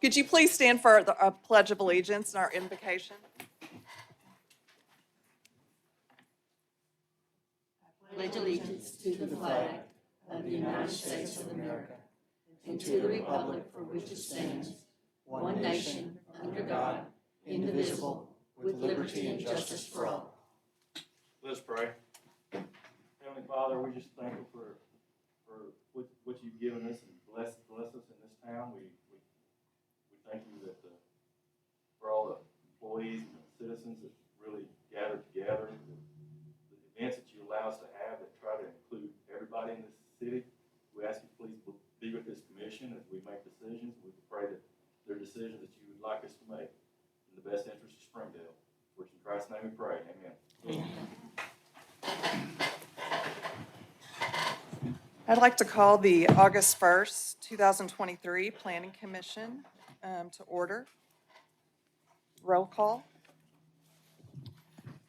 Could you please stand for the Pledge of Allegiance and our invocation? Pledge allegiance to the flag of the United States of America and to the republic for which it stands, one nation, under God, indivisible, with liberty and justice for all. Let's pray. Heavenly Father, we just thank you for what you've given us and bless us in this town. We thank you that for all the employees and the citizens that really gathered together, the events that you allow us to have that try to include everybody in this city. We ask you please be with this commission as we make decisions. We pray that they're decisions that you would like us to make in the best interest of Springdale. For it's in Christ's name we pray. Amen. I'd like to call the August 1st, 2023 Planning Commission to order. Roll call.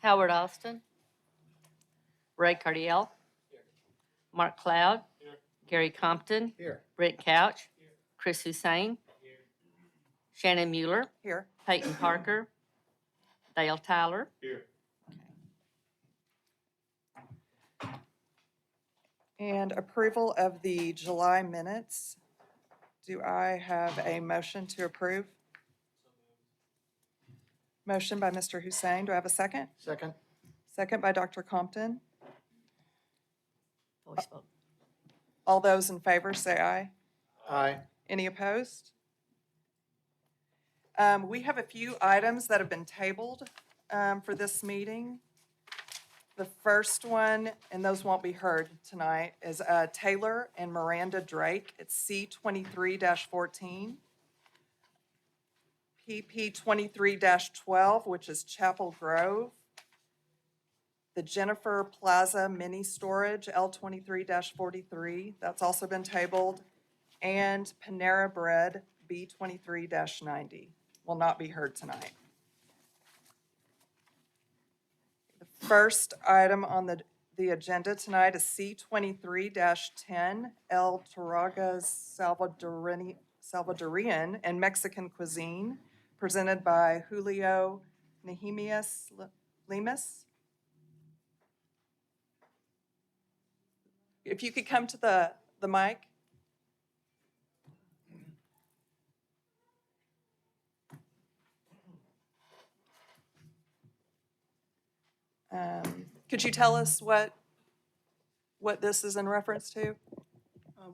Howard Austin. Ray Cardiel. Mark Cloud. Gary Compton. Here. Brett Couch. Chris Hussein. Shannon Mueller. Here. Peyton Parker. Dale Tyler. Here. And approval of the July minutes. Do I have a motion to approve? Motion by Mr. Hussein. Do I have a second? Second. Second by Dr. Compton. Voice vote. All those in favor say aye. Aye. Any opposed? We have a few items that have been tabled for this meeting. The first one, and those won't be heard tonight, is Taylor and Miranda Drake. It's C-23-14. PP 23-12, which is Chapel Grove. The Jennifer Plaza Mini Storage, L-23-43, that's also been tabled. And Panera Bread, B-23-90, will not be heard tonight. The first item on the agenda tonight is C-23-10, El Torragas Salvadorian and Mexican Cuisine, presented by Julio Nehemias Lemus. If you could come to the mic. Could you tell us what this is in reference to?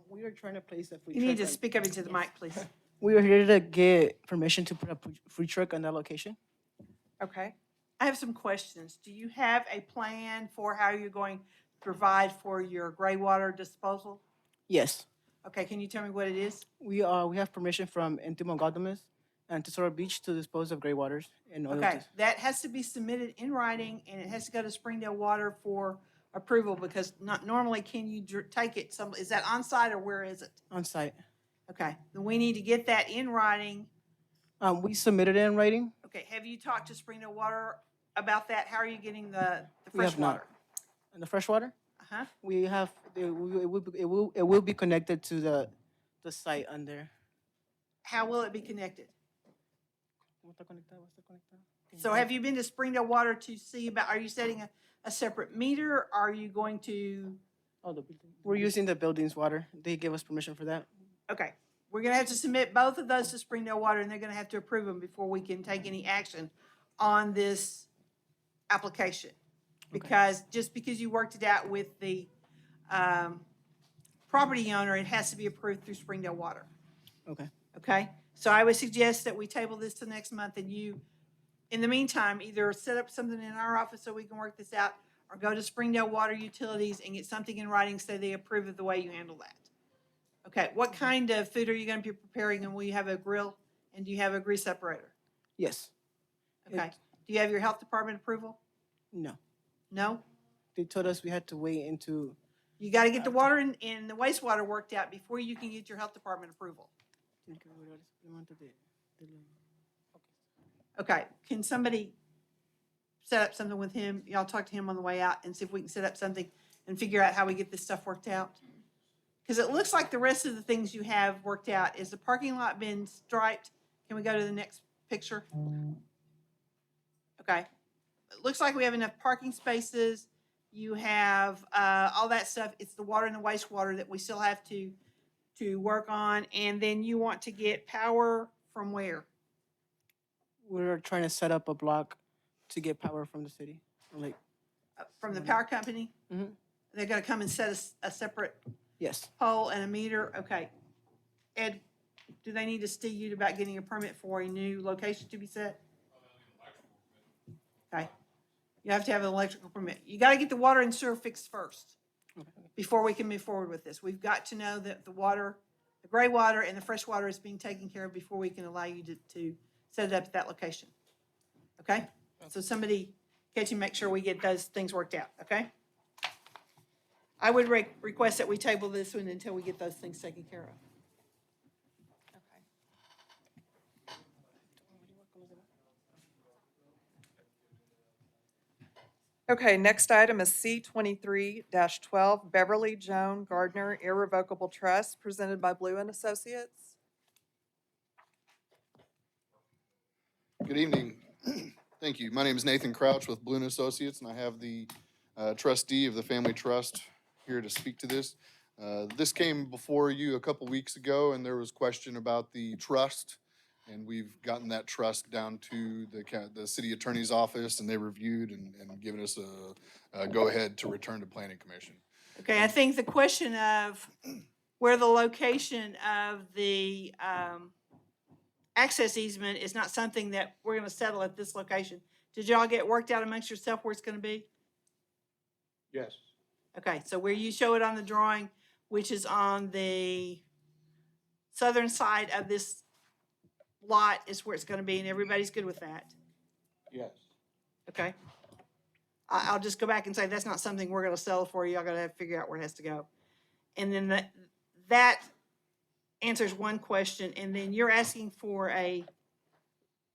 We are trying to place a food You need to truck on- speak up into the mic, please. We are here to get permission to put a food truck on that location. Okay. I have some questions. Do you have a plan for how you're going to provide for your gray water disposal? Yes, Okay, can you tell me what it is? we have permission from Intimo Gaudamus and Tesoro Beach to dispose of gray waters and oil. Okay, that has to be submitted in writing, and it has to go to Springdale Water for approval, because not normally can you take it some, is that on site or where is it? On site. Okay, then we need to get that in writing. We submitted it in writing. Okay, have you talked to Springdale Water about that? How are you getting the We fresh have not. water? And the fresh water, Uh-huh. we have, it will be connected to the site under. How will it be connected? ¿Cómo está conectado? ¿Está conectado? So have you been to Springdale Water to see about, are you setting a separate meter? Are you going to, Oh, the building. We're using the building's water. They gave us permission for that. okay, we're gonna have to submit both of those to Springdale Water, and they're gonna have to approve them before we can take any action on this application. Because, just because you worked it out with the, property owner, it has to be approved through Springdale Water. Okay. Okay, so I would suggest that we table this to next month, and you, in the meantime, either set up something in our office so we can work this out, or go to Springdale Water Utilities and get something in writing so they approve of the way you handle that. Okay, what kind of food are you gonna be preparing, and will you have a grill, and do you have a grease separator? Yes. Okay, do you have your health department approval? No. No? They told us we had to wait into. You gotta get the water and the wastewater worked out before you can get your health department approval. Okay, can somebody set up something with him? Y'all talk to him on the way out and see if we can set up something and figure out how we get this stuff worked out? Because it looks like the rest of the things you have worked out. Is the parking lot been striped Can we go to the next picture? Okay. It looks like we have enough parking spaces. You have, all that stuff. It's the water and the wastewater that we still have to work on. And then you want to get power from where? We're trying to set up a block to get power from the city. Like, From the power company? Mhm. They're gonna come and set a separate yes. pole and a meter? Okay. Ed, do they need to see you about getting a permit for a new location to be set? Okay. You have to have an electrical permit. You gotta get the water and sewer fixed first before we can move forward with this. We've got to know that the water, the gray water and the fresh water is being taken care of before we can allow you to set it up at that location. Okay? So somebody, Katie, make sure we get those things worked out, okay? I would request that we table this one until we get those things taken care of. Okay, next item is C 23-12, Beverly Joan Gardner Irrevocable Trust, presented by Blue and Associates. Good evening. Thank you. My name is Nathan Crouch with Blue and Associates, and I have the trustee of the family trust here to speak to this. This came before you a couple weeks ago, and there was question about the trust, and we've gotten that trust down to the city attorney's office, and they reviewed and given us a go-ahead to return to planning commission. Okay, I think the question of where the location of the access easement is not something that we're gonna settle at this location. Did y'all get worked out amongst yourself where it's gonna be? Yes, Okay, so where you show it on the drawing, which is on the southern side of this lot is where it's gonna be, and everybody's good with that, yes. okay? I'll just go back and say that's not something we're gonna settle for you. Y'all gotta have to figure out where it has to go. And then that answers one question, and then you're asking for a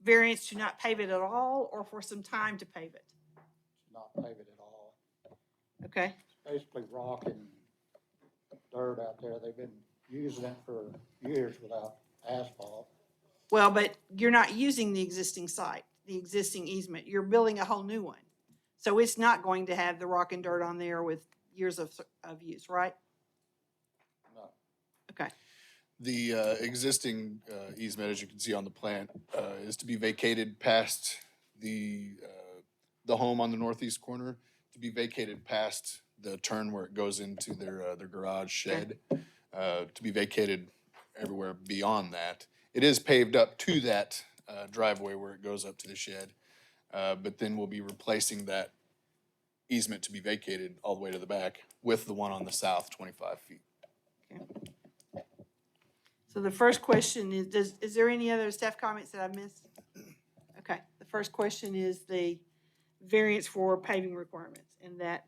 variance to not pave it at all, or for some time to pave it, Not pave it at all. okay? It's basically rock and dirt out there. They've been using it for years without asphalt. Well, but you're not using the existing site, the existing easement. You're building a whole new one. So it's not going to have the rock and dirt on there with years of use, right? No. Okay, The existing easement, as you can see on the plan, is to be vacated past the home on the northeast corner, to be vacated past the turn where it goes into their garage shed, to be vacated everywhere beyond that. It is paved up to that driveway where it goes up to the shed, but then we'll be replacing that easement to be vacated all the way to the back with the one on the south, 25 feet. so the first question is there any other staff comments that I missed? Okay, the first question is the variance for paving requirements, and that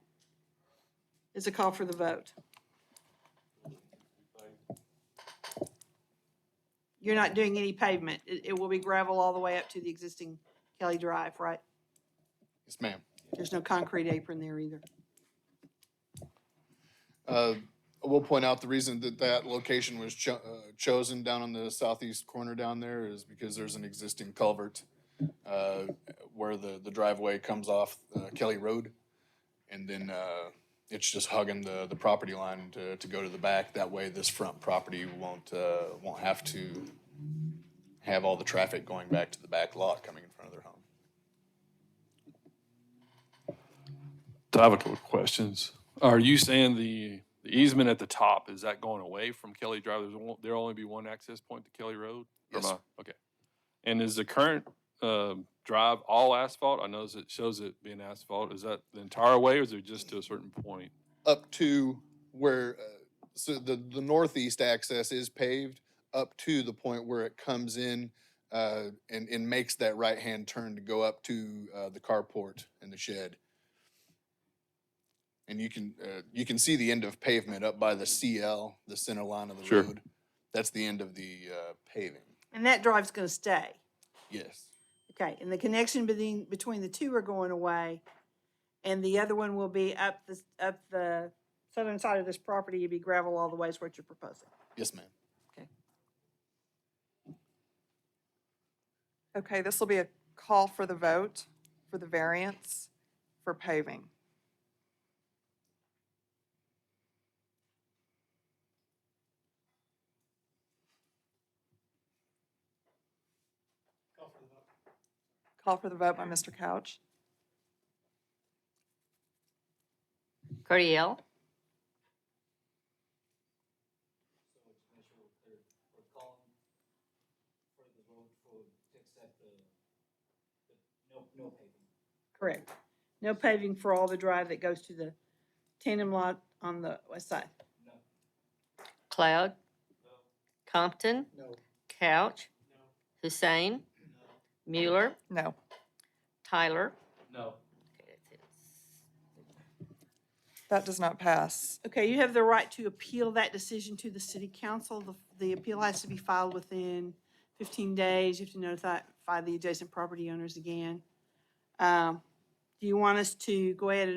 is a call for the vote. You're not doing any pavement. It will be gravel all the way up to the existing Kelly Drive, right? Yes, ma'am. There's no concrete apron there either. I will point out the reason that that location was chosen down on the southeast corner down there is because there's an existing culvert where the driveway comes off Kelly Road. And then it's just hugging the property line to go to the back. That way this front property won't have to have all the traffic going back to the back lot coming in front of their home. So I have a couple of questions. Are you saying the easement at the top, is that going away from Kelly Drive? There'll only be one access point to Kelly Road? Or Yes. am I- Okay. And is the current drive all asphalt? I notice it shows it being asphalt. Is that the entire way, or is it just to a certain point? Up to where, so the northeast access is paved up to the point where it comes in and makes that right-hand turn to go up to the carport and the shed. And you can see the end of pavement up by the CL, the center line of the Sure. road. That's the end of the paving. And that drive's gonna stay. Yes. Okay, and the connection between the two are going away, and the other one will be up the southern side of this property. It'd be gravel all the way is what you're proposing. Yes, ma'am. Okay, this will be a call for the vote for the variance for paving. Call for the vote by Mr. Couch. Cardiel. Correct. No paving for all the drive that goes to the tandem lot on the west side. Cloud. Compton. No. Couch. Hussein. Mueller. No. Tyler. No. Okay, that's it. That does not pass. Okay, you have the right to appeal that decision to the city council. The appeal has to be filed within 15 days. You have to notify the adjacent property owners again. Do you want us to go ahead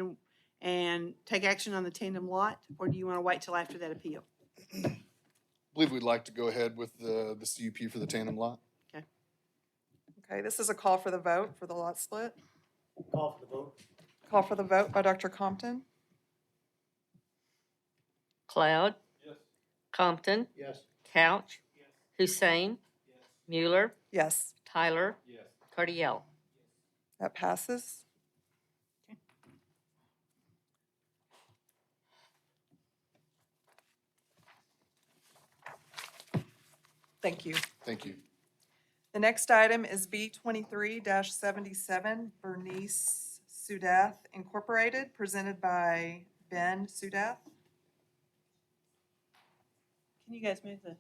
and take action on the tandem lot, or do you want to wait till after that appeal? I believe we'd like to go ahead with the CUP for the tandem lot. Okay, this is a call for the vote for the lot split. Call for the vote. Call for the vote by Dr. Compton. Cloud. Yes. Compton. Yes. Couch. Hussein. Mueller. Yes, Tyler. Yes. Cardiel. that passes. Thank you. Thank you. The next item is B 23-77, Bernice Sudath Incorporated, presented by Ben Sudath. Can you guys move the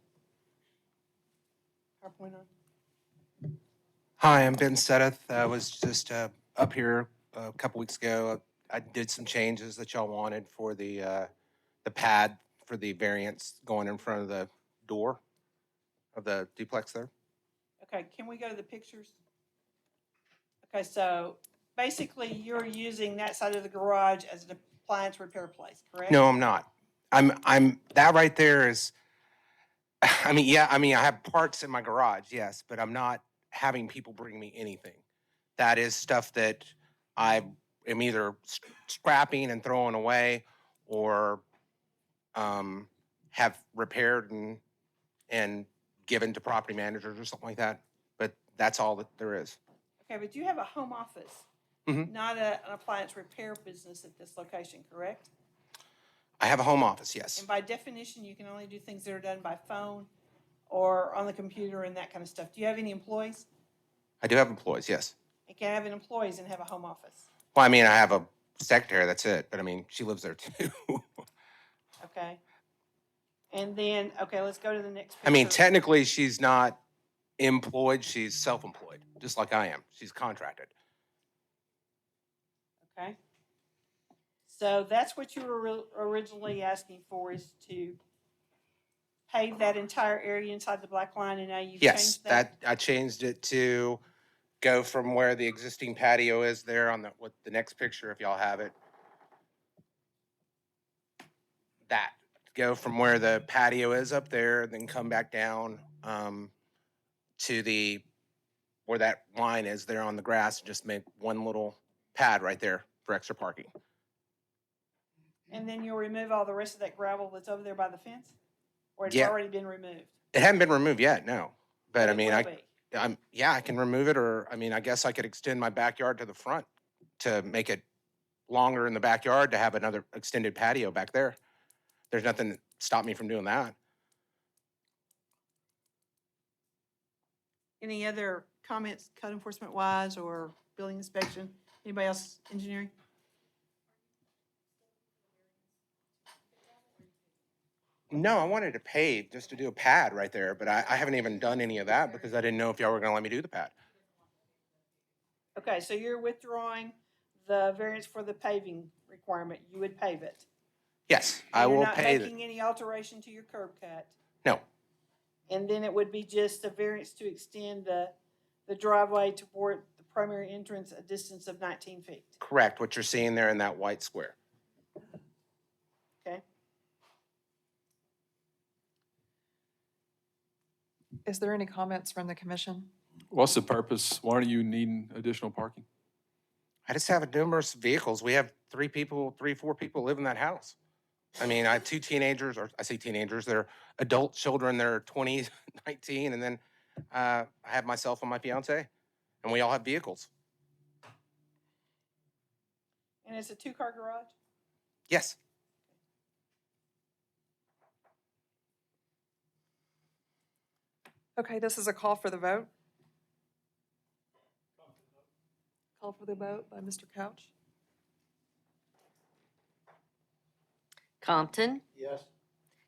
PowerPoint on? Hi, I'm Ben Sedeth. I was just up here a couple weeks ago. I did some changes that y'all wanted for the pad for the variance going in front of the door of the duplex there. Okay, can we go to the pictures? Okay, so basically you're using that side of the garage as an appliance repair place, correct? No, I'm not. That right there is, I have parts in my garage, yes, but I'm not having people bring me anything. That is stuff that I am either scrapping and throwing away or have repaired and given to property managers or something like that. But that's all that there is. Okay, but you have a home office, Mhm. not an appliance repair business at this location, correct? I have a home office, yes. And by definition, you can only do things that are done by phone or on the computer and that kind of stuff. Do you have any employees? I do have employees, yes. You can't have an employees and have a home office, Well, I have a secretary, that's it. But she lives there too. okay? And then, okay, let's go to the next picture. Technically, she's not employed, she's self-employed, just like I am. She's contracted. Okay. So that's what you were originally asking for, is to pave that entire area inside the black line, and now you've Yes, changed that? I changed it to go from where the existing patio is there on the next picture, if y'all have it. That, go from where the patio is up there, then come back down to where that line is there on the grass, and just make one little pad right there for extra parking. And then you'll remove all the rest of that gravel that's over there by the fence? Or it's Yeah. already been removed? It hadn't been removed yet, no. But It will be. I can remove it, or, I guess I could extend my backyard to the front to make it longer in the backyard to have another extended patio back there. There's nothing that stopped me from doing that. Any other comments, code enforcement wise or building inspection? Anybody else, engineering? No, I wanted to pave just to do a pad right there, but I haven't even done any of that because I didn't know if y'all were gonna let me do the pad. Okay, so you're withdrawing the variance for the paving requirement. You would pave it. Yes, I will pay You're not the, making any alteration to your curb cut. no, And then it would be just a variance to extend the driveway toward the primary entrance a distance of 19 feet. correct, what you're seeing there in that white square. Okay? Is there any comments from the commission What's the purpose? Why are you needing additional parking? I just have numerous vehicles. We have 4 people live in that house. I mean, I have 2 teenagers, or I say teenagers, they're adult children, they're 20, 19, and then I have myself and my fiance, and we all have vehicles. And it's a 2-car garage? Yes. Okay, this is a call for the vote. Call for the vote by Mr. Couch. Compton, Yes.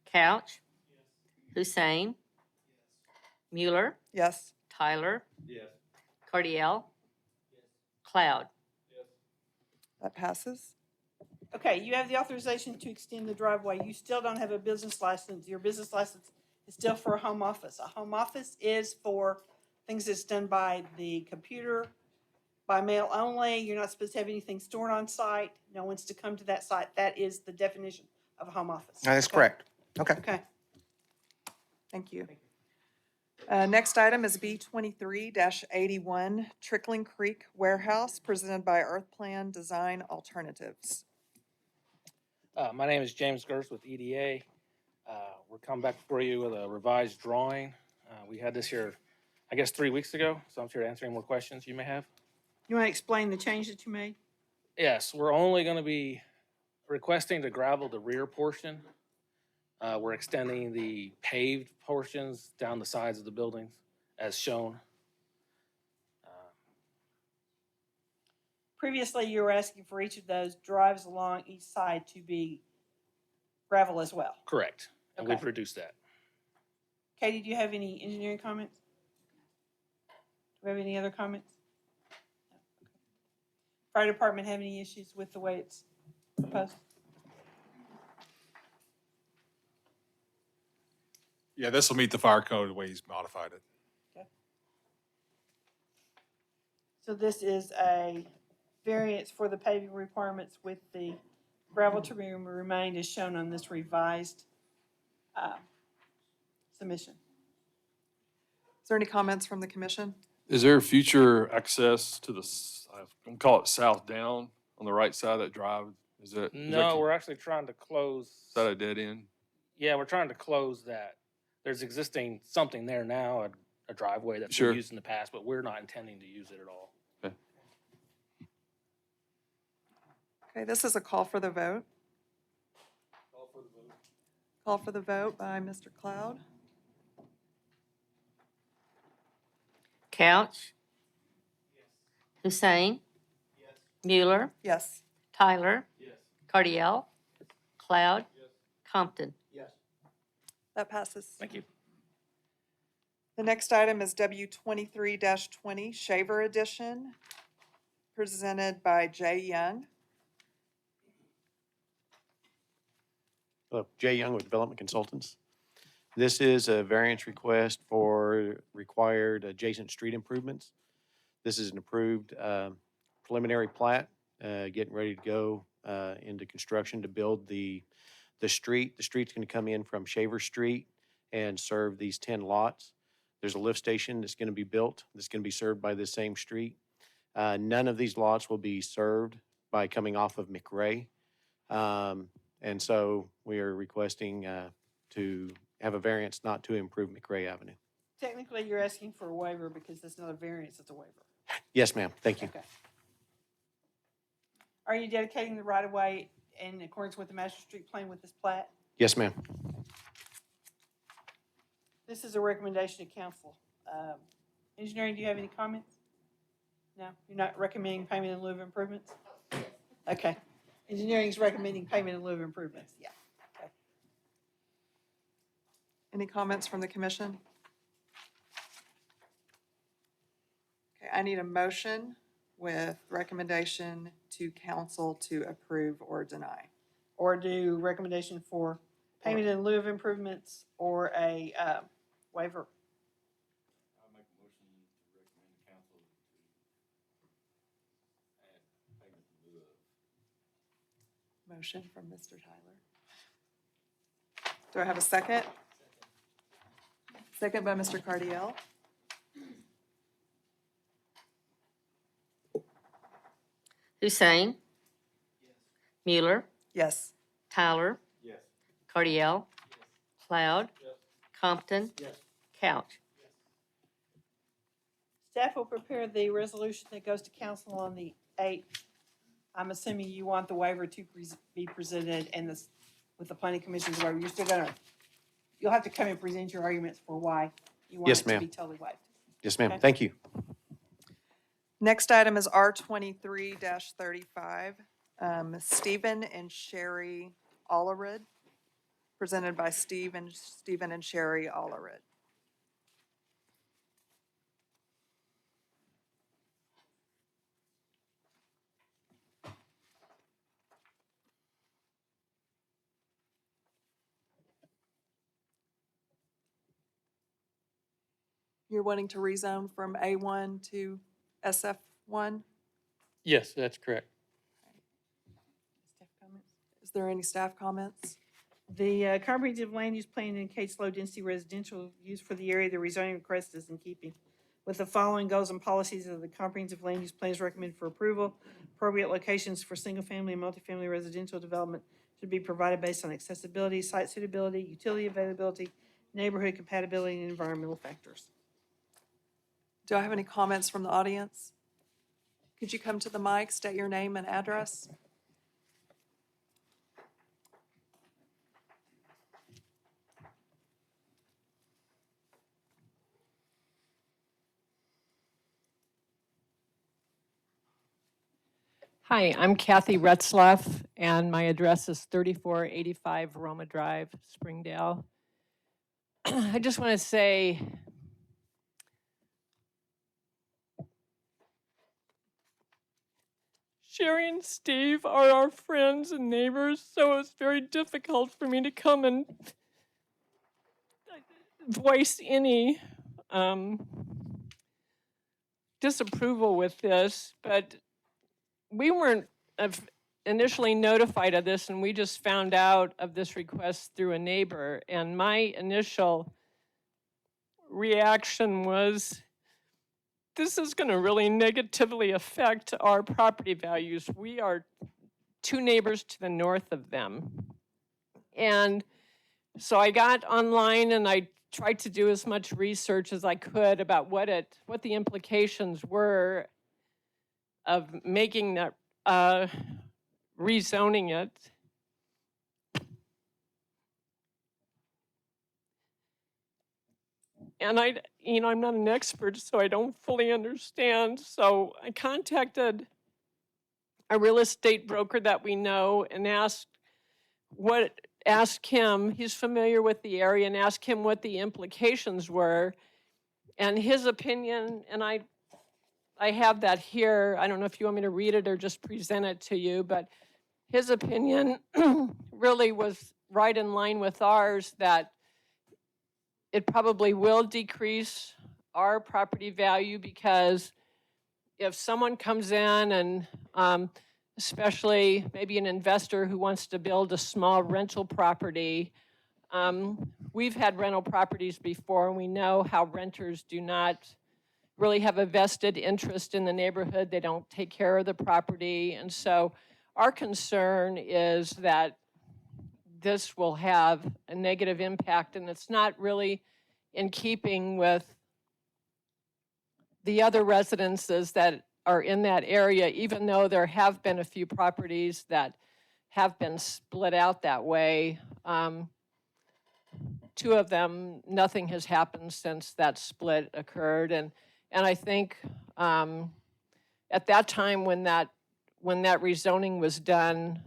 Couch, Hussein, Mueller, Yes. Tyler, Yes. Cardiel, Cloud. That passes. Okay, you have the authorization to extend the driveway. You still don't have a business license. Your business license is still for a home office. A home office is for things that's done by the computer, by mail only. You're not supposed to have anything stored on site. No one's to come to that site. That is the definition of a home office. That is Okay? correct. Okay. Okay. Thank you. Next item is B23-81 Trickling Creek Warehouse, presented by Earth Plan Design Alternatives. My name is James Gerst with EDA. We're coming back for you with a revised drawing. We had this here, I guess, 3 weeks ago, so I'm here to answer any more questions you may have. You want to explain the change that you made? Yes, we're only going to be requesting to gravel the rear portion. We're extending the paved portions down the sides of the buildings as shown. Previously, you were asking for each of those drives along each side to be gravel as well. Correct, and we've Okay. reduced that. Katie, do you have any engineering comments? Do we have any other comments? No. Okay. Fire department have any issues with the way it's proposed? Yeah, this will meet the fire code the way he's modified it. So this is a variance for the paving requirements with the gravel to be remained as shown on this revised submission. Is there any comments from the commission? Is there future access to the, I'm gonna call it south down on the right side of that drive? Is that? No, we're actually trying to close. Is that a dead end? Yeah, we're trying to close that. There's existing something there now, a driveway that's Sure. been used in the past, but we're not intending to use it at all. Okay, this is a call for the vote. Call for the vote by Mr. Cloud. Couch, Hussein, Mueller, Yes. Tyler, Yes. Cardiel, Cloud, Compton. Yes. That passes. Thank you. The next item is W23-20 Shaver Edition, presented by Jay Young. Hello, Jay Young with Development Consultants. This is a variance request for required adjacent street improvements. This is an approved preliminary plat, getting ready to go into construction to build the street. The street's going to come in from Shaver Street and serve these 10 lots. There's a lift station that's going to be built that's going to be served by the same street. None of these lots will be served by coming off of McRae. And so we are requesting to have a variance not to improve McRae Avenue. Technically, you're asking for a waiver because it's not a variance, it's a waiver. Yes, ma'am. Thank you. Okay. Are you dedicating the right-of-way in accordance with the master street plan with this plat? Yes, ma'am. This is a recommendation to council. Engineering, do you have any comments? No? You're not recommending payment in lieu of improvements? Okay. Engineering's recommending payment in lieu of improvements, yeah. Okay. Any comments from the commission? Okay, I need a motion with recommendation to council to approve or deny. Or do recommendation for payment in lieu of improvements or a waiver? I'll make a motion to recommend the council to add payment in lieu of. Motion from Mr. Tyler. Do I have a second? Second by Mr. Cardiel. Hussein. Mueller, Yes. Tyler, Yes. Cardiel, Cloud, Yes. Compton, Yes. Couch. Staff will prepare the resolution that goes to council on the 8th. I'm assuming you want the waiver to be presented and this, with the planning commission's waiver. You're still gonna, you'll have to come and present your arguments for why you want Yes, it to ma'am. be totally waived. Yes, ma'am. Okay. Thank you. Next item is R23-35. Stephen and Sherry Allared, presented by Stephen and Sherry Allared. You're wanting to rezone from A1 to SF1? Yes, that's correct. Staff comments? Is there any staff comments? The comprehensive land use plan indicates low-density residential use for the area. The rezoning request is in keeping with the following goals and policies of the comprehensive land use plan is recommended for approval. Appropriate locations for single-family and multifamily residential development should be provided based on accessibility, site suitability, utility availability, neighborhood compatibility, and environmental factors. Do I have any comments from the audience? Could you come to the mic, state your name and address? Hi, I'm Kathy Retzlaff, and my address is 3485 Roma Drive, Springdale. I just want to say, Sherry and Steve are our friends and neighbors, so it's very difficult for me to come and voice any disapproval with this, but we weren't initially notified of this, and we just found out of this request through a neighbor. And my initial reaction was, this is going to really negatively affect our property values. We are 2 neighbors to the north of them. And so I got online and I tried to do as much research as I could about what the implications were of making that, rezoning it. And I'm not an expert, so I don't fully understand. So I contacted a real estate broker that we know and asked him, he's familiar with the area, and asked him what the implications were. And his opinion, and I have that here. I don't know if you want me to read it or just present it to you, but his opinion really was right in line with ours, that it probably will decrease our property value, because if someone comes in and especially maybe an investor who wants to build a small rental property, we've had rental properties before, and we know how renters do not really have a vested interest in the neighborhood. They don't take care of the property. And so our concern is that this will have a negative impact, and it's not really in keeping with the other residences that are in that area, even though there have been a few properties that have been split out that way. 2 of them, nothing has happened since that split occurred. And I think at that time when that rezoning was done,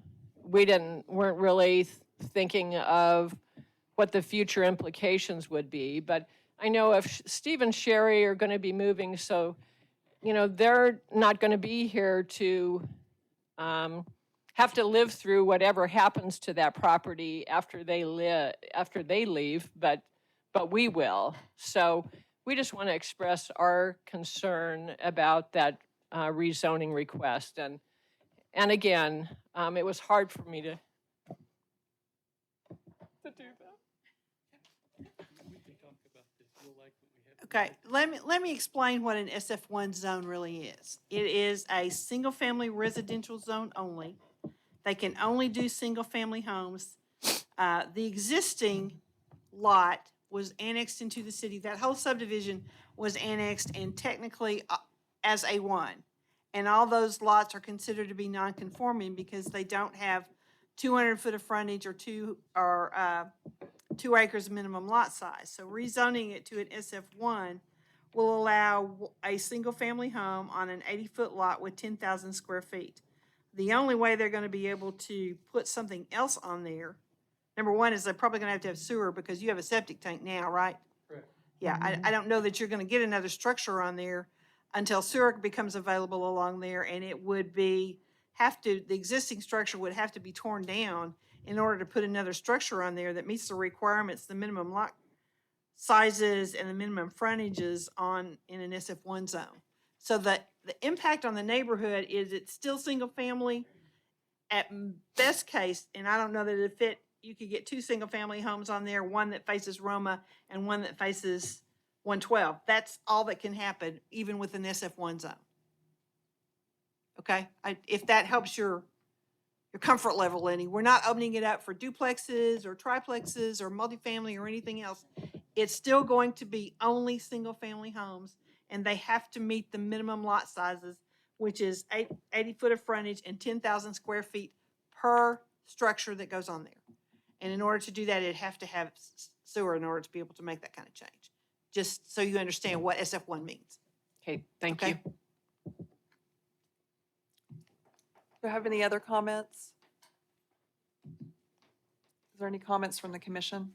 we weren't really thinking of what the future implications would be. But I know if Steve and Sherry are going to be moving, so they're not going to be here to have to live through whatever happens to that property after they leave, but we will. So we just want to express our concern about that rezoning request. And again, it was hard for me to do that. Okay, let me explain what an SF1 zone really is. It is a single-family residential zone only. They can only do single-family homes. The existing lot was annexed into the city. That whole subdivision was annexed and technically as A1. And all those lots are considered to be non-conforming because they don't have 200 foot of frontage or 2 acres minimum lot size. So rezoning it to an SF1 will allow a single-family home on an 80-foot lot with 10,000 square feet. The only way they're going to be able to put something else on there, number one, is they're probably going to have sewer because you have a septic tank now, right? Correct. Yeah, I don't know that you're going to get another structure on there until sewer becomes available along there, and it would be, the existing structure would have to be torn down in order to put another structure on there that meets the requirements, the minimum lot sizes and the minimum frontages in an SF1 zone. So the impact on the neighborhood is it's still single family at best case, and I don't know that it fit, you could get 2 single family homes on there, one that faces Roma and one that faces 112. That's all that can happen, even with an SF1 zone. Okay, if that helps your comfort level any. We're not opening it up for duplexes or triplexes or multifamily or anything else. It's still going to be only single-family homes, and they have to meet the minimum lot sizes, which is 80 foot of frontage and 10,000 square feet per structure that goes on there. And in order to do that, it'd have to have sewer in order to be able to make that kind of change. Just so you understand what SF1 means. Okay, thank Okay. you. Do you have any other comments? Is there any comments from the commission?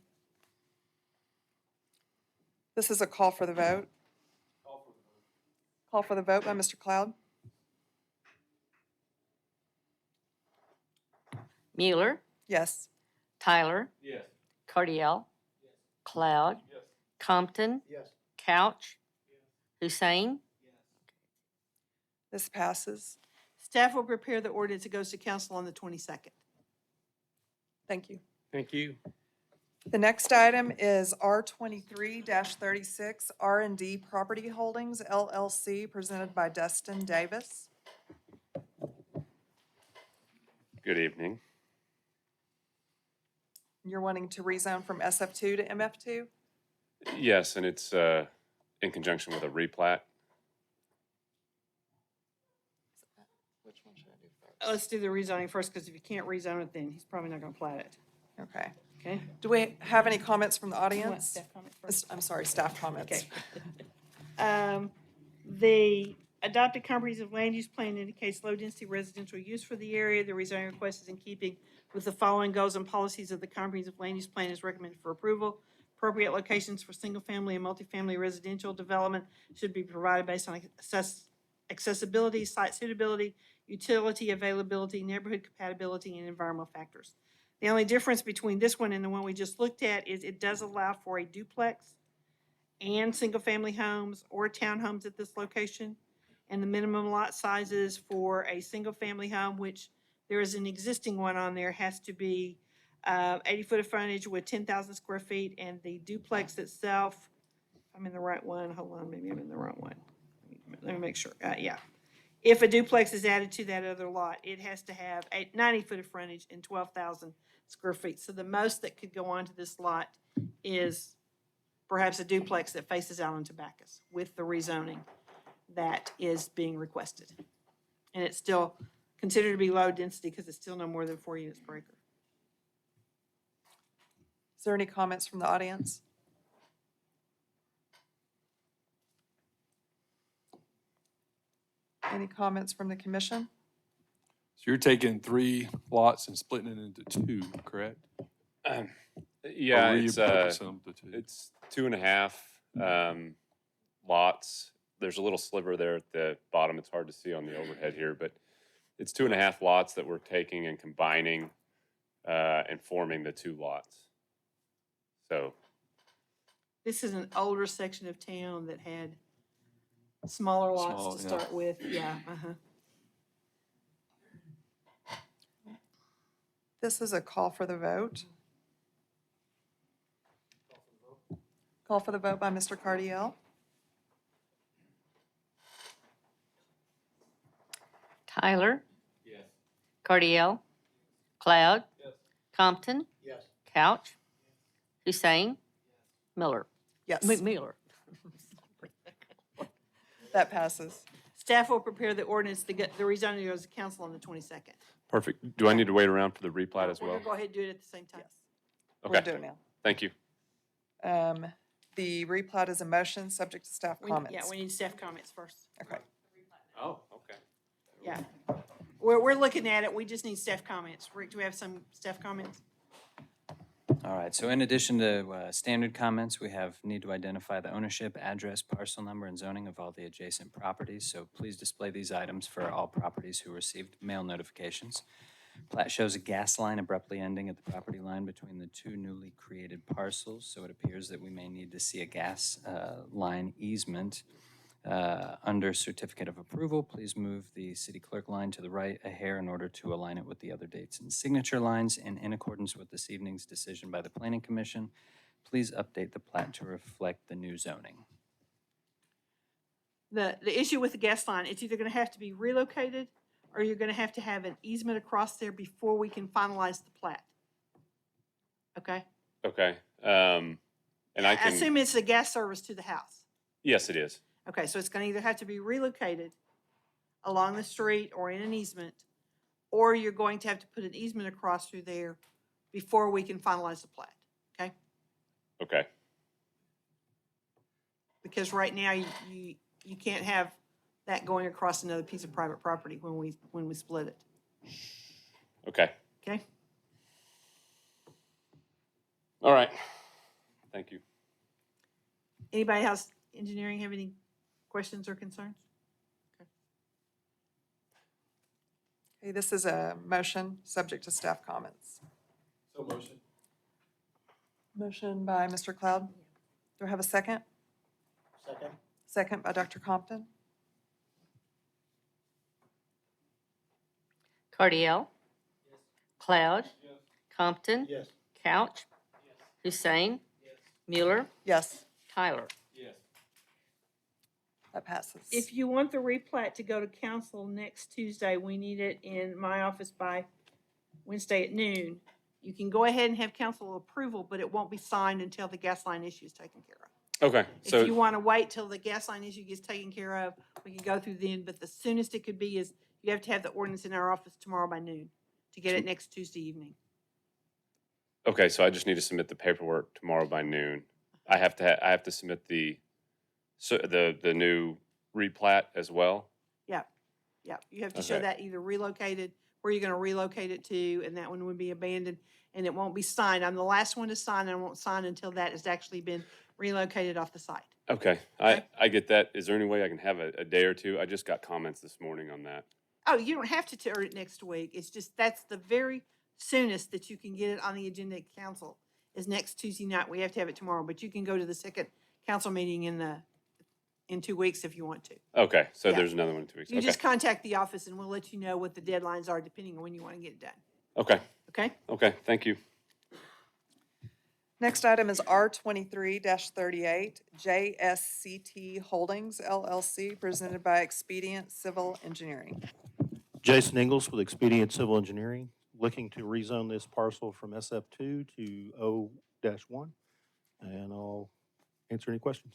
This is a call for the vote. Call for the vote by Mr. Cloud. Mueller, Yes. Tyler, Yes. Cardiel, Cloud, Yes. Compton, Yes. Couch, Hussein. This passes. Staff will prepare the ordinance that goes to council on the 22nd. Thank you. Thank you. The next item is R23-36 R&D Property Holdings LLC, presented by Destin Davis. Good evening. You're wanting to rezone from SF2 to MF2? Yes, and it's in conjunction with a replat. Which one should I do first? Let's do the rezoning first, because if you can't rezone it, then he's probably not going to plat it. Okay. Okay? Do we have any comments from the You want audience? staff comment first? I'm sorry, staff comments. Okay. The adopted comprehensive land use plan indicates low-density residential use for the area. The rezoning request is in keeping with the following goals and policies of the comprehensive land use plan is recommended for approval. Appropriate locations for single-family and multifamily residential development should be provided based on accessibility, site suitability, utility availability, neighborhood compatibility, and environmental factors. The only difference between this one and the one we just looked at is it does allow for a duplex and single-family homes or townhomes at this location. And the minimum lot sizes for a single-family home, which there is an existing one on there, has to be 80 foot of frontage with 10,000 square feet. And the duplex itself, if I'm in the right one, hold on, maybe I'm in the wrong one. Let me make sure, yeah. If a duplex is added to that other lot, it has to have 90 foot of frontage and 12,000 square feet. So the most that could go onto this lot is perhaps a duplex that faces out on Bacchus with the rezoning that is being requested. And it's still considered to be low density because it's still no more than 4 units per acre. Is there any comments from the audience? Any comments from the commission? So you're taking 3 lots and splitting it into 2, correct? Yeah, Or it's repurposing them to 2? it's 2.5 lots. There's a little sliver there at the bottom. It's hard to see on the overhead here, but it's 2.5 lots that we're taking and combining and forming the 2 lots. So This is an older section of town that had smaller lots Small, to yeah. start with. Yeah, This is a call for the vote. Call for the vote by Mr. Cardiel. Tyler, Yes. Cardiel, Cloud, Yes. Compton, Yes. Couch, Hussein, Miller. Yes, Miller. that passes. Staff will prepare the ordinance to get the rezoning goes to council on the 22nd. Perfect. Do I need to wait around for the replat as We're well? gonna go ahead and do it at the same time. Yes. We'll Okay, do it now. thank you. The replat is a motion, subject to staff Yeah, comments. we need staff comments first. Okay. Oh, okay. Yeah. We're looking at it. We just need staff comments. Rick, do we have some staff comments? All right, so in addition to standard comments, we need to identify the ownership, address, parcel number, and zoning of all the adjacent properties. So please display these items for all properties who received mail notifications. Plat shows a gas line abruptly ending at the property line between the two newly created parcels, so it appears that we may need to see a gas line easement. Under certificate of approval, please move the city clerk line to the right a hair in order to align it with the other dates and signature lines. And in accordance with this evening's decision by the Planning Commission, please update the plat to reflect the new zoning. The issue with the gas line, it's either gonna have to be relocated or you're gonna have to have an easement across there before we can finalize the plat. Okay? Okay, and I I can, assume it's the gas service to the house. yes, it is. Okay, so it's gonna either have to be relocated along the street or in an easement, or you're going to have to put an easement across through there before we can finalize the plat, okay? Okay, Because right now, you can't have that going across another piece of private property when we split it, okay. okay? All right. Thank you. Anybody else, engineering, have any questions or concerns? Okay, this is a motion, subject to staff comments. So motion. Motion by Mr. Cloud. Do I have a second? Second? Second by Dr. Compton. Cardiel, Cloud, Compton, Yes. Couch, Hussein, Mueller, Yes, Tyler. Yes. that passes. If you want the replat to go to council next Tuesday, we need it in my office by Wednesday at noon. You can go ahead and have council approval, but it won't be signed until the gas line issue is taken care of. Okay, If so, you want to wait till the gas line issue gets taken care of, we can go through then, but the soonest it could be is you have to have the ordinance in our office tomorrow by noon to get it next Tuesday evening. okay, so I just need to submit the paperwork tomorrow by noon. I have to submit the new replat as well? Yeah, you have to show Okay. that either relocated, where you're gonna relocate it to, and that one would be abandoned, and it won't be signed. I'm the last one to sign, and I won't sign until that has actually been relocated off the site. Okay, Okay. I get that. Is there any way I can have a day or two? I just got comments this morning on that. Oh, you don't have to turn it next week. It's just, that's the very soonest that you can get it on the agenda at council is next Tuesday night. We have to have it tomorrow, but you can go to the second council meeting in 2 weeks if you want to. Okay, so Yeah. there's another one in 2 weeks. You Okay, just contact the office and we'll let you know what the deadlines are depending on when you want to get it done. okay, Okay? okay, thank you. Next item is R 23-38, JSCT Holdings LLC, presented by Expedient Civil Engineering. Jason Ingles with Expedient Civil Engineering, looking to rezone this parcel from SF2 to O-1, and I'll answer any questions.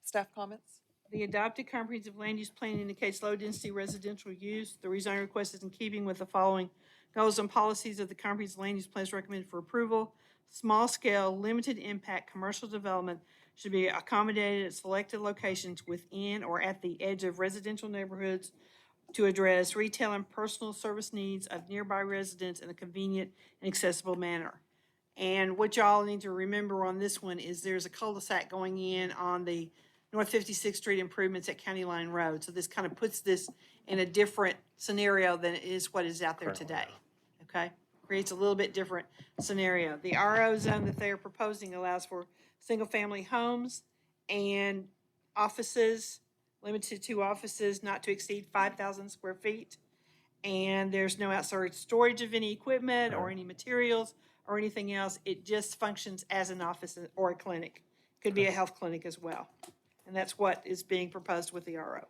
Staff comments? The adopted comprehensive land use plan indicates low-density residential use. The rezoning request is in keeping with the following goals and policies of the comprehensive land use plan is recommended for approval. Small-scale, limited-impact commercial development should be accommodated at selected locations within or at the edge of residential neighborhoods to address retail and personal service needs of nearby residents in a convenient and accessible manner. And what y'all need to remember on this one is there's a cul-de-sac going in on the North 56th Street improvements at County Line Road. So this kind of puts this in a different scenario than it is what is out there today. Okay? Creates a little bit different scenario. The RO zone that they are proposing allows for single-family homes and offices, limited to offices not to exceed 5,000 square feet. And there's no outside storage of any equipment or any materials or anything else. It just functions as an office or a clinic. Could be a health clinic as well. And that's what is being proposed with the RO.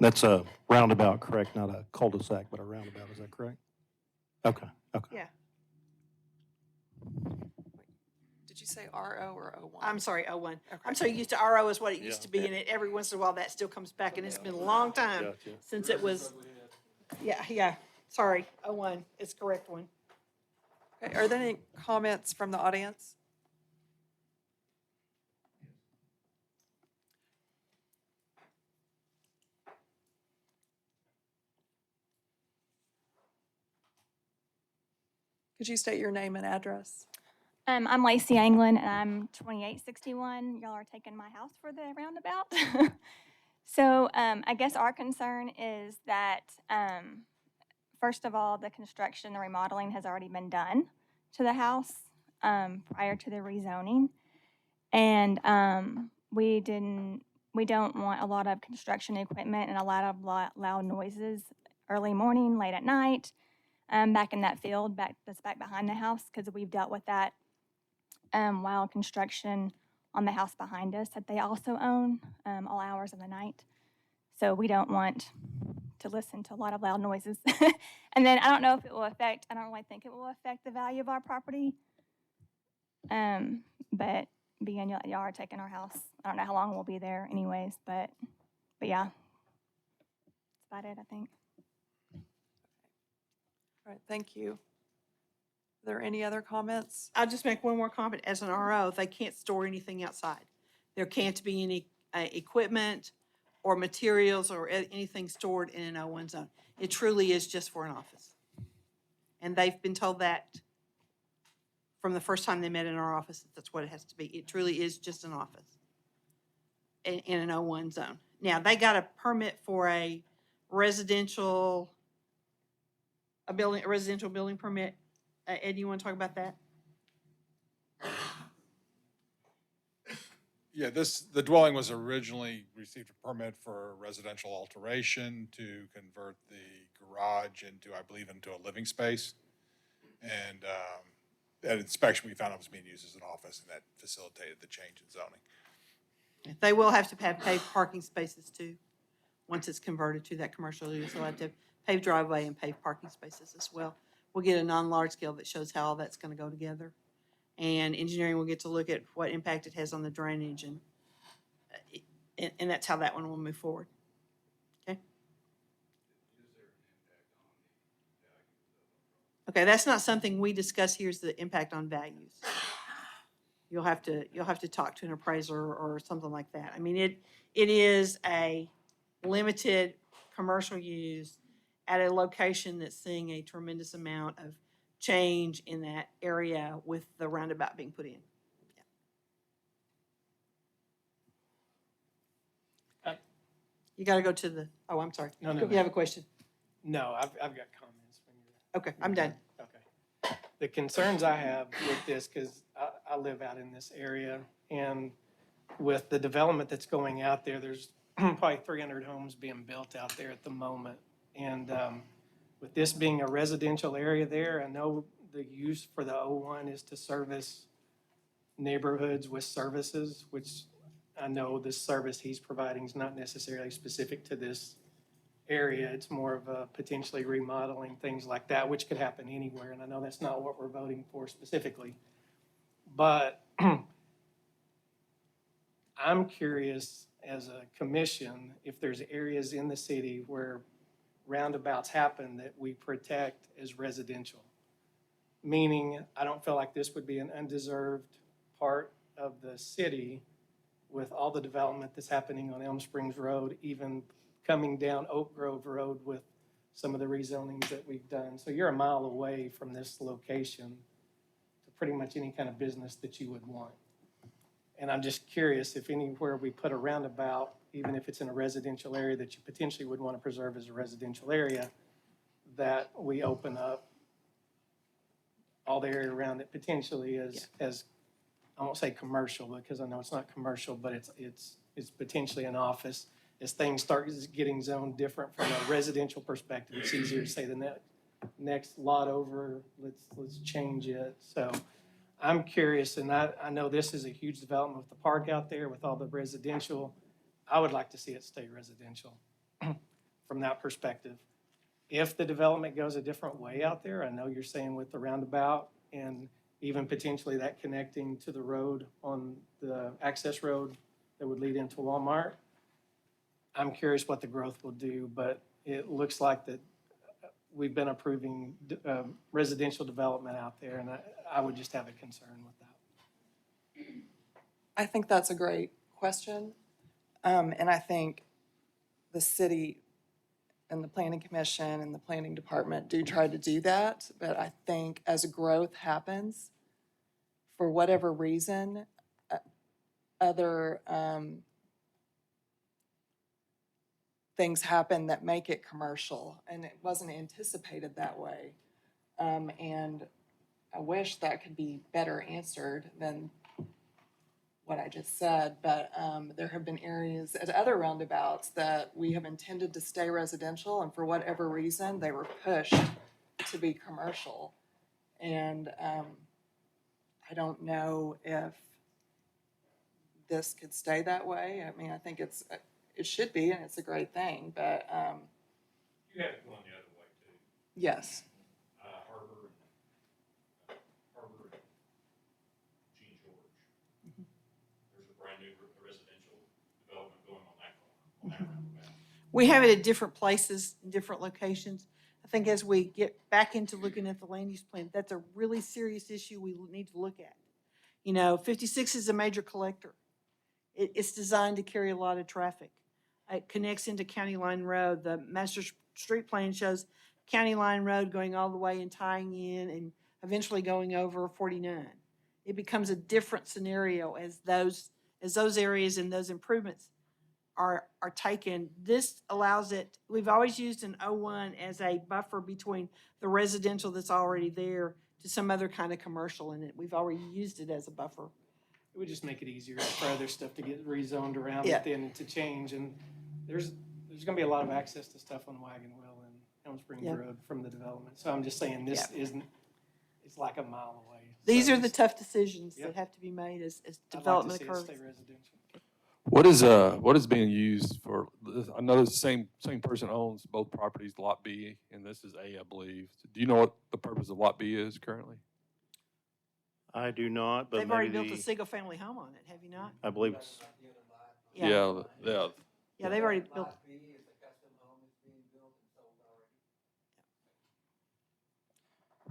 That's a roundabout, correct? Not a cul-de-sac, but a roundabout, is that correct? Okay, okay. Yeah. Did you say RO or O1? I'm sorry, O1. Okay. I'm so used to RO is what it used Yeah. to be, and every once in a while that still comes back, and it's been a long time Gotcha. since it was, yeah, sorry, O1, it's the correct one. Okay, are there any comments from the audience? Could you state your name and address? I'm Lacey Anglin, and I'm 2861. Y'all are taking my house for the roundabout. So I guess our concern is that, first of all, the construction, the remodeling has already been done to the house prior to the rezoning. And we don't want a lot of construction equipment and a lot of loud noises early morning, late at night, back in that field that's back behind the house, because we've dealt with that while construction on the house behind us that they also own all hours of the night. So we don't want to listen to a lot of loud noises. And then I don't know if it will affect, I don't really think it will affect the value of our property. But being y'all are taking our house, I don't know how long we'll be there anyways, but yeah, that's about it, I think. All right, thank you. Are there any other comments? I'll just make one more comment. As an RO, they can't store anything outside. There can't be any equipment or materials or anything stored in an O1 zone. It truly is just for an office. And they've been told that from the first time they met in our office, that's what it has to be. It truly is just an office in an O1 zone. Now, they got a permit for a residential building permit. Ed, you want to talk about that? Yeah, the dwelling was originally received a permit for residential alteration to convert the garage into, I believe, into a living space. And at inspection, we found it was being used as an office, and that facilitated the change in zoning. They will have to have paved parking spaces too, once it's converted to that commercial use. They'll have to have paved driveway and paved parking spaces as well. We'll get a non-large scale that shows how all that's gonna go together. And engineering will get to look at what impact it has on the drainage, and that's how that one will move forward. Okay? Okay, that's not something we discuss here, is the impact on values. You'll have to talk to an appraiser or something like that. I mean, it is a limited commercial use at a location that's seeing a tremendous amount of change in that area with the roundabout being put in. You gotta go to the, oh, I'm sorry. No. You have a question? No, I've got comments when you're. Okay, I'm done. Okay. The concerns I have with this, because I live out in this area, and with the development that's going out there, there's probably 300 homes being built out there at the moment. And with this being a residential area there, I know the use for the O1 is to service neighborhoods with services, which I know this service he's providing is not necessarily specific to this area. It's more of a potentially remodeling, things like that, which could happen anywhere. And I know that's not what we're voting for specifically. But I'm curious as a commission if there's areas in the city where roundabouts happen that we protect as residential. Meaning, I don't feel like this would be an undeserved part of the city with all the development that's happening on Elm Springs Road, even coming down Oak Grove Road with some of the rezonings that we've done. So you're a mile away from this location to pretty much any kind of business that you would want. And I'm just curious if anywhere we put a roundabout, even if it's in a residential area that you potentially would want to preserve as a residential area, that we open up all the area around it potentially as I won't say commercial, because I know it's not commercial, but it's potentially an office. As things start getting zoned different from a residential perspective, it's easier to say the next lot over, let's change it. So I'm curious, and I know this is a huge development with the park out there with all the residential. I would like to see it stay residential. from that perspective. If the development goes a different way out there, I know you're saying with the roundabout and even potentially that connecting to the road on the access road that would lead into Walmart, I'm curious what the growth will do, but it looks like that we've been approving residential development out there, and I would just have a concern with that. I think that's a great question. And I think the city and the planning commission and the planning department do try to do that. But I think as growth happens, for whatever reason, other things happen that make it commercial, and it wasn't anticipated that way. And I wish that could be better answered than what I just said, but there have been areas at other roundabouts that we have intended to stay residential, and for whatever reason, they were pushed to be commercial. And I don't know if this could stay that way. I mean, I think it should be, and it's a great thing, but You have it going the other way too. yes. Harbor and Gene George. There's a brand new residential development going on that corner. We have it at different places, in different locations. I think as we get back into looking at the land use plan, that's a really serious issue we need to look at. You know, 56 is a major collector. It's designed to carry a lot of traffic. It connects into County Line Road. The master street plan shows County Line Road going all the way and tying in and eventually going over 49. It becomes a different scenario as those areas and those improvements are taken. This allows it, we've always used an O1 as a buffer between the residential that's already there to some other kind of commercial in it. We've already used it as a buffer. It would just make it easier for other stuff to get rezoned around Yeah. it then and to change. And there's gonna be a lot of access to stuff on Wagon Wheel and Elm Springs Yeah. Road from the development. So I'm just saying this isn't, it's like a mile away. These So are the just- tough decisions Yep. that have to be made as I'd like to development see it occurs. stay residential. What is being used for, I know the same person owns both properties, Lot B, and this is A, I believe. Do you know what the purpose of Lot B is currently? I do not, but They've already maybe built a single-family home on it, have you not? I believe it's, Yeah. Yeah, they've already built.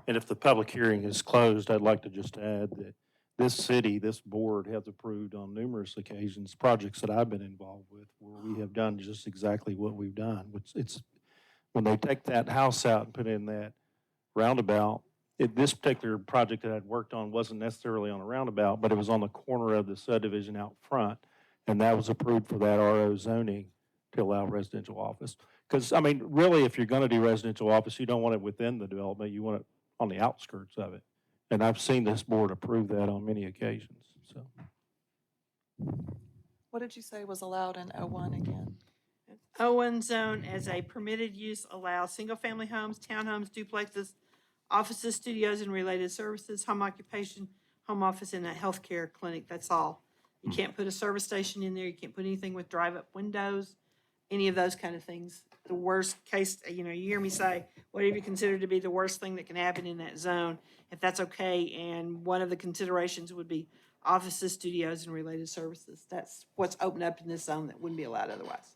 and if the public hearing is closed, I'd like to just add that this city, this board has approved on numerous occasions projects that I've been involved with where we have done just exactly what we've done. It's when they take that house out and put in that roundabout, this particular project that I'd worked on wasn't necessarily on a roundabout, but it was on the corner of the subdivision out front. And that was approved for that RO zoning to allow residential office. Because, I mean, really, if you're gonna do residential office, you don't want it within the development, you want it on the outskirts of it. And I've seen this board approve that on many occasions, so. What did you say was allowed in O1 again? O1 zone as a permitted use allows single-family homes, townhomes, duplexes, offices, studios, and related services, home occupation, home office, and a healthcare clinic. That's all. You can't put a service station in there. You can't put anything with drive-up windows, any of those kind of things. The worst case, you hear me say, whatever you consider to be the worst thing that can happen in that zone, if that's okay, and one of the considerations would be offices, studios, and related services. That's what's opened up in this zone that wouldn't be allowed otherwise.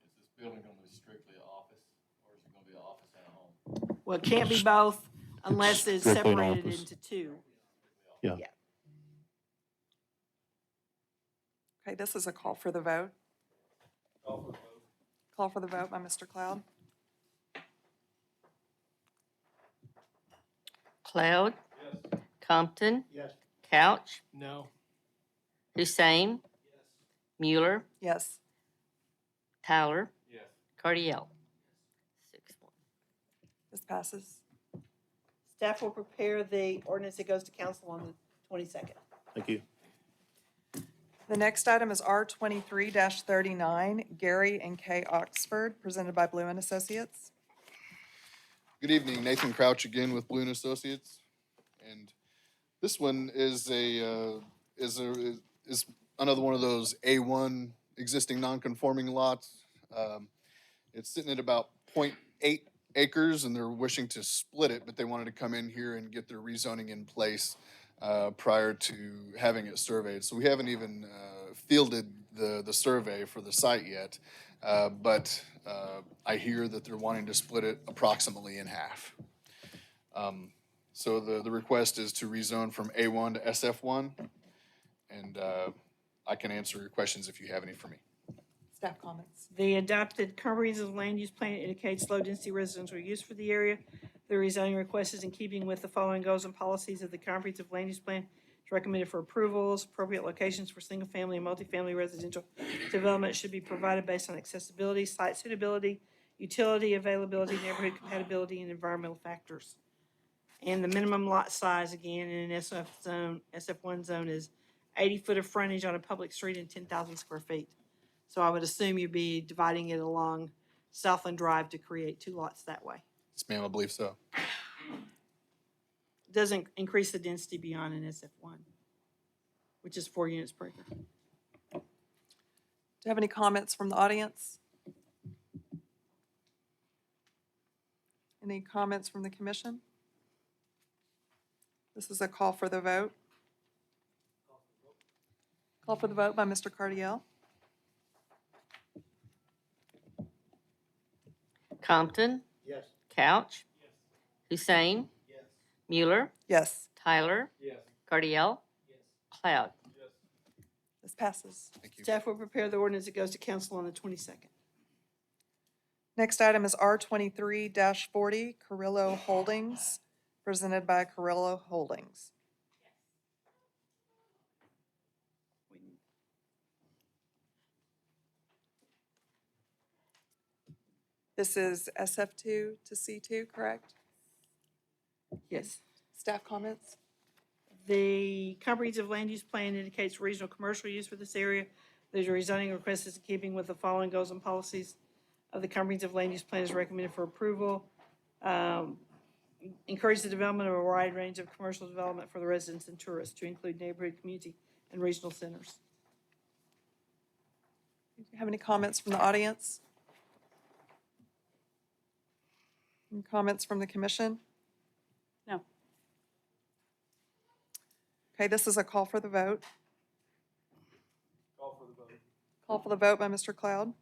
Is this building going to be strictly an office, or is it going to be an office and a home? Well, it can't be both unless it's Strictly an separated office. into two. Yeah. Okay, this is a call for the vote. Call for the vote by Mr. Cloud. Cloud? Compton? Yes. Couch? No. Hussein? Mueller? Yes. Tyler? Yes. Cardiel? 6-1. This passes. Staff will prepare the ordinance that goes to council on the 22nd. Thank you. The next item is R23-39, Gary and Kay Oxford, presented by Blue and Associates. Good evening, Nathan Crouch again with Blue and Associates. And this one is another one of those A1 existing non-conforming lots. It's sitting at about 0.8 acres, and they're wishing to split it, but they wanted to come in here and get their rezoning in place prior to having it surveyed. So we haven't even fielded the survey for the site yet, but I hear that they're wanting to split it approximately in half. So the request is to rezone from A1 to SF1, and I can answer your questions if you have any for me. Staff comments. The adopted comprehensive land use plan indicates low-density residential use for the area. The rezoning request is in keeping with the following goals and policies of the comprehensive land use plan. It's recommended for approvals. Appropriate locations for single-family and multifamily residential development should be provided based on accessibility, site suitability, utility availability, neighborhood compatibility, and environmental factors. And the minimum lot size, again, in an SF zone, SF1 zone, is 80 foot of frontage on a public street and 10,000 square feet. So I would assume you'd be dividing it along Southland Drive to create 2 lots that way. Yes, ma'am, I believe so. Doesn't increase the density beyond an SF1, which is 4 units per acre. Do you have any comments from the audience? Any comments from the commission? This is a call for the vote. Call for the vote by Mr. Cardiel. Compton. Yes. Couch. Hussein. Mueller. Yes. Tyler. Cardiel. Cloud. This passes. Thank you. Staff will prepare the ordinance that goes to council on the 22nd. Next item is R23-40, Carrillo Holdings, presented by Carrillo Holdings. This is SF2 to C2, correct? Yes. Staff comments? The comprehensive land use plan indicates regional commercial use for this area. There's a rezoning request is in keeping with the following goals and policies of the comprehensive land use plan is recommended for approval. Encourage the development of a wide range of commercial development for the residents and tourists to include neighborhood, community, and regional centers. Do you have any comments from the audience? Any comments from the commission? No. Okay, this is a call for the vote. Call for the vote. Call for the vote by Mr. Cloud.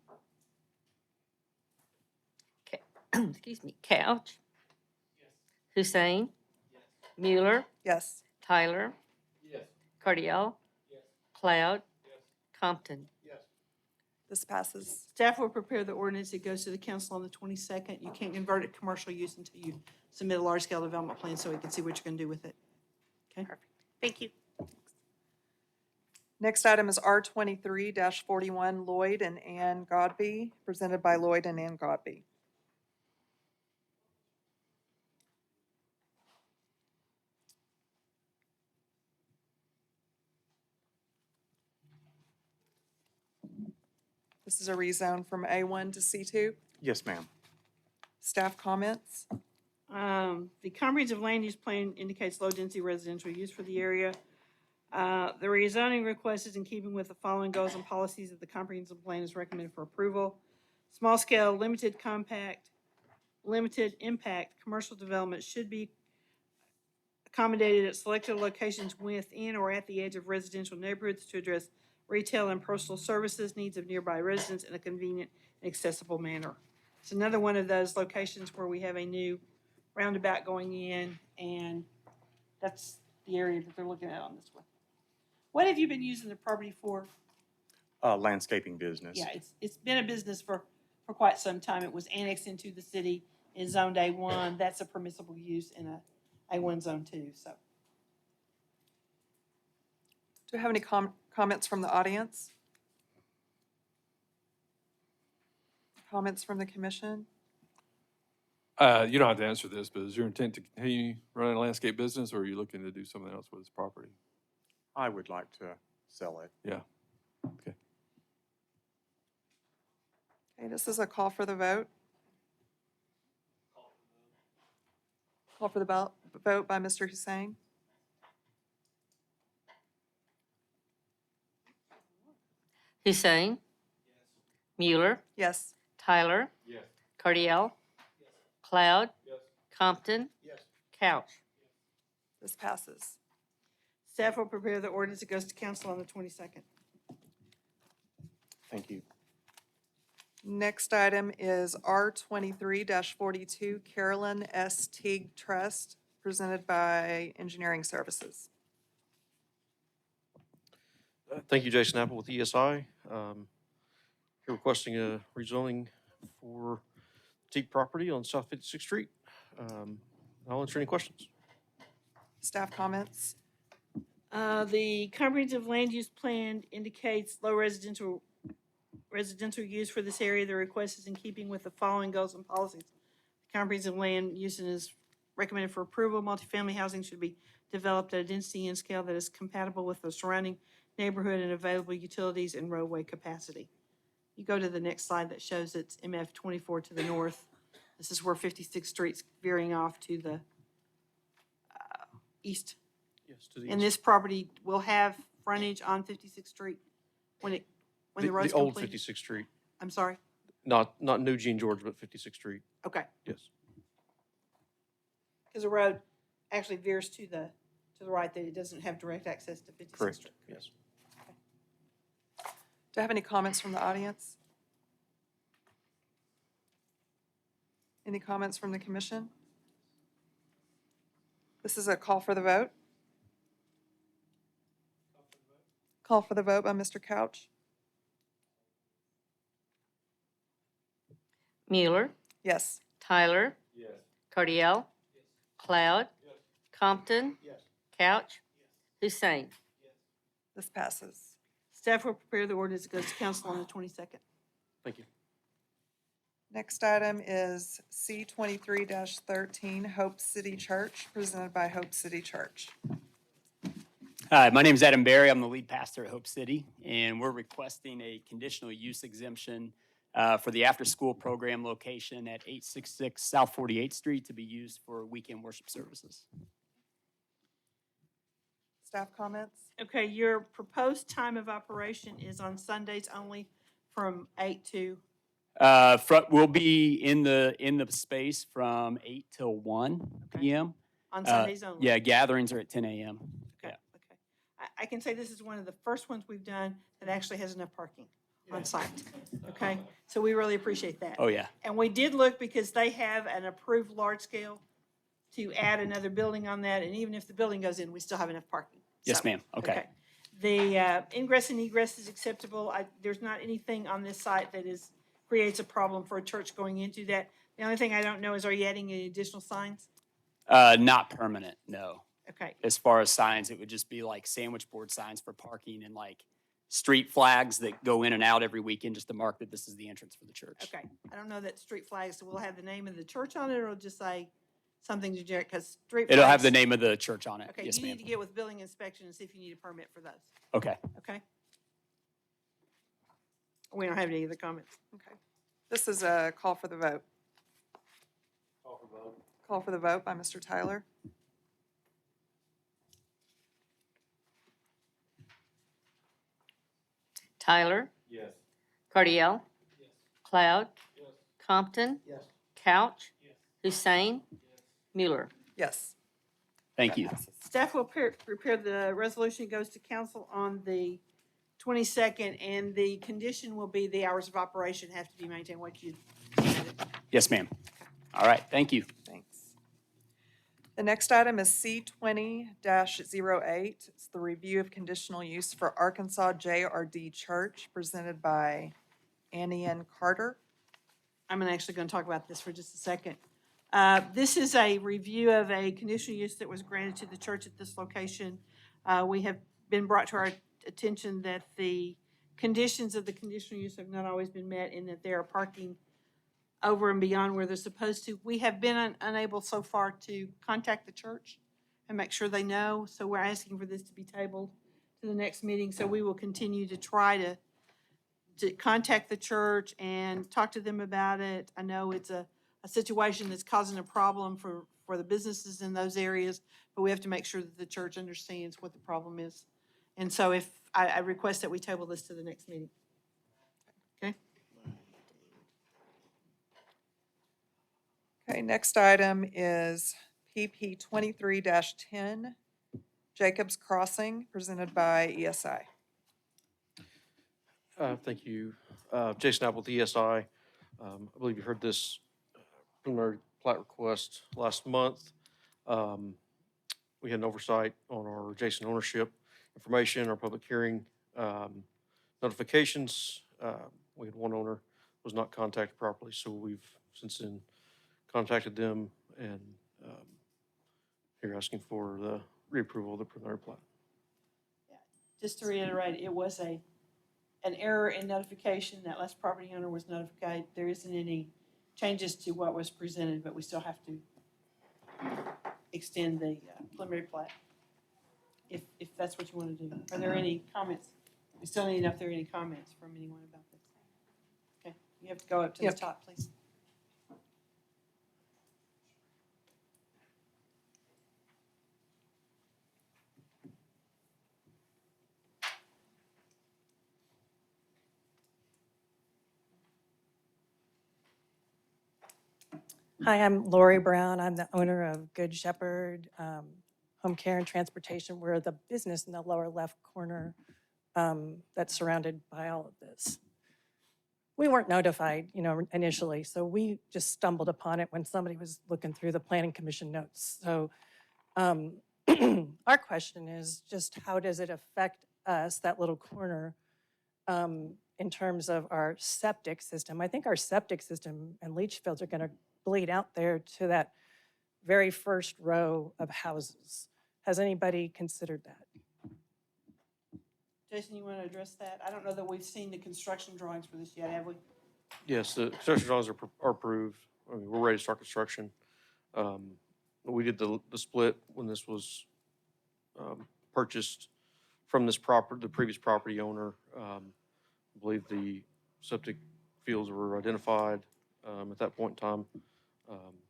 Excuse me. Couch. Hussein. Mueller. Yes. Tyler. Yes. Cardiel. Cloud. Compton. This passes. Staff will prepare the ordinance that goes to the council on the 22nd. You can't convert it to commercial use until you submit a large-scale development plan so we can see what you're going to do with it. Okay? Perfect. Thank you. Next item is R23-41, Lloyd and Ann Godby, presented by Lloyd and Ann Godby. This is a rezone from A1 to C2. Yes, ma'am. Staff comments? The comprehensive land use plan indicates low-density residential use for the area. The rezoning request is in keeping with the following goals and policies of the comprehensive plan is recommended for approval. Small-scale, limited impact commercial development should be accommodated at selected locations within or at the edge of residential neighborhoods to address retail and personal services needs of nearby residents in a convenient and accessible manner. It's another one of those locations where we have a new roundabout going in, and that's the area that they're looking at on this one. What have you been using the property for? Landscaping business. Yeah, it's been a business for quite some time. It was annexed into the city in zoned A1. That's a permissible use in a A1 zone too, so. Do you have any comments from the audience? Comments from the commission? You don't have to answer this, but is your intent to continue running a landscape business, or are you looking to do something else with this property? I would like to sell it. Yeah. Okay. Okay, this is a call for the vote. Call for the vote by Mr. Hussein. Hussein. Mueller. Yes. Tyler, Yes. Cardiel, Cloud, Yes. Compton, Couch. This passes. Staff will prepare the ordinance that goes to council on the 22nd. Thank you. Next item is R23-42 Carolyn S. Teague Trust, presented by Engineering Services. Thank you, Jason Apple with ESI. Here requesting a rezoning for Teague property on South 56th Street. I'll answer any questions. Staff comments? The comprehensive land use plan indicates low residential use for this area. The request is in keeping with the following goals and policies. Comprehensive land use is recommended for approval. Multifamily housing should be developed at a density and scale that is compatible with the surrounding neighborhood and available utilities and roadway capacity. You go to the next slide that shows it's MF 24 to the north. This is where 56th Street's veering off to the east. Yes, to the And east. this property will have frontage on 56th Street when the road's The old completed? 56th Street, I'm sorry? not New Gene George, but 56th Street. Okay, Yes. because the road actually veers to the right, that it doesn't have direct access to 56th Correct. Street. Yes. Do I have any comments from the audience? Any comments from the commission? This is a call for the vote. Call for the vote by Mr. Couch. Mueller, Yes. Tyler, Yes. Cardiel, Cloud, Compton, Couch, Hussein. This passes. Staff will prepare the ordinance that goes to council on the 22nd. Thank you. Next item is C23-13 Hope City Church, presented by Hope City Church. Hi, my name is Adam Barry. I'm the lead pastor at Hope City, and we're requesting a conditional use exemption for the after-school program location at 866 South 48th Street to be used for weekend worship services. Staff comments? Okay, your proposed time of operation is on Sundays only from 8 to, We'll be in the space from 8 till 1 p.m. on Sundays only? Yeah, gatherings are at 10 a.m. Okay. I can say this is one of the first ones we've done that actually has enough parking on site. Okay, so we really appreciate that. Oh, yeah. And we did look because they have an approved large scale to add another building on that, and even if the building goes in, we still have enough parking. Yes, So, ma'am. Okay. The ingress and egress is acceptable. There's not anything on this site that creates a problem for a church going into that. The only thing I don't know is, are you adding any additional signs? Not permanent, no. Okay, As far as signs, it would just be like sandwich board signs for parking and like street flags that go in and out every weekend just to mark that this is the entrance for the church. okay. I don't know that street flags will have the name of the church on it, or it'll just say something generic, because street flags. It'll have the name of the church on it. Okay, Yes, you ma'am. need to get with building inspection and see if you need a permit for those, Okay. okay? We don't have any other comments. Okay. This is a call for the vote. Call for vote. Call for the vote by Mr. Tyler. Tyler, Yes. Cardiel, Cloud, Compton, Yes. Couch, Hussein, Mueller. Yes. Thank you. Staff will prepare the resolution, goes to council on the 22nd, and the condition will be the hours of operation have to be maintained, what you submitted. Yes, ma'am. All right. Thank you. Thanks. The next item is C20-08. It's the review of conditional use for Arkansas JRD Church, presented by Annie Ann Carter. I'm actually going to talk about this for just a second. This is a review of a conditional use that was granted to the church at this location. We have been brought to our attention that the conditions of the conditional use have not always been met, and that they are parking over and beyond where they're supposed to. We have been unable so far to contact the church and make sure they know, so we're asking for this to be tabled to the next meeting. So we will continue to try to contact the church and talk to them about it. I know it's a situation that's causing a problem for the businesses in those areas, but we have to make sure that the church understands what the problem is. And so if, I request that we table this to the next meeting. Okay? Okay, next item is PP 23-10, Jacobs Crossing, presented by ESI. Thank you. Jason Apple with ESI. I believe you heard this preliminary plat request last month. We had an oversight on our adjacent ownership information, our public hearing notifications. We had one owner was not contacted properly, so we've since then contacted them and here asking for the reapproval of the preliminary plat. Just to reiterate, it was an error in notification. That last property owner was notified. There isn't any changes to what was presented, but we still have to extend the preliminary plat, if that's what you want to do. Are there any comments? We still need to know if there are any comments from anyone about this. Okay, you have to go up to the Yep. top, please. Hi, I'm Lori Brown. I'm the owner of Good Shepherd Home Care and Transportation. We're the business in the lower left corner that's surrounded by all of this. We weren't notified, initially, so we just stumbled upon it when somebody was looking through the Planning Commission notes. So our question is just how does it affect us, that little corner, in terms of our septic system? I think our septic system and leach fields are going to bleed out there to that very first row of houses. Has anybody considered that? Jason, you want to address that? I don't know that we've seen the construction drawings for this yet, have we? Yes, the construction drawings are approved. I mean, we're ready to start construction. We did the split when this was purchased from this the previous property owner. I believe the septic fields were identified at that point in time,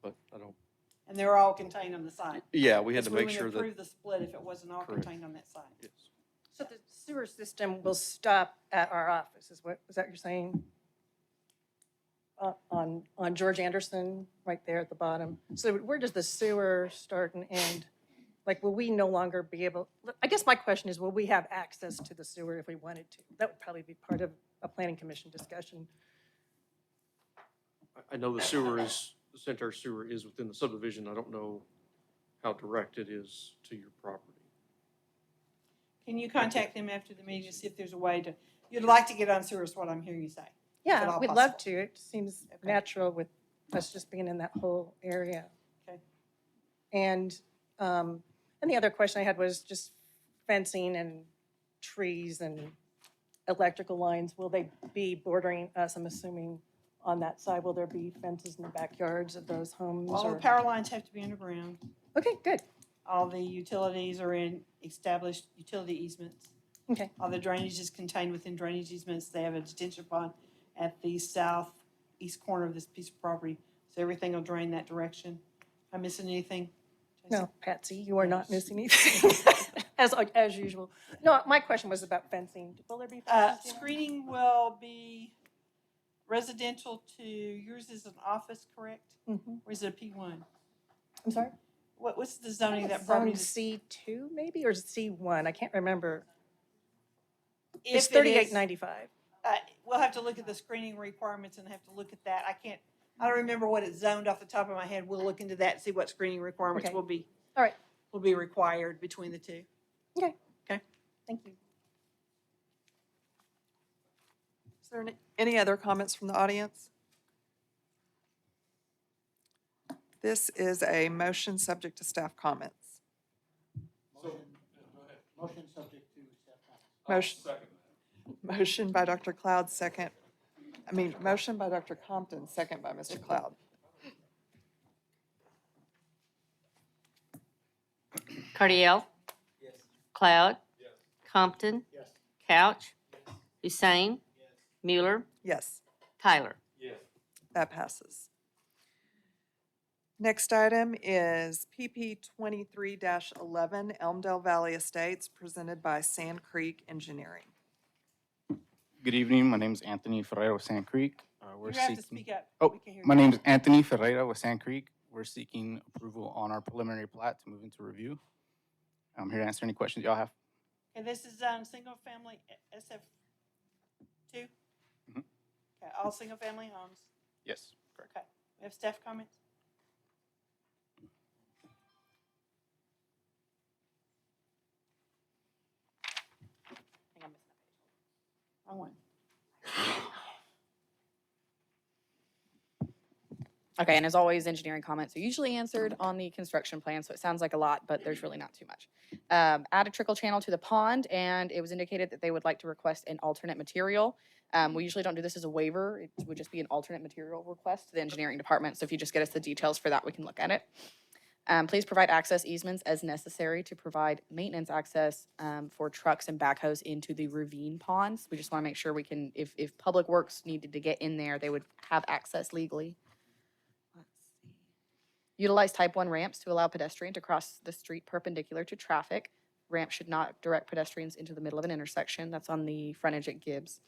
but I don't. And they're all contained on the site? Yeah, we had to Because make we sure wouldn't that. approve the split if it wasn't all Correct. contained on that site. Yes. So the sewer system will stop at our office, is that what you're saying? On George Anderson, right there at the bottom. So where does the sewer start and end? Like, will we no longer be able, I guess my question is, will we have access to the sewer if we wanted to? That would probably be part of a planning commission discussion. I know the sewer is, the center sewer is within the subdivision. I don't know how direct it is to your property. Can you contact them after the meeting to see if there's a way to, you'd like to get on sewer is what I'm hearing you say? If at Yeah, all we'd possible. love to. It seems natural with us just being in that whole area. Okay. And the other question I had was just fencing and trees and electrical lines. Will they be bordering us, I'm assuming, on that side? Will there be fences in the backyards of those homes? All the or- power lines have to be underground. Okay, good. All the utilities are in established utility easements. Okay. All the drainage is contained within drainage easements. They have a detention pond at the southeast corner of this piece of property. So everything will drain that direction. Am I missing anything? Jason? No, Patsy, you are not missing anything, as usual. No, my question was about fencing. Will there be fences? do you know? Screening will be residential to, yours is an office, correct? Mhm. Or is it a P1? I'm sorry? What's the zoning of that Zone property? C2 maybe, or C1? I can't remember. If It's it is- 3895. We'll have to look at the screening requirements and have to look at that. I don't remember what it's zoned off the top of my head. We'll look into that and see what screening requirements Okay. will be. All right. Will be required between the two. Okay. Okay. Thank you. Is there any other comments from the audience? This is a motion subject to staff comments. Motion subject to staff comments. Motion. Motion by Dr. Cloud, motion by Dr. Compton, second by Mr. Cloud. Cardiel. Cloud. Compton. Couch. Hussein. Mueller. Yes. Tyler. That passes. Next item is PP 23-11 Elmdale Valley Estates, presented by Sand Creek Engineering. Good evening. My name is Anthony Ferrero Sand Creek. You have to speak up. Oh, We can't hear my you. name is Anthony Ferreira with Sand Creek. We're seeking approval on our preliminary plat to move into review. I'm here to answer any questions y'all have. And this is, single family SF2? Mhm. Okay, all single family homes. Yes, correct. Okay, we have staff comments? I think I missed that page. Wrong one. Okay, and as always, engineering comments are usually answered on the construction plan, so it sounds like a lot, but there's really not too much. Add a trickle channel to the pond, and it was indicated that they would like to request an alternate material. We usually don't do this as a waiver. It would just be an alternate material request to the engineering department, so if you just get us the details for that, we can look at it. Please provide access easements as necessary to provide maintenance access for trucks and backhoes into the ravine ponds. We just want to make sure we can, if Public Works needed to get in there, they would have access legally. Utilize type 1 ramps to allow pedestrian to cross the street perpendicular to traffic. Ramp should not direct pedestrians into the middle of an intersection. That's on the frontage at Gibbs.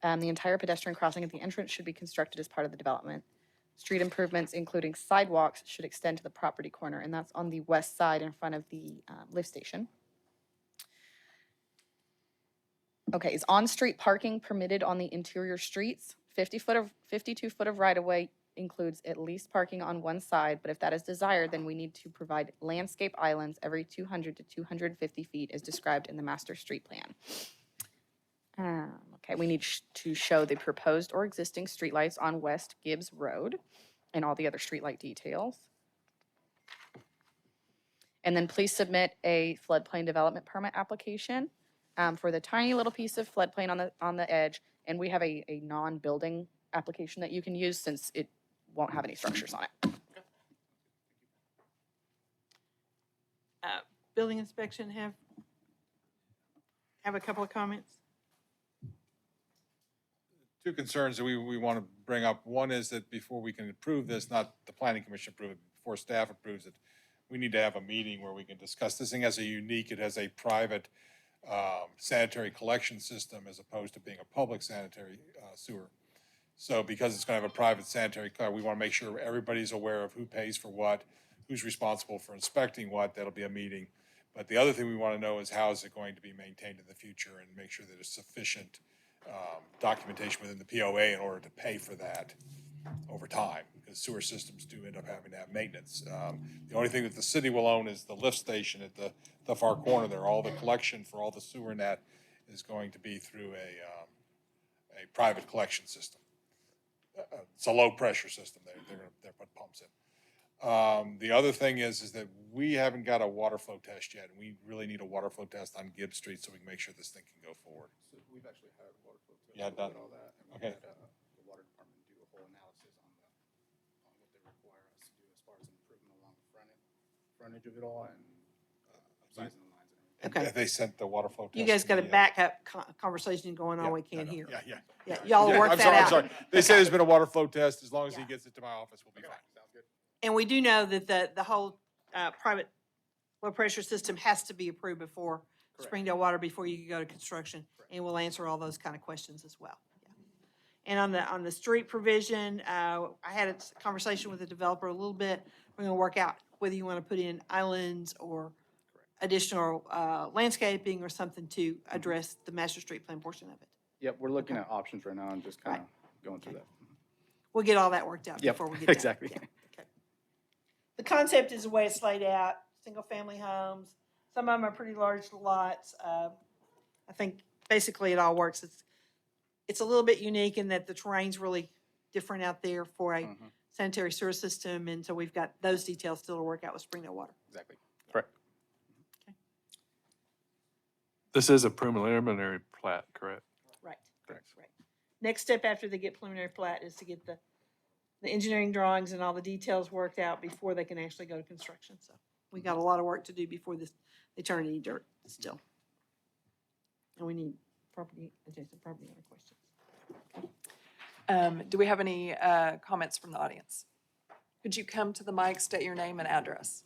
The entire pedestrian crossing at the entrance should be constructed as part of the development. Street improvements, including sidewalks, should extend to the property corner, and that's on the west side in front of the lift station. Okay, is on-street parking permitted on the interior streets? 52 foot of right-of-way includes at least parking on one side, but if that is desired, then we need to provide landscape islands every 200 to 250 feet as described in the master street plan. Okay, we need to show the proposed or existing streetlights on West Gibbs Road and all the other streetlight details. And then please submit a floodplain development permit application for the tiny little piece of floodplain on the edge. And we have a non-building application that you can use since it won't have any structures on it. Building inspection have a couple of comments. Two concerns that we want to bring up. One is that before we can approve this, not the planning commission approve it, before staff approves it, we need to have a meeting where we can discuss. This thing has it has a private sanitary collection system as opposed to being a public sanitary sewer. So because it's going to have a private sanitary, we want to make sure everybody's aware of who pays for what, who's responsible for inspecting what. That'll be a meeting. But the other thing we want to know is how is it going to be maintained in the future, and make sure that there's sufficient documentation within the POA in order to pay for that over time, because sewer systems do end up having to have maintenance. The only thing that the city will own is the lift station at the far corner there. All the collection for all the sewer net is going to be through a private collection system. It's a low pressure system. They're put pumps in. The other thing is that we haven't got a water flow test yet, and we really need a water flow test on Gibbs Street so we can make sure this thing can go forward. So we've actually had a water flow test. Yeah, done. All that. And we Okay. had, the water department do a whole analysis on what they require us to do as far as an improvement along the frontage of it all and upsizing the lines and everything. Okay. Have they sent the water flow test? You guys to got a the, backup conversation going on yeah, we can't hear. Yeah. Yeah, y'all will work I'm that sorry, out. I'm sorry. They say there's been a water flow test. As long as he gets it to my office, we'll be fine. Sounds good. And we do know that the whole private low-pressure system has to be approved before Springdale Water, before you can go to construction. And we'll answer all those kind of questions as well. Yeah. And on the street provision, I had a conversation with the developer a little bit. We're gonna work out whether you want to put in islands or additional landscaping or something to address the master street plan portion of it. Yep, we're looking at options right now and just kind of going through that. We'll get all that worked out Yep, before we get done. exactly. Yeah, okay. The concept is the way it's laid out, single-family homes. Some of them are pretty large lots. I think basically it all works. It's a little bit unique in that the terrain's really different out there for a sanitary sewer system, and so we've got those details still to work out with Springdale Water. Exactly. Correct. This is a preliminary plat, correct? Right. Correct. Right. Next step after they get preliminary plat is to get the engineering drawings and all the details worked out before they can actually go to construction. So we got a lot of work to do before they turn any dirt still. And we need adjacent property owner questions. Do we have any comments from the audience? Could you come to the mic, state your name and address?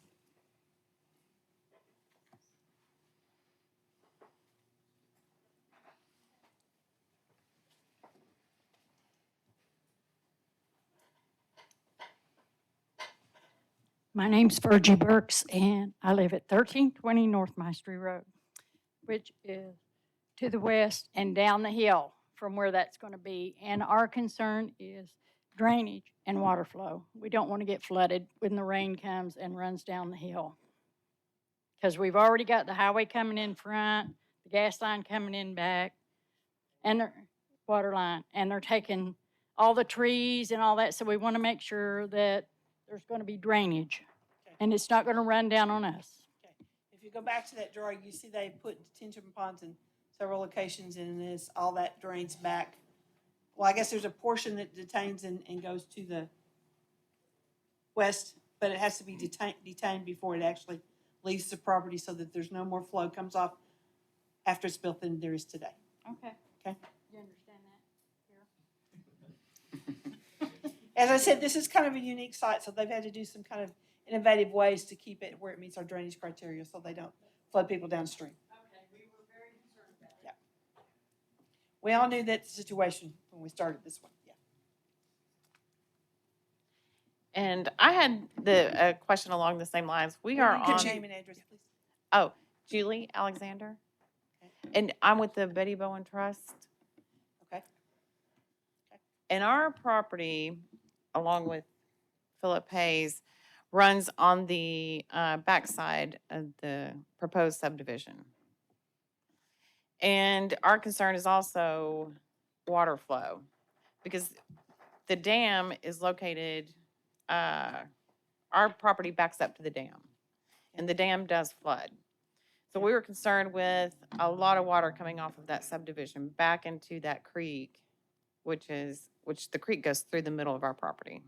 My name's Virgie Burks, and I live at 1320 North Maestry Road, which is to the west and down the hill from where that's going to be. And our concern is drainage and water flow. We don't want to get flooded when the rain comes and runs down the hill. Because we've already got the highway coming in front, the gas line coming in back, and the water line, and they're taking all the trees and all that. So we want to make sure that there's going to be drainage, and it's not going to run down on us. If you go back to that drawing, you see they put detention ponds in several locations, and this, all that drains back. Well, I guess there's a portion that detains and goes to the west, but it has to be detained before it actually leaves the property so that there's no more flow comes off after it's built than there is today. Okay. Okay. You understand that? As I said, this is kind of a unique site, so they've had to do some kind of innovative ways to keep it where it meets our drainage criteria so they don't flood people downstream. Okay, we were very concerned about it. Yeah. We all knew that situation when we started this one. Yeah. And I had a question along the same lines. We are Good on, name and address, please. oh, Julie Alexander. And I'm with the Betty Bowen Trust. Okay. And our property, along with Philip Hayes, runs on the backside of the proposed subdivision. And our concern is also water flow, because the dam is located, our property backs up to the dam, and the dam does flood. So we were concerned with a lot of water coming off of that subdivision back into that creek, which the creek goes through the middle of our property.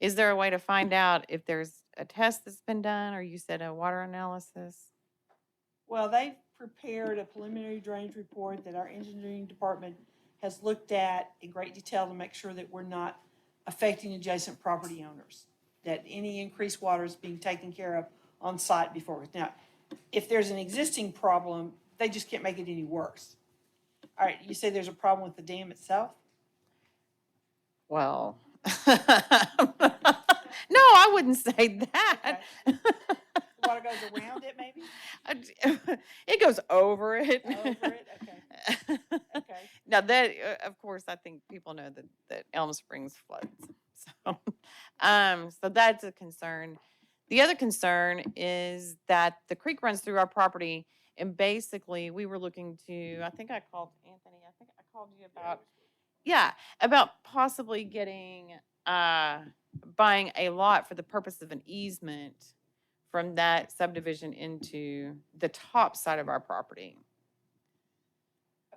Is there a way to find out if there's a test that's been done, or you said a water analysis? Well, they've prepared a preliminary drainage report that our engineering department has looked at in great detail to make sure that we're not affecting adjacent property owners, that any increased water is being taken care of on site before. Now, if there's an existing problem, they just can't make it any worse. All right, you say there's a problem with the dam itself? Well, no, I wouldn't say that. The water goes around it, maybe? It goes over it. Over it, okay. Okay. Now that, of course, I think people know that Elm Springs floods. So that's a concern. The other concern is that the creek runs through our property, and basically we were looking to, I think I called Anthony, I think I called you about possibly getting, buying a lot for the purpose of an easement from that subdivision into the top side of our property.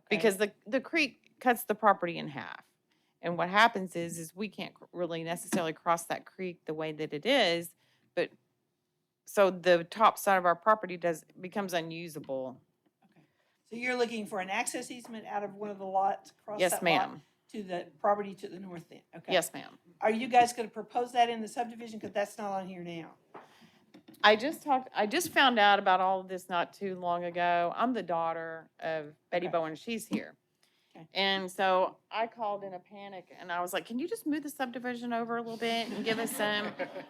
Because the creek cuts the property in half. And what happens is we can't really necessarily cross that creek the way that it is, but so the top side of our property becomes unusable. So you're looking for an access easement out of one of the lots, across Yes, that lot ma'am. to the property to the north end? Okay. Yes, ma'am. Are you guys gonna propose that in the subdivision? Because that's not on here now. I just found out about all of this not too long ago. I'm the daughter of Betty Bowen. She's here. Okay. And so I called in a panic, and I was like, can you just move the subdivision over a little bit and give us some,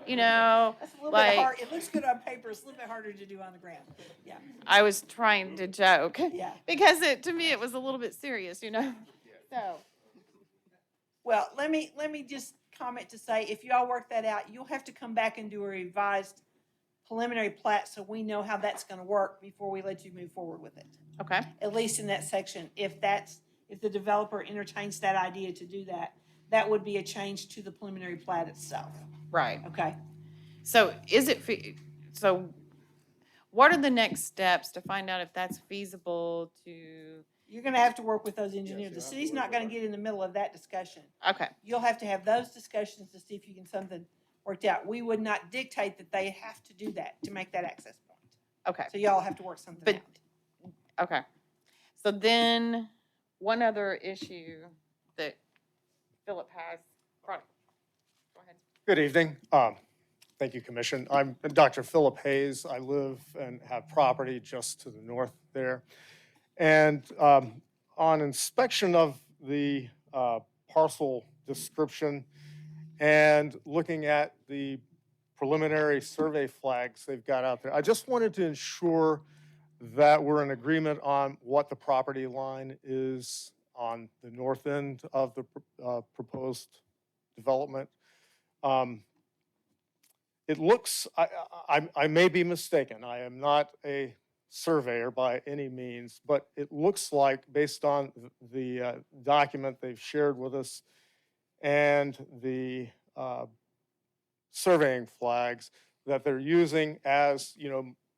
you know, That's a little like, bit hard. It looks good on paper. It's a little bit harder to do on the ground. Yeah. I was trying to joke. Yeah. Because to me, it was a little bit serious, you know? So, Well, let me just comment to say, if y'all work that out, you'll have to come back and do a revised preliminary plat so we know how that's gonna work before we let you move forward with it. okay. At least in that section, if the developer entertains that idea to do that, that would be a change to the preliminary plat itself. Right. Okay? So so what are the next steps to find out if that's feasible to, You're gonna have to work with those engineers. The city's not gonna get in the middle of that discussion. okay, You'll have to have those discussions to see if you can something worked out. We would not dictate that they have to do that to make that access point. okay. So y'all have to work something But- out. Okay. So then, one other issue that Philip has. Go ahead. Good evening. Thank you, Commission. I'm Dr. Philip Hayes. I live and have property just to the north there. And on inspection of the parcel description, and looking at the preliminary survey flags they've got out there, I just wanted to ensure that we're in agreement on what the property line is on the north end of the proposed development. It looks, I may be mistaken, I am not a surveyor by any means, but it looks like, based on the document they've shared with us and the surveying flags, that they're using, as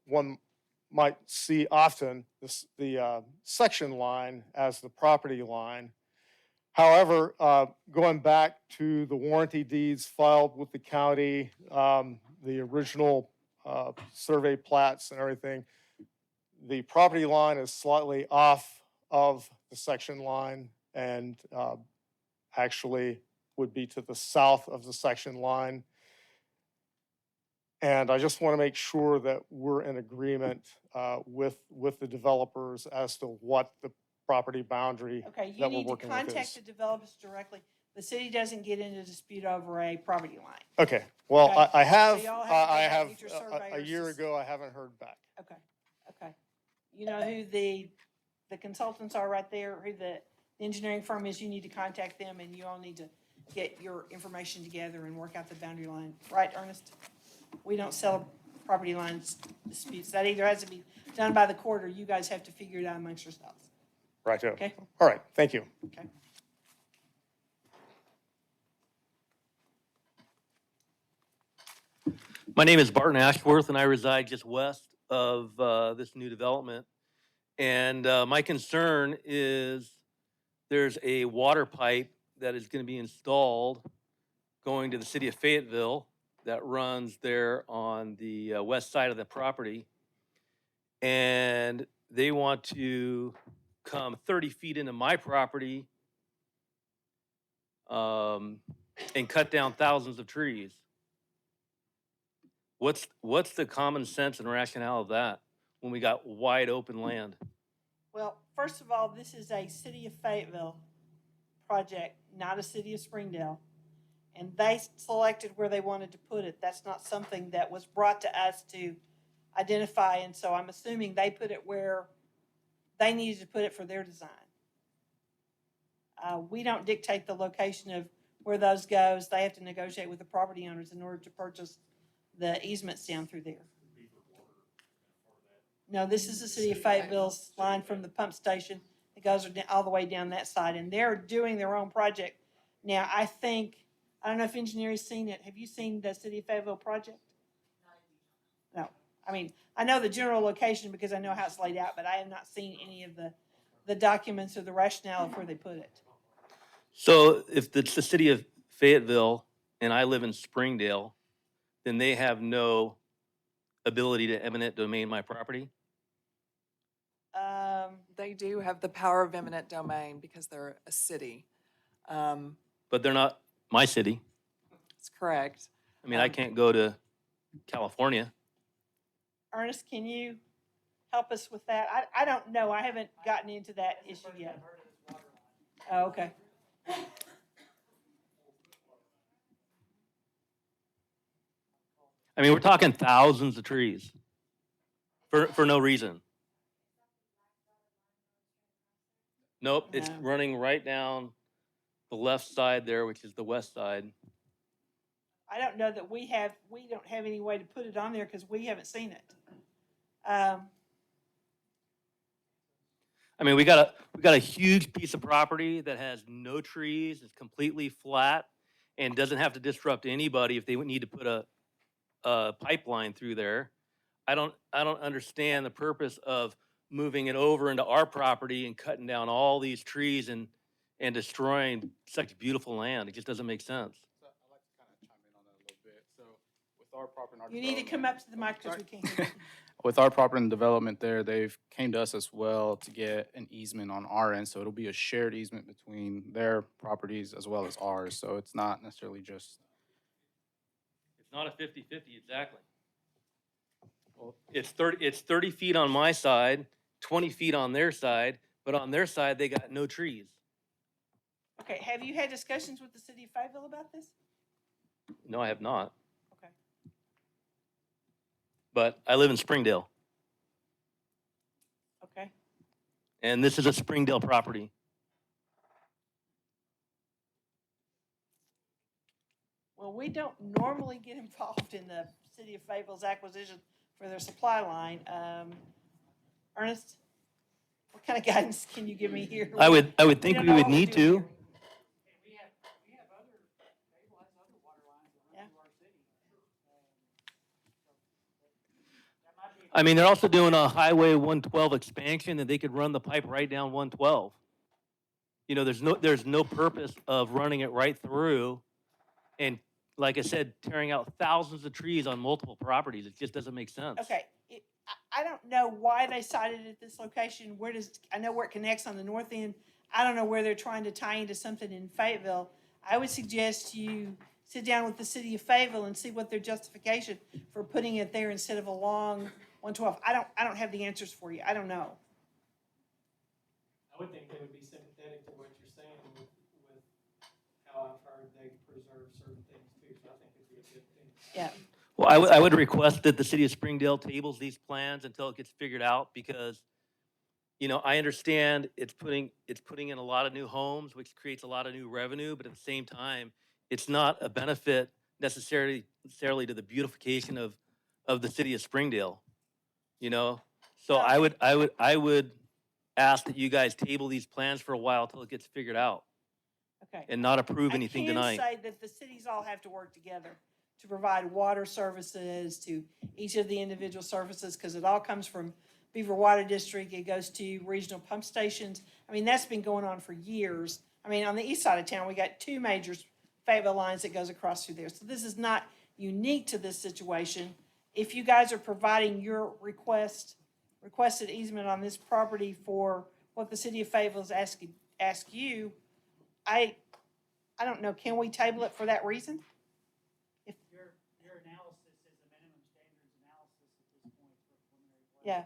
one might see often, the section line as the property line. However, going back to the warranty deeds filed with the county, the original survey plats and everything, the property line is slightly off of the section line and actually would be to the south of the section line. And I just want to make sure that we're in agreement with the developers as to what the property boundary Okay, you that we're need to working with contact is. the developers directly. The city doesn't get into dispute over a property line. Okay, well, Okay, I have, so y'all have to go I back have, and get your a surveyors year to ago, I haven't heard back. Okay, okay. You know who the consultants are right there, who the engineering firm is, you need to contact them, and you all need to get your information together and work out the boundary line. Right, Ernest? We don't sell property lines disputes. That either has to be done by the court, or you guys have to figure it out amongst yourselves. Right, Joe. Okay. All right, thank you. Okay. My name is Barton Ashworth, and I reside just west of this new development. And my concern is there's a water pipe that is going to be installed going to the city of Fayetteville that runs there on the west side of the property. And they want to come 30 feet into my property and cut down thousands of trees. What's the common sense and rationale of that when we got wide open land? Well, first of all, this is a city of Fayetteville project, not a city of Springdale. And they selected where they wanted to put it. That's not something that was brought to us to identify. And so I'm assuming they put it where they needed to put it for their design. We don't dictate the location of where those goes. They have to negotiate with the property owners in order to purchase the easements down through there. No, this is the city of Fayetteville's line from the pump station. It goes all the way down that side, and they're doing their own project. Now, I don't know if engineering's seen it. Have you seen the city of Fayetteville project? No. I mean, I know the general location because I know how it's laid out, but I have not seen any of the documents or the rationale of where they put it. So if it's the city of Fayetteville and I live in Springdale, then they have no ability to eminent domain my property? They do have the power of eminent domain because they're a city. But they're not my city. It's correct. I mean, I can't go to California. Ernest, can you help us with that? I don't know. I haven't gotten into that issue yet. Oh, okay. I mean, we're talking thousands of trees for no reason. Nope, it's No. running right down the left side there, which is the west side. I don't know that we don't have any way to put it on there because we haven't seen it. I mean, we got a huge piece of property that has no trees, it's completely flat, and doesn't have to disrupt anybody if they would need to put a pipeline through there. I don't understand the purpose of moving it over into our property and cutting down all these trees and destroying such beautiful land. It just doesn't make sense. So I'd like to kind of chime in on that a little bit. So with our property and our You need to come up to the mic because we can't hear you. with our property and development there, they've came to us as well to get an easement on our end. So it'll be a shared easement between their properties as well as ours. So it's not necessarily just. It's not a 50-50, exactly. Well, it's 30 feet on my side, 20 feet on their side, but on their side, they got no trees. Okay, have you had discussions with the city of Fayetteville about this? No, I have not. Okay. But I live in Springdale, Okay. and this is a Springdale property. Well, we don't normally get involved in the City of Fayetteville's acquisition for their supply line. Ernest, what kind of guidance can you give me here? I would We think don't we know would what we're need doing to. here. Yeah. I mean, they're also doing a Highway 112 expansion, and they could run the pipe right down 112. You know, there's no purpose of running it right through, and like I said, tearing out thousands of trees on multiple properties. It just doesn't make sense. Okay, I don't know why they cited it at this location. I know where it connects on the north end. I don't know where they're trying to tie into something in Fayetteville. I would suggest you sit down with the city of Fayetteville and see what their justification for putting it there instead of along 112. I don't have the answers for you. I don't know. I would think they would be sympathetic to what you're saying with how I've heard they preserve certain things too, so I think it'd be a good thing. Yeah. Well, I would request that the city of Springdale tables these plans until it gets figured out, because, you know, I understand it's putting in a lot of new homes, which creates a lot of new revenue, but at the same time, it's not a benefit necessarily to the beautification of the city of Springdale, you know? So I would ask that you guys table these plans for a while until it gets figured out Okay. and not approve anything I tonight. can say that the cities all have to work together to provide water services to each of the individual services, because it all comes from Beaver Water District. It goes to regional pump stations. I mean, that's been going on for years. I mean, on the east side of town, we got two major Fayetteville lines that goes across through there. So this is not unique to this situation. If you guys are providing your requested easement on this property for what the city of Fayetteville is ask you, I don't know, can we table it for that reason? Your analysis is a minimum standards analysis at this point for preliminary plan. Yeah.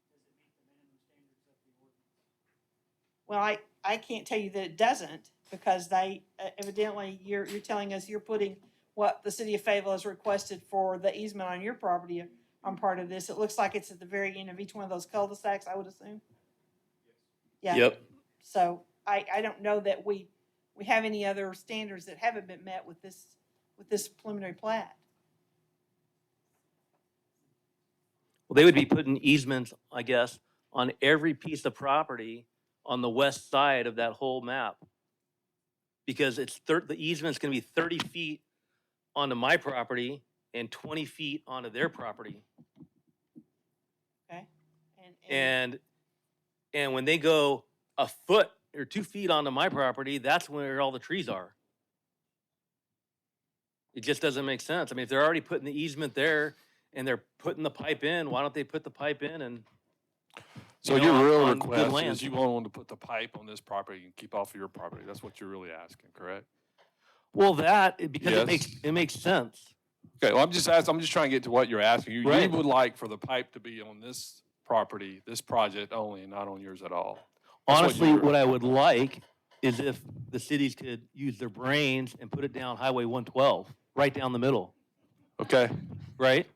Does it meet the minimum standards of the ordinance? Well, I can't tell you that it doesn't, because they, evidently, you're telling us you're putting what the city of Fayetteville has requested for the easement on your property on part of this. It looks like it's at the very end of each one of those cul-de-sacs, I would assume. Yeah. Yep. So I don't know that we have any other standards that haven't been met with this preliminary plat. Well, they would be putting easements, I guess, on every piece of property on the west side of that whole map. Because the easement's gonna be 30 feet onto my property and 20 feet onto their property. Okay? And when they go a foot or 2 feet onto my property, that's where all the trees are. It just doesn't make sense. I mean, if they're already putting the easement there and they're putting the pipe in, why don't they put the pipe in and, So you your know, real on good request land? is you want them to put the pipe on this property and keep off of your property. That's what you're really asking, correct? Well, because Yes. it makes sense. Okay, well, I'm just trying to get to what you're asking. You Right. would like for the pipe to be on this property, this project only, and not on yours at all. That's Honestly, you're- what I would like is if the cities could use their brains and put it down Highway 112, right down the middle. Okay. Right?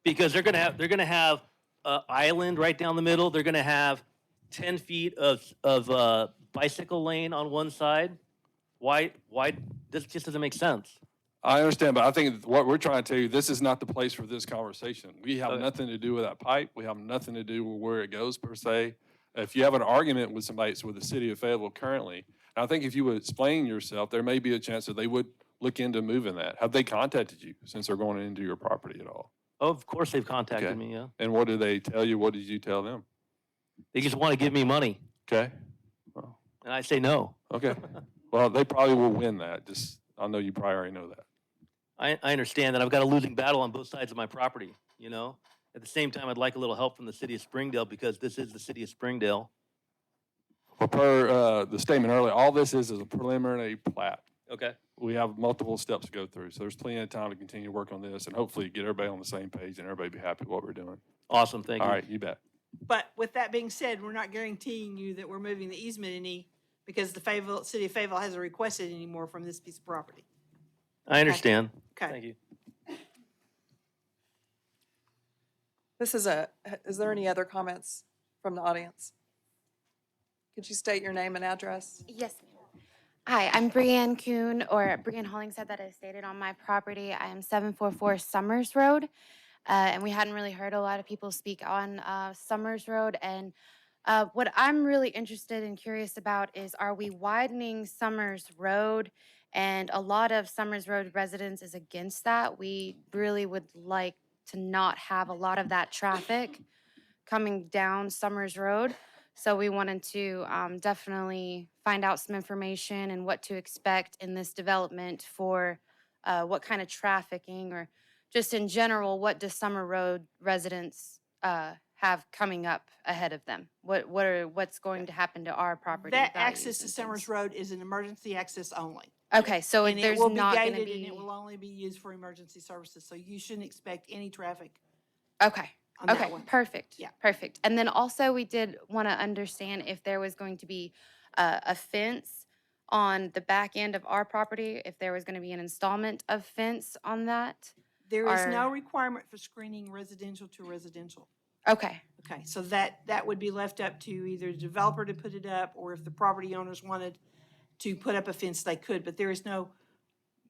Because they're gonna have an island right down the middle. They're gonna have 10 feet of bicycle lane on one side. Why, this just doesn't make sense. I understand, but I think what we're trying to tell you, this is not the place for this conversation. We have Okay. nothing to do with that pipe. We have nothing to do with where it goes per se. If you have an argument with somebody, it's with the city of Fayetteville currently. And I think if you would explain yourself, there may be a chance that they would look into moving that. Have they contacted you since they're going into your property at all? Oh, of course they've contacted Okay. me, yeah. And what did they tell you? What did you tell them? They just want to give me money, Okay, and I say no. okay. Well, they probably will win that. I know you probably already know that. I understand that I've got a losing battle on both sides of my property, you know? At the same time, I'd like a little help from the city of Springdale, because this is the city of Springdale. Well, per the statement earlier, all this is a preliminary plat. Okay. We have multiple steps to go through, so there's plenty of time to continue to work on this and hopefully get everybody on the same page and everybody be happy with what we're doing. Awesome, thank you. All right, you bet. But with that being said, we're not guaranteeing you that we're moving the easement any because the Fayetteville, city of Fayetteville hasn't requested any more from this piece of property. I understand. Okay. Thank you. This is is there any other comments from the audience? Could you state your name and address? Yes, ma'am. Hi, I'm Brianne Kuhn, or Brianne Hollingshead, that is stated on my property. I am 744 Summers Road, and we hadn't really heard a lot of people speak on Summers Road. And what I'm really interested and curious about is, are we widening Summers Road? And a lot of Summers Road residents is against that. We really would like to not have a lot of that traffic coming down Summers Road. So we wanted to definitely find out some information and what to expect in this development for what kind of trafficking, or just in general, what do Summer Road residents have coming up ahead of them? What's going to happen to our property That values access to and Summers things? Road is an emergency access only. Okay, so And it there's will be not going to gated and be. it will only be used for emergency services, so you shouldn't expect any traffic Okay. on that Okay, one. perfect. Yeah. Perfect. And then also we did want to understand if there was going to be a fence on the back end of our property, if there was going to be an installment of fence on that. There is no or- requirement for screening residential to residential. Okay, Okay, so that would be left up to either the developer to put it up, or if the property owners wanted to put up a fence, they could, but there is no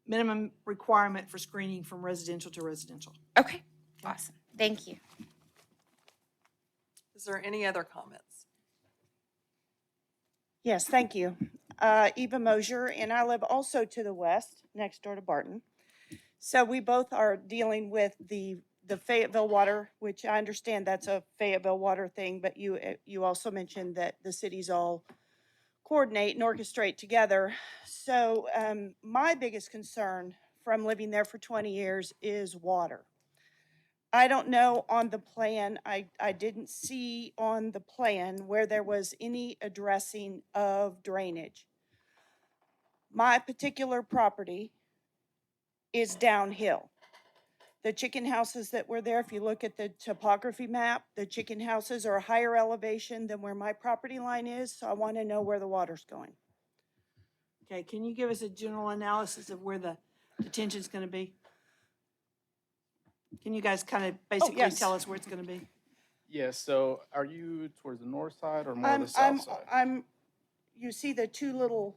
minimum requirement for screening from residential to residential. okay, awesome. Thank you. Is there any other comments? Yes, thank you. Eva Mosier, and I live also to the west, next door to Barton. So we both are dealing with the Fayetteville water, which I understand that's a Fayetteville water thing, but you also mentioned that the cities all coordinate and orchestrate together. So my biggest concern from living there for 20 years is water. I don't know on the plan, I didn't see on the plan where there was any addressing of drainage. My particular property is downhill. The chicken houses that were there, if you look at the topography map, the chicken houses are a higher elevation than where my property line is, so I want to know where the water's going. Okay, can you give us a general analysis of where the detention's gonna be? Can you guys kind of basically yes. tell us where it's gonna be? Yeah, so are you towards the north side or more the south side? You see the two little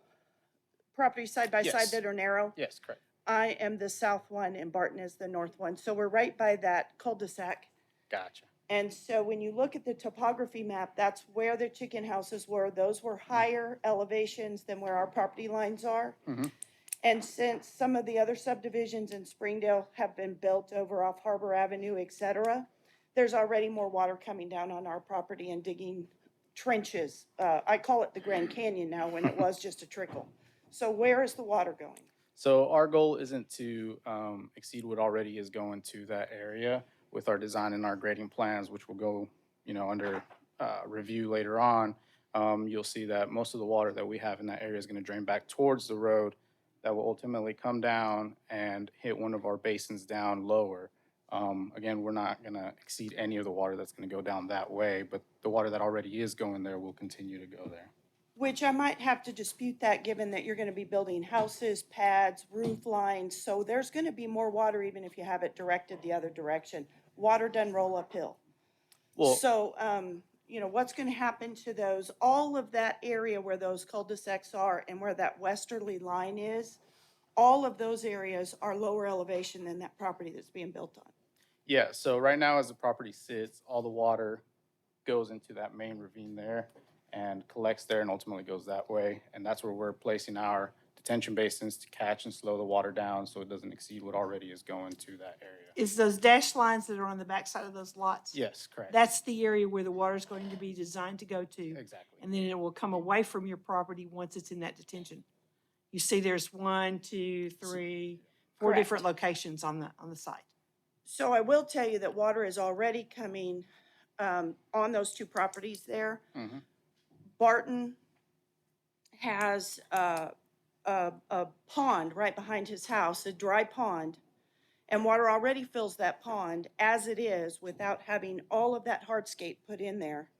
properties side by side Yes. that are narrow? Yes, correct. I am the south one and Barton is the north one. So we're right by that cul-de-sac. Gotcha. And so when you look at the topography map, that's where the chicken houses were. Those were higher elevations than where our property lines are. Mhm. And since some of the other subdivisions in Springdale have been built over off Harbor Avenue, et cetera, there's already more water coming down on our property and digging trenches. I call it the Grand Canyon now when it was just a trickle. So where is the water going? So our goal isn't to exceed what already is going to that area with our design and our grading plans, which will go, under review later on. You'll see that most of the water that we have in that area is going to drain back towards the road that will ultimately come down and hit one of our basins down lower. Again, we're not going to exceed any of the water that's going to go down that way, but the water that already is going there will continue to go there. Which I might have to dispute that, given that you're gonna be building houses, pads, roof lines, so there's gonna be more water even if you have it directed the other direction. Water doesn't roll uphill. Well- So, what's gonna happen to those, all of that area where those cul-de-sacs are and where that westerly line is, all of those areas are lower elevation than that property that's being built on. Yeah, so right now as the property sits, all the water goes into that main ravine there and collects there and ultimately goes that way. And that's where we're placing our detention basins to catch and slow the water down so it doesn't exceed what already is going to that area. Is those dashed lines that are on the backside of those lots? Yes, correct. That's the area where the water's going to be designed to go to. Exactly. And then it will come away from your property once it's in that detention. You see there's 1, 2, 3, 4 Correct. different locations on the site. So I will tell you that water is already coming on those two properties there. Mhm. Barton has a pond right behind his house, a dry pond, and water already fills that pond as it is without having all of that hardscape put in there.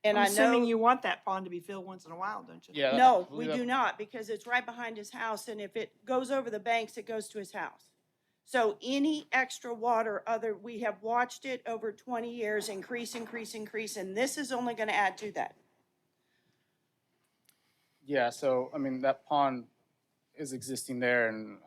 And I'm I assuming know, you want that pond to be filled once in a while, don't you? Yeah. no, we do not, because it's right behind his house, and if it goes over the banks, it goes to his house. So any extra water we have watched it over 20 years increase, and this is only gonna add to that. Yeah, so, I mean, that pond is existing there and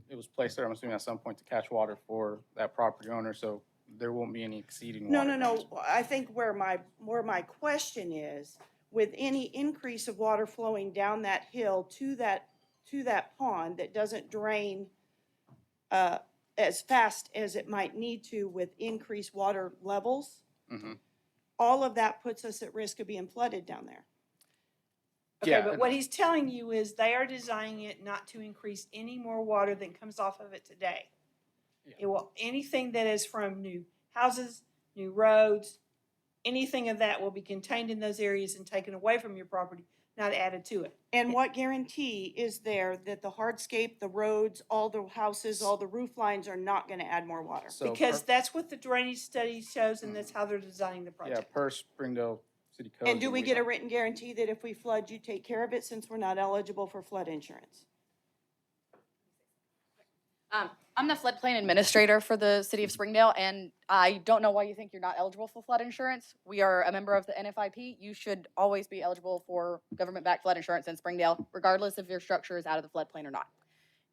it was placed there, I'm assuming at some point to catch water for that property owner, so there won't be any exceeding No, water. no, no, I think where my question is, with any increase of water flowing down that hill to that pond that doesn't drain as fast as it might need to with increased water levels, Mhm. all of that puts us at risk of being flooded down there. Okay, Yeah, but and- what he's telling you is they are designing it not to increase any more water than comes off of it today. It will, anything that is from new houses, new roads, anything of that will be contained in those areas and taken away from your property, not added to it. And what guarantee is there that the hardscape, the roads, all the houses, all the roof lines are not gonna add more water? So Because per- that's what the drainage study shows and that's how they're designing the Yeah, project. per Springdale City Code. And do we get a written guarantee that if we flood, you take care of it, since we're not eligible for flood insurance? I'm the floodplain administrator for the city of Springdale, and I don't know why you think you're not eligible for flood insurance. We are a member of the NFIP. You should always be eligible for government-backed flood insurance in Springdale, regardless if your structure is out of the floodplain or not.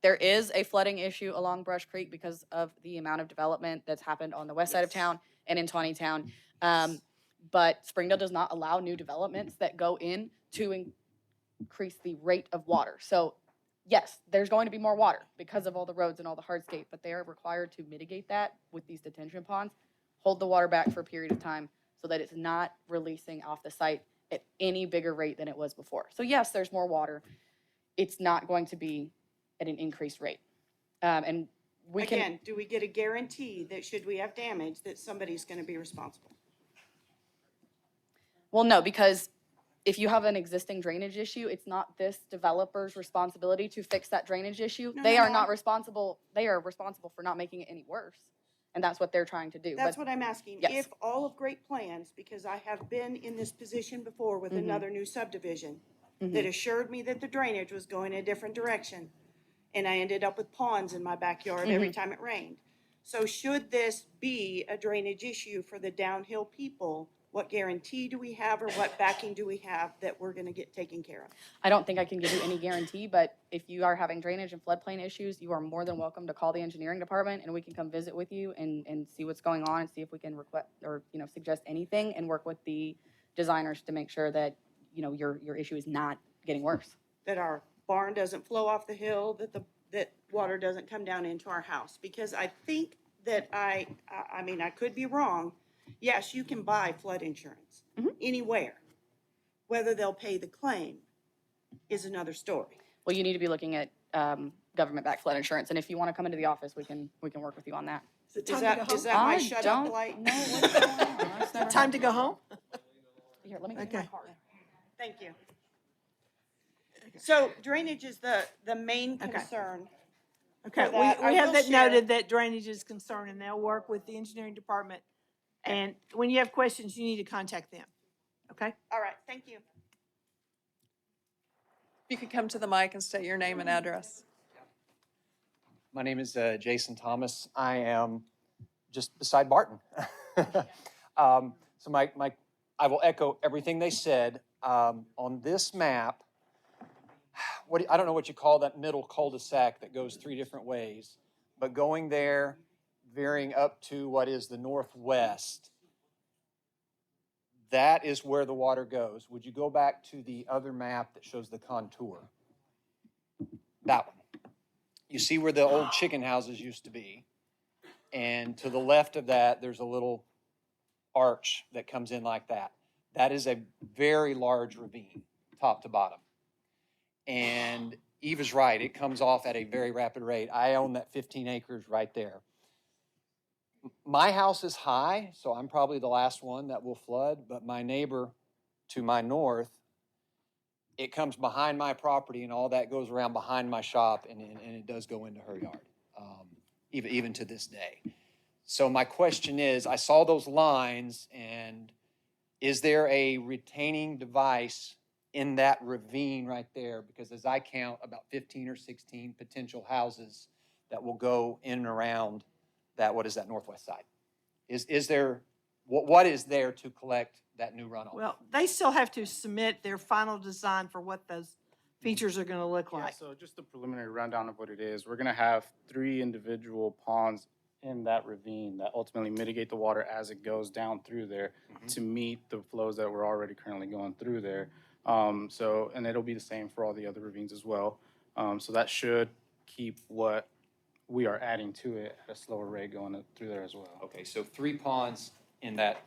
There is a flooding issue along Brush Creek because of the amount of development that's happened on the west side of town and in Tawnytown. But Springdale does not allow new developments that go in to increase the rate of water. So yes, there's going to be more water because of all the roads and all the hardscape, but they are required to mitigate that with these detention ponds, hold the water back for a period of time so that it's not releasing off the site at any bigger rate than it was before. So yes, there's more water. It's not going to be at an increased rate. And we can. Again, do we get a guarantee that should we have damage, that somebody's gonna be responsible? Well, no, because if you have an existing drainage issue, it's not this developer's responsibility to fix that drainage issue. No, They no, are no, not I'm- responsible, they are responsible for not making it any worse. And that's what they're trying to do. That's But what I'm asking. Yes. If all of Great Plains, because I have been in this position before with Mhm. another new subdivision, Mhm. that assured me that the drainage was going a different direction, and I ended up with ponds in my backyard every Mhm. time it rained. So should this be a drainage issue for the downhill people, what guarantee do we have, or what backing do we have that we're gonna get taken care of? I don't think I can give you any guarantee, but if you are having drainage and floodplain issues, you are more than welcome to call the engineering department and we can come visit with you and see what's going on and see if we can request or, suggest anything and work with the designers to make sure that, your issue is not getting worse. That our barn doesn't flow off the hill, that water doesn't come down into our house? Because I think that I mean, I could be wrong. Yes, you can buy flood insurance anywhere. Whether they'll pay the claim is another story. Well, you need to be looking at government-backed flood insurance, and if you want to come into the office, we can work with you on that. Is it Is time to go that, home? is that my I shut don't up light? know what's going on. It's never Time to go home? Here, let me get my Okay. card. Thank you. So drainage is the main Okay. concern. Okay, For that, I we have will that share- noted that drainage is concerned and they'll work with the engineering department. And when you have questions, you need to contact them, okay? All right, thank you. If you could come to the mic and state your name and address. My name is Jason Thomas. I am just beside Barton. So I will echo everything they said. On this map, I don't know what you call that middle cul-de-sac that goes three different ways, but going there, veering up to what is the northwest, that is where the water goes. Would you go back to the other map that shows the contour? That one. You see where the old chicken houses used to be. And to the left of that, there's a little arch that comes in like that. That is a very large ravine, top to bottom. And Eva's right, it comes off at a very rapid rate. I own that 15 acres right there. My house is high, so I'm probably the last one that will flood, but my neighbor to my north, it comes behind my property and all that goes around behind my shop and it does go into her yard, even to this day. So my question is, I saw those lines and Is there a retaining device in that ravine right there? Because as I count, about 15 or 16 potential houses that will go in and around that, what is that, northwest side? Is there, what is there to collect that new runoff? Well, they still have to submit their final design for what those features are gonna look Yeah, like. so just a preliminary rundown of what it is. We're gonna have 3 individual ponds in that ravine that ultimately mitigate the water as it goes down through there to meet the flows that we're already currently going through there. And it'll be the same for all the other ravines as well. So that should keep what we are adding to it at a slower rate going through there as well. Okay, so 3 ponds in that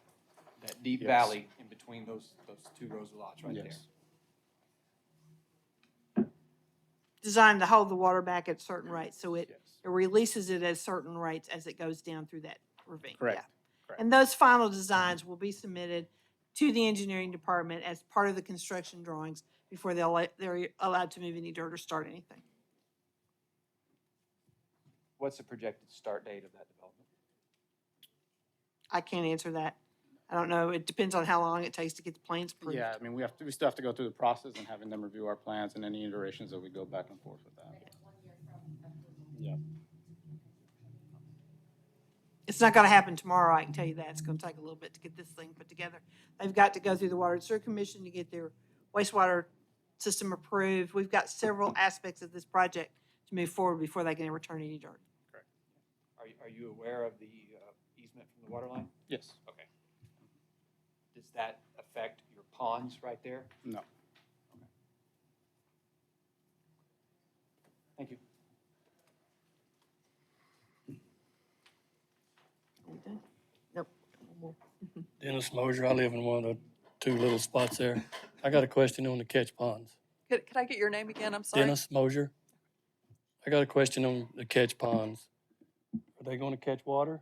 deep Yes. valley in between those 2 rows of lots right there. Yes. Designed to hold the water back at certain rates, so it Yes. releases it at certain rates as it goes down through that ravine. Correct. Yeah. Correct. And those final designs will be submitted to the engineering department as part of the construction drawings before they're allowed to move any dirt or start anything. What's the projected start date of that development? I can't answer that. I don't know. It depends on how long it takes to get the plans approved. Yeah, I mean, we still have to go through the process and having them review our plans and any iterations that we go back and forth with that. Yeah. It's not gonna happen tomorrow, I can tell you that. It's gonna take a little bit to get this thing put together. They've got to go through the Water and Sewer Commission to get their wastewater system approved. We've got several aspects of this project to move forward before they can return any dirt. Are you aware of the easement from the water line? Yes. Okay. Does that affect your ponds right there? No. Thank you. Are we done? Nope. Dennis Mosier, I live in one of the 2 little spots there. I got a question on the catch ponds. Could I get your name again? I'm sorry. Dennis Mosier. I got a question on the catch ponds. Are they gonna catch water?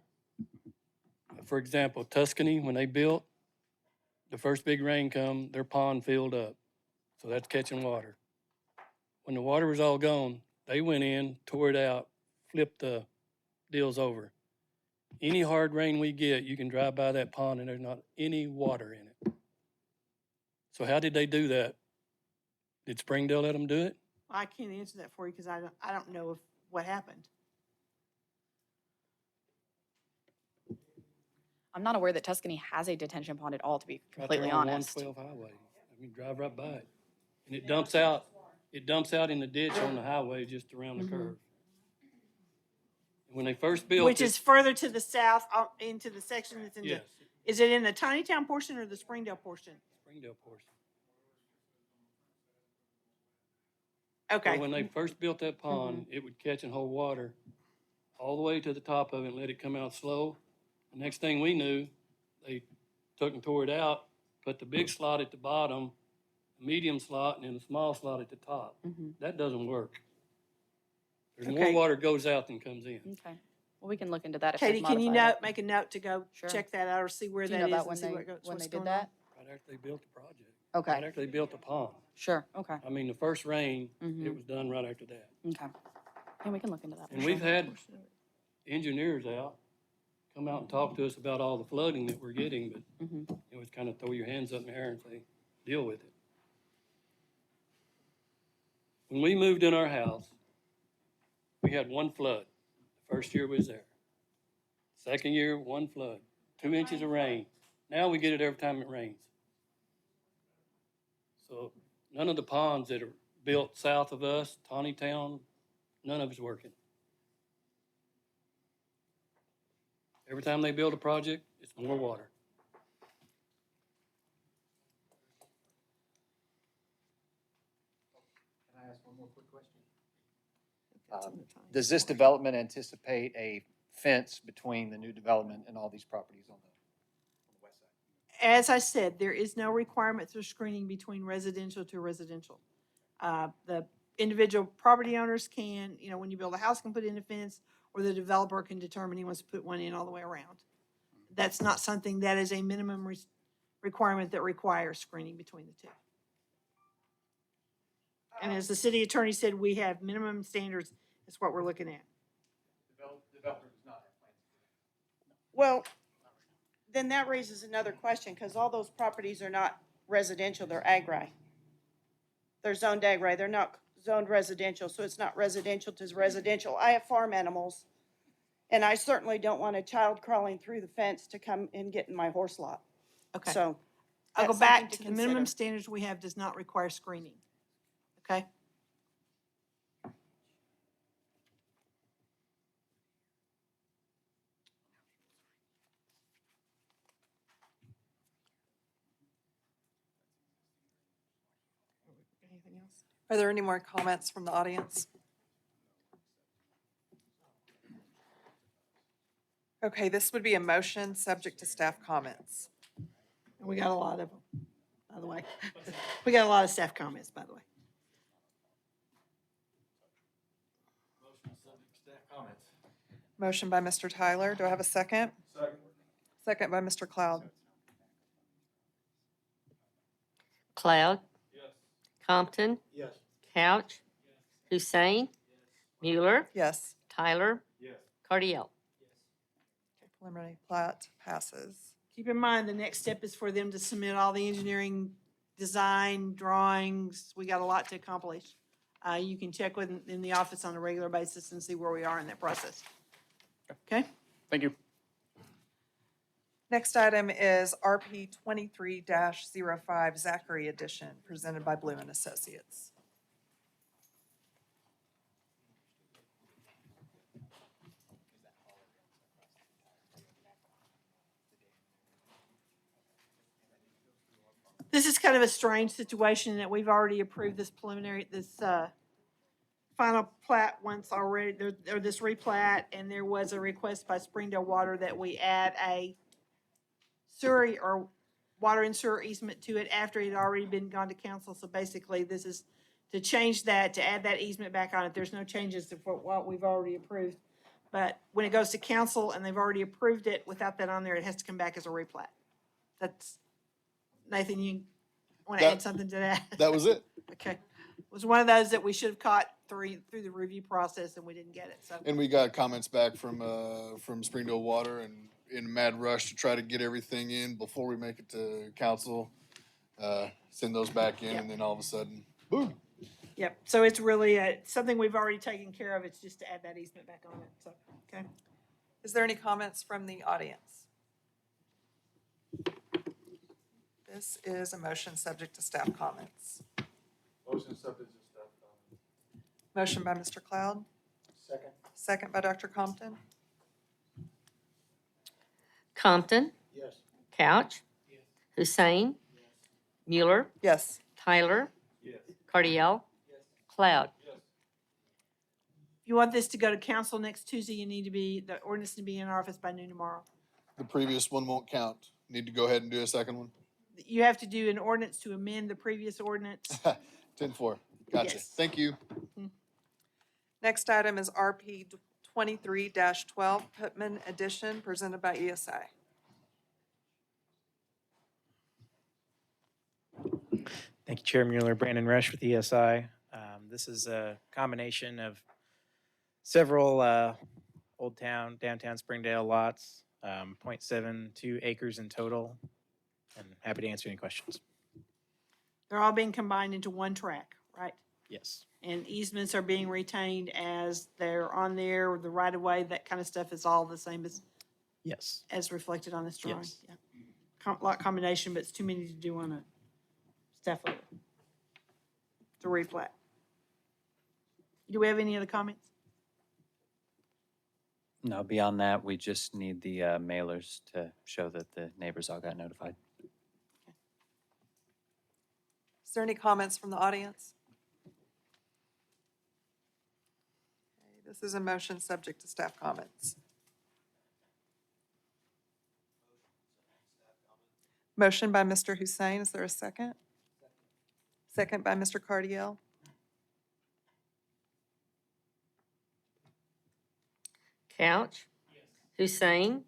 For example, Tuscany, when they built, the first big rain come, their pond filled up. So that's catching water. When the water was all gone, they went in, tore it out, flipped the deals over. Any hard rain we get, you can drive by that pond and there's not any water in it. So how did they do that? Did Springdale let them do it? I can't answer that for you because I don't know what happened. I'm not aware that Tuscany has a detention pond at all, to be Right completely there on honest. 112 highway. I mean, drive right by it. And it dumps out in the ditch on the highway just around the curve. And when they first built Which it- is further to the south, into the section that's in the, Yes, is it in the Tiny Town portion or the Springdale portion? Springdale portion. Okay. So when they first built that pond, it would catch and hold water all the way to the top of it and let it come out slow. The next thing we knew, they took and tore it out, put the big slot at the bottom, a medium slot, and then a small slot at the top. That doesn't work. There's more Okay. water goes out than comes in. Okay. Well, we can look into that if Katie, they've can you modified it. make a note to go Sure. check that out or see where Do you that know is about and see what goes, when what's they did going that? on? Right after they built the project. Okay. Right after they built the pond. Sure, okay. I mean, the first rain, Mhm. it was done right after that. Okay. Yeah, we can look into that. for And we've sure. had engineers out, come out and talk to us about all the flooding that we're getting, but it was kind of throw your hands up in the air and say, deal with it. When we moved in our house, we had 1 flood. The first year we was there. Second year, 1 flood, 2 inches of rain. Now we get it every time it rains. So none of the ponds that are built south of us, Tawny Town, none of it's working. Every time they build a project, it's more water. Can I ask one more quick question? Does this development anticipate a fence between the new development and all these properties on the west side? As I said, there is no requirement for screening between residential to residential. The individual property owners can, when you build a house, can put in a fence, or the developer can determine he wants to put one in all the way around. That's not something that is a minimum requirement that requires screening between the two. And as the city attorney said, we have minimum standards. That's what we're looking at. Developer does not have plans. Well, then that raises another question, because all those properties are not residential, they're agri. They're zoned agri, they're not zoned residential, so it's not residential to residential. I have farm animals, and I certainly don't want a child crawling through the fence to come and get in my horse lot. Okay. So I'll go that's back something to the minimum consider. standards we have does not require screening. Okay? Anything else? Are there any more comments from the audience? Okay, this would be a motion subject to staff comments. And we got a lot of them, by the way. We got a lot of staff comments, by the way. Motion by Mr. Tyler. Do I have a second? Second by Mr. Cloud. Cloud? Compton? Yes. Couch? Hussein? Mueller? Yes. Tyler? Cardiel? Preliminary plat passes. Keep in mind, the next step is for them to submit all the engineering, design, drawings. We got a lot to accomplish. You can check in the office on a regular basis and see where we are in that process. Okay? Thank you. Next item is RP 23-05 Zachary Edition, presented by Blue and Associates. This is kind of a strange situation that we've already approved this final plat once already, or this replat, and there was a request by Springdale Water that we add a sewer or water and sewer easement to it after it had already been gone to council. So basically, this is to change that, to add that easement back on it. There's no changes to what we've already approved. But when it goes to council and they've already approved it, without that on there, it has to come back as a replat. That's, Nathan, you want to add something to that? That was it. Okay. It was one of those that we should have caught through the review process and we didn't get it, so. And we got comments back from Springdale Water and in a mad rush to try to get everything in before we make it to council. Send those back in and then all of a sudden, boom. Yep, so it's really something we've already taken care of. It's just to add that easement back on it, so, okay. Is there any comments from the audience? This is a motion subject to staff comments. Motion subject to staff comments. Motion by Mr. Cloud, Second. second by Dr. Compton. Compton? Yes. Couch? Hussein? Mueller? Yes. Tyler? Cardiel? Cloud? If you want this to go to council next Tuesday, the ordinance to be in our office by noon tomorrow. The previous one won't count. Need to go ahead and do a second one? You have to do an ordinance to amend the previous ordinance. 10-4. Gotcha. Yes. Thank you. Next item is RP 23-12 Putman Edition, presented by ESI. Thank you, Chair Mueller. Brandon Rush with ESI. This is a combination of several downtown Springdale lots, 0.72 acres in total, and happy to answer any questions. They're all being combined into one track, right? Yes. And easements are being retained as they're on there, the right of way, that kind of stuff is all the same Yes. as reflected on this drawing. Yes. Yeah. Lot combination, but it's too many to do on a staff level. To replat. Do we have any other comments? No, beyond that, we just need the mailers to show that the neighbors all got notified. Is there any comments from the audience? Okay, this is a motion subject to staff comments. Motion by Mr. Hussein. Is there a second? Second by Mr. Cardiel. Couch? Hussein?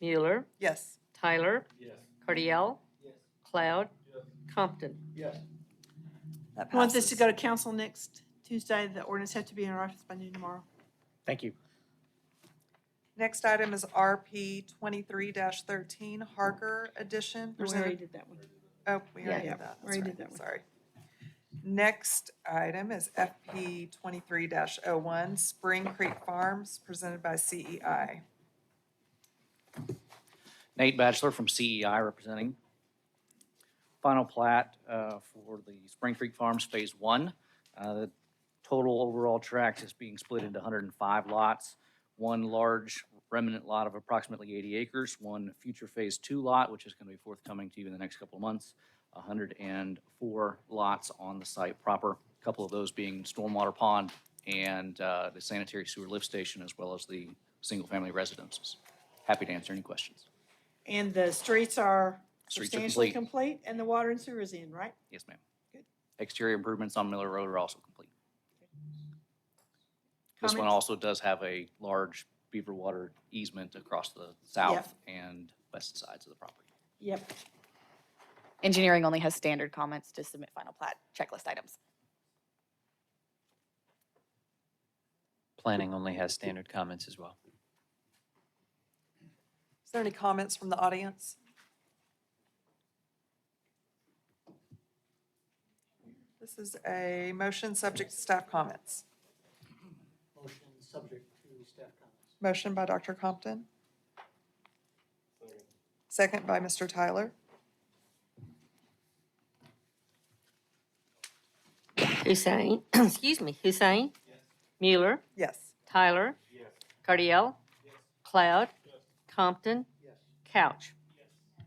Mueller? Yes. Tyler? Cardiel? Cloud? Compton? Yes. That I want this to passes. go to council next Tuesday. The ordinance have to be in our office by noon tomorrow. Thank you. Next item is RP 23-13 Harker Edition. We already did that one. Oh, we already Yeah, did that. we already That's did that right. one. Sorry. Next item is FP 23-01 Spring Creek Farms, presented by CEI. Nate Batchelor from CEI representing. Final plat for the Spring Creek Farms Phase 1. The total overall tract is being split into 105 lots. One large remnant lot of approximately 80 acres, one future Phase 2 lot, which is going to be forthcoming to you in the next couple of months, 104 lots on the site proper, a couple of those being stormwater pond and the sanitary sewer lift station, as well as the single-family residences. Happy to answer any questions. And the streets are Streets are substantially complete. complete, and the water and sewer is in, right? Yes, ma'am. Good. Exterior improvements on Miller Road are also complete. This one Comments? also does have a large beaver water easement across the south and west sides of the property. Yep. Engineering only has standard comments to submit final plat checklist items. Planning only has standard comments as well. Is there any comments from the audience? This is a motion subject to staff comments. Motion subject to staff comments. Motion by Dr. Compton. Second by Mr. Tyler. Hussein, excuse me, Hussein? Mueller? Yes. Tyler? Cardiel? Cloud? Compton? Couch? If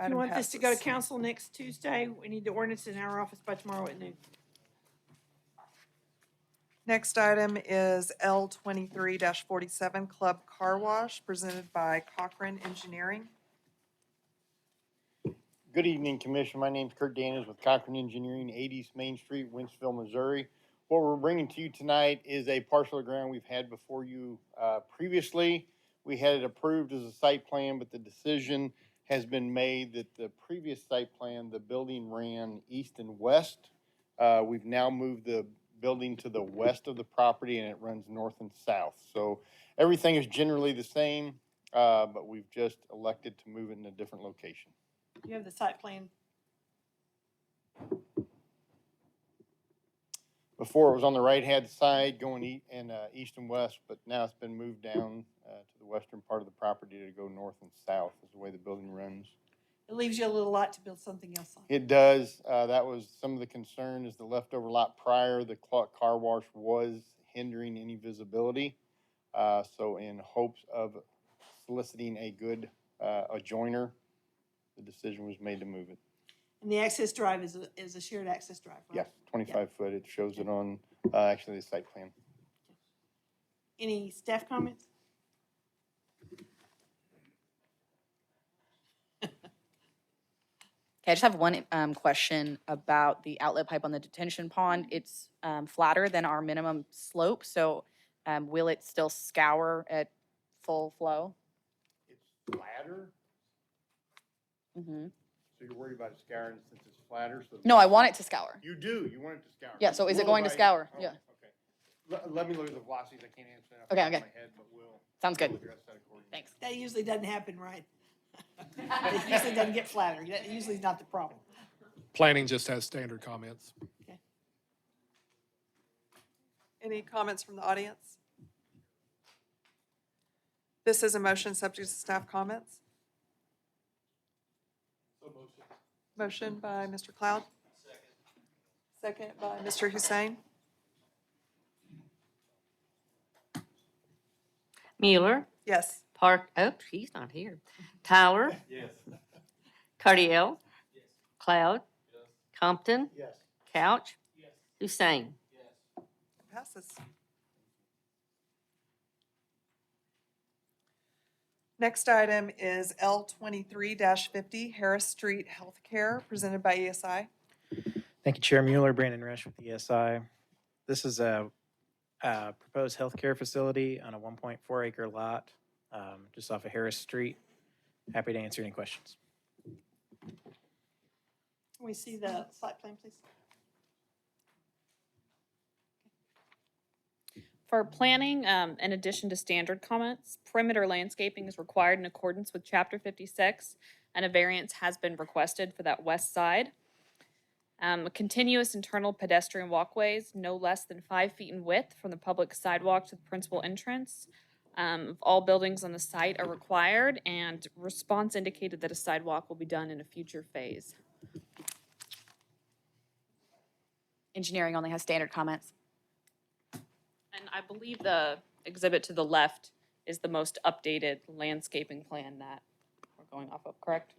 you Item want this to go to passes. council next Tuesday, we need the ordinance in our office by tomorrow at noon. Next item is L 23-47 Club Car Wash, presented by Cochran Engineering. Good evening, Commission. My name's Kurt Daniels with Cochran Engineering, 80 East Main Street, Wentzville, Missouri. What we're bringing to you tonight is a parcel of ground we've had before you previously. We had it approved as a site plan, but the decision has been made that the previous site plan, the building ran east and west. We've now moved the building to the west of the property and it runs north and south. So everything is generally the same, but we've just elected to move it in a different location. You have the site plan. Before, it was on the right-hand side going east and west, but now it's been moved down to the western part of the property to go north and south is the way the building runs. It leaves you a little lot to build something else on. It does. That was some of the concern is the leftover lot prior, the car wash was hindering any visibility. So in hopes of soliciting a good adjoiner, the decision was made to move it. And the access drive is a shared access drive, right? Yes, 25 foot. It shows it on actually the site plan. Any staff comments? Okay, I just have one question about the outlet pipe on the detention pond. It's flatter than our minimum slope, so will it still scour at full flow? It's flatter, Mm-hmm. so you're worried about it scouring since it's flatter? So No, I want it to scour. You do, you want it to scour. Yeah, so is it Will going to scour? Oh, Yeah. Okay. Let me look at the velocities, I can't answer that off Okay, the top of okay. my head, but we'll. Sounds good. we'll address that accordingly. Thanks. That usually doesn't happen, right? It usually doesn't get flatter. That usually is not the problem. Planning just has standard comments. Any comments from the audience? This is a motion subject to staff comments. Motion by Mr. Cloud. Second by Mr. Hussein. Mueller? Yes. He's not here. Tyler? Yes. Cardiel? Cloud? Compton? Yes. Couch? Hussein? Passes. Next item is L 23-50 Harris Street Healthcare, presented by ESI. Thank you, Chair Mueller. Brandon Resch with ESI. This is a proposed healthcare facility on a 1.4 acre lot just off of Harris Street. Happy to answer any questions. Can we see the site plan, please? For planning, in addition to standard comments, perimeter landscaping is required in accordance with Chapter 56, and a variance has been requested for that west side. Continuous internal pedestrian walkways, no less than 5 feet in width from the public sidewalk to the principal entrance. Of all buildings on the site are required, and response indicated that a sidewalk will be done in a future phase. Engineering only has standard comments. And I believe the exhibit to the left is the most updated landscaping plan that we're going off of, correct?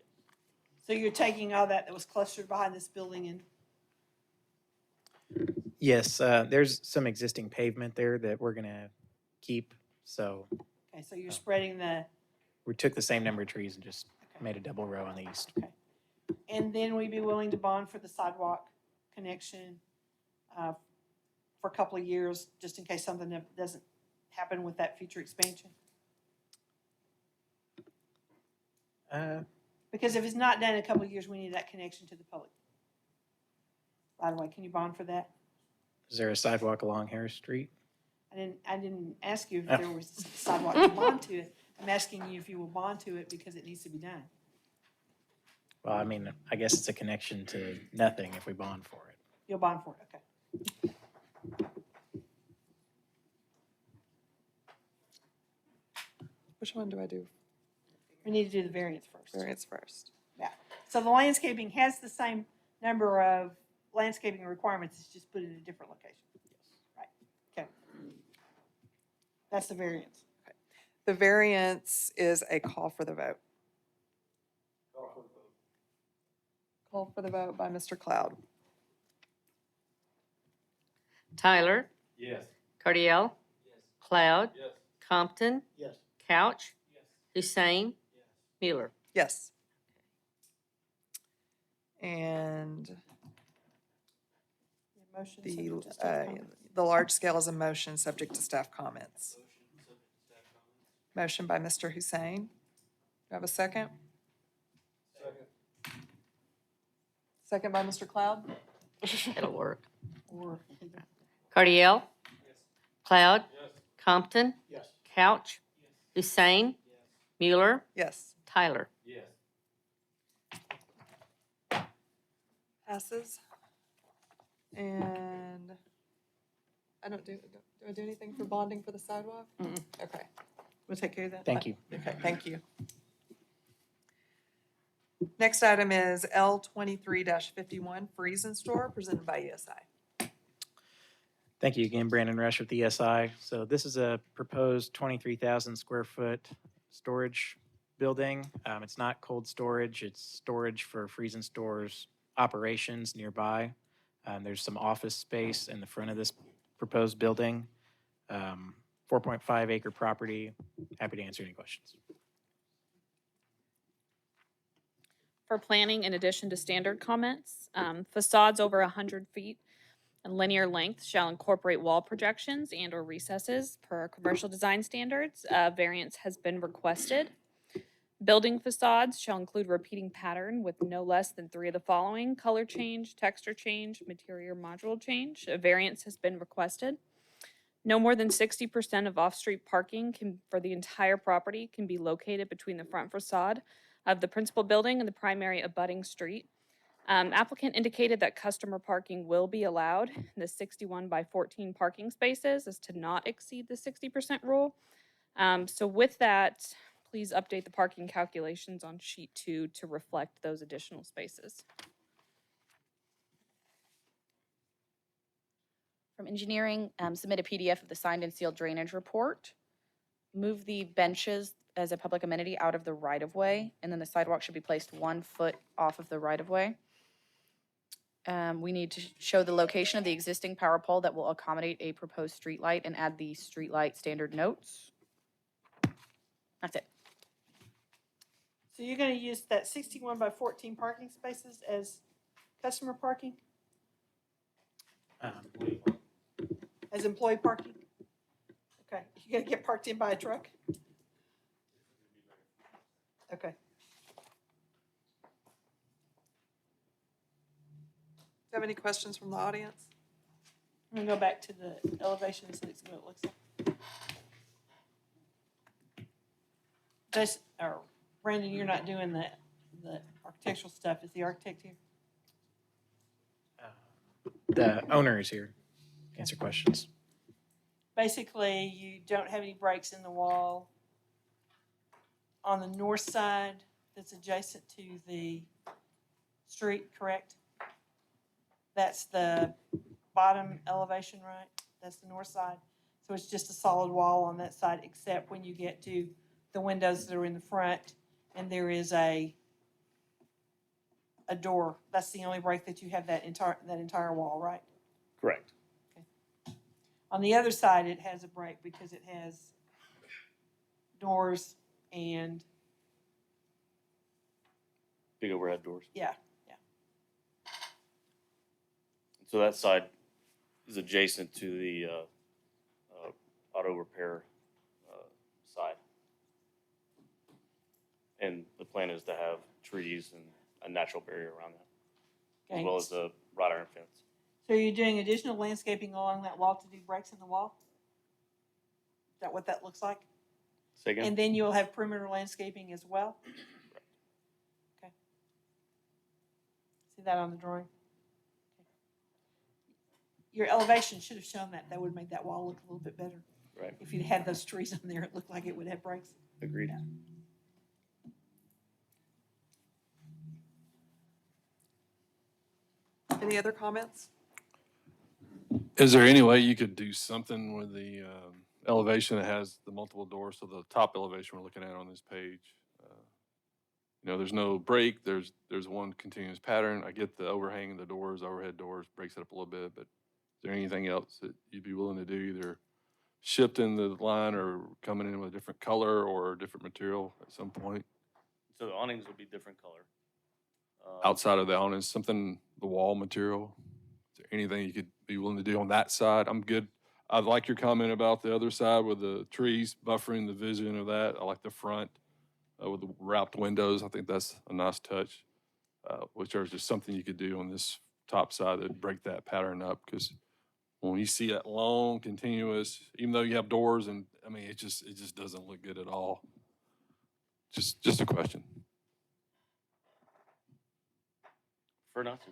So you're taking all that was clustered behind this building and Yes, there's some existing pavement there that we're gonna keep, so okay, so you're spreading we took the same number of trees and just made a double row on the east. and then we'd be willing to bond for the sidewalk connection for a couple of years, just in case something that doesn't happen with that future expansion? Because if it's not done in a couple of years, we need that connection to the public. By the way, can you bond for that? Is there a sidewalk along Harris Street? I didn't ask you if there was a sidewalk to bond to it. I'm asking you if you will bond to it because it needs to be done. Well, I mean, I guess it's a connection to nothing if we bond for it. You'll bond for it, okay. Which one do I do? We need to do the variance first. Variance first. Yeah. So the landscaping has the same number of landscaping requirements, it's just put in a different location. Right, okay. That's the variance. The variance is a call for the vote. Call for the vote by Mr. Cloud. Tyler, Yes. Cardiel. Cloud. Yes. Compton. Yes. Couch. Hussein. Mueller. Yes. And Motion the, subject to staff comments. the large scale is a motion subject to staff comments. Motion by Mr. Hussein. Do I have a second? Second by Mr. Cloud? That'll work. Or Cardiel. Cloud. Compton. Yes. Couch. Hussein. Mueller. Yes. Tyler. Yes. Passes. And I don't do I do anything for bonding for the sidewalk? Okay. We'll take care of that. Thank you. Okay, thank you. Next item is L 23-51, Friesen Store, presented by ESI. Thank you again, Brandon Rush with ESI. So this is a proposed 23,000 square foot storage building. It's not cold storage, it's storage for Friesen Store's operations nearby. There's some office space in the front of this proposed building. 4.5 acre property. Happy to answer any questions. For planning, in addition to standard comments, facades over 100 feet and linear length shall incorporate wall projections and or recesses per commercial design standards. Variance has been requested. Building facades shall include repeating pattern with no less than 3 of the following: color change, texture change, material module change. A variance has been requested. No more than 60% of off-street parking for the entire property can be located between the front facade of the principal building and the primary abutting street. Applicant indicated that customer parking will be allowed. The 61 by 14 parking spaces is to not exceed the 60% rule. So with that, please update the parking calculations on sheet 2 to reflect those additional spaces. From engineering, submit a PDF of the signed and sealed drainage report. Move the benches as a public amenity out of the right-of-way, and then the sidewalk should be placed 1 foot off of the right-of-way. We need to show the location of the existing power pole that will accommodate a proposed streetlight and add the streetlight standard notes. That's it. So you're gonna use that 61 by 14 parking spaces as customer parking, as employee parking? Okay, you gonna get parked in by a truck? Okay. Do you have any questions from the audience? I'm gonna go back to the elevation so it's what it looks like. This, or Brandon, you're not doing the architectural stuff. Is the architect here? The owner is here. Answer questions. Basically, you don't have any breaks in the wall. On the north side that's adjacent to the street, correct? That's the bottom elevation, right? That's the north side. So it's just a solid wall on that side, except when you get to the windows that are in the front and there is a door. That's the only break that you have, that entire wall, right? Correct. On the other side, it has a break because it has doors and, Big overhead doors. yeah. So that side is adjacent to the auto repair side. And the plan is to have trees and a natural barrier around that, as Okay. well as a wrought iron fence. So you're doing additional landscaping along that wall to do breaks in the wall? Is that what that looks like? Say again? And then you'll have perimeter landscaping as well? Okay. See that on the drawing? Okay. Your elevation should have shown that. That would have made that wall look a little bit better. Right. If you'd had those trees on there, it looked like it would have breaks. Agreed. Any other comments? Is there any way you could do something with the elevation that has the multiple doors? So the top elevation we're looking at on this page, there's no break. There's one continuous pattern. I get the overhang of the doors, overhead doors, breaks it up a little bit. But is there anything else that you'd be willing to do, either shifting the line or coming in with a different color or a different material at some point? So the awnings will be different color. Outside of the awning, something, the wall material? Is there anything you could be willing to do on that side? I'm good. I like your comment about the other side with the trees buffering the vision of that. I like the front with the wrapped windows. I think that's a nice touch, which is just something you could do on this top side that break that pattern up. Because when you see that long, continuous, even though you have doors, and I mean, it just doesn't look good at all. Just a question. Prefer not to.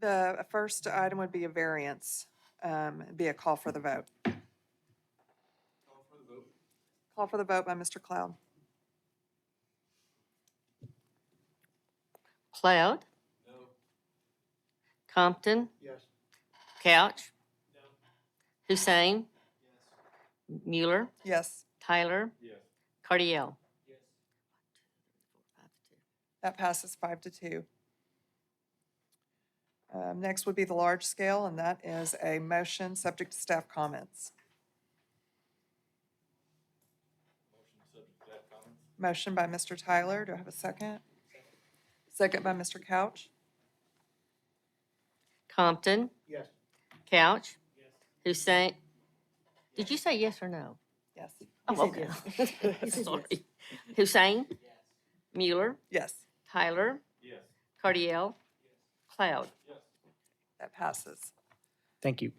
The first item would be a variance, be a call for the vote. Call for the vote by Mr. Cloud. Cloud? No. Compton? Yes. Couch? No. Hussein? Yes. Mueller? Yes, Tyler? Yes. Cardiel? that passes 5-2. Next would be the large scale, and that is a motion subject to staff comments. Motion by Mr. Tyler. Do I have a second? Second by Mr. Couch. Compton? Yes. Couch? Yes. Hussein? Did you say yes or no? Yes. Oh, okay. Sorry. Hussein? Yes. Mueller? Yes, Tyler? Yes. Cardiel? Cloud? that passes. Thank you.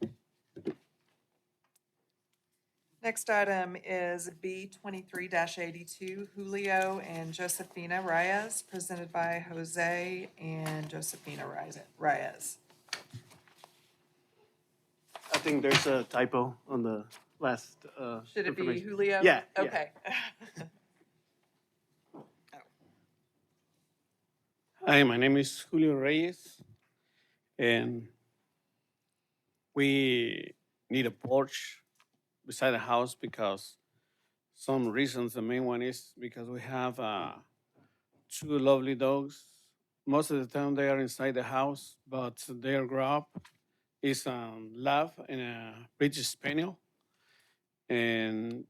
Next item is B 23-82, Julio and Josefina Reyes, presented by Jose and Josefina Reyes. I think there's a typo on the last, Should it be information. Julio? Yeah. yeah. Okay. Hi, my name is Julio Reyes, and we need a porch beside the house because some reasons. The main one is because we have two lovely dogs. Most of the time they are inside the house, but their grow up is Lab and a British Spaniel, and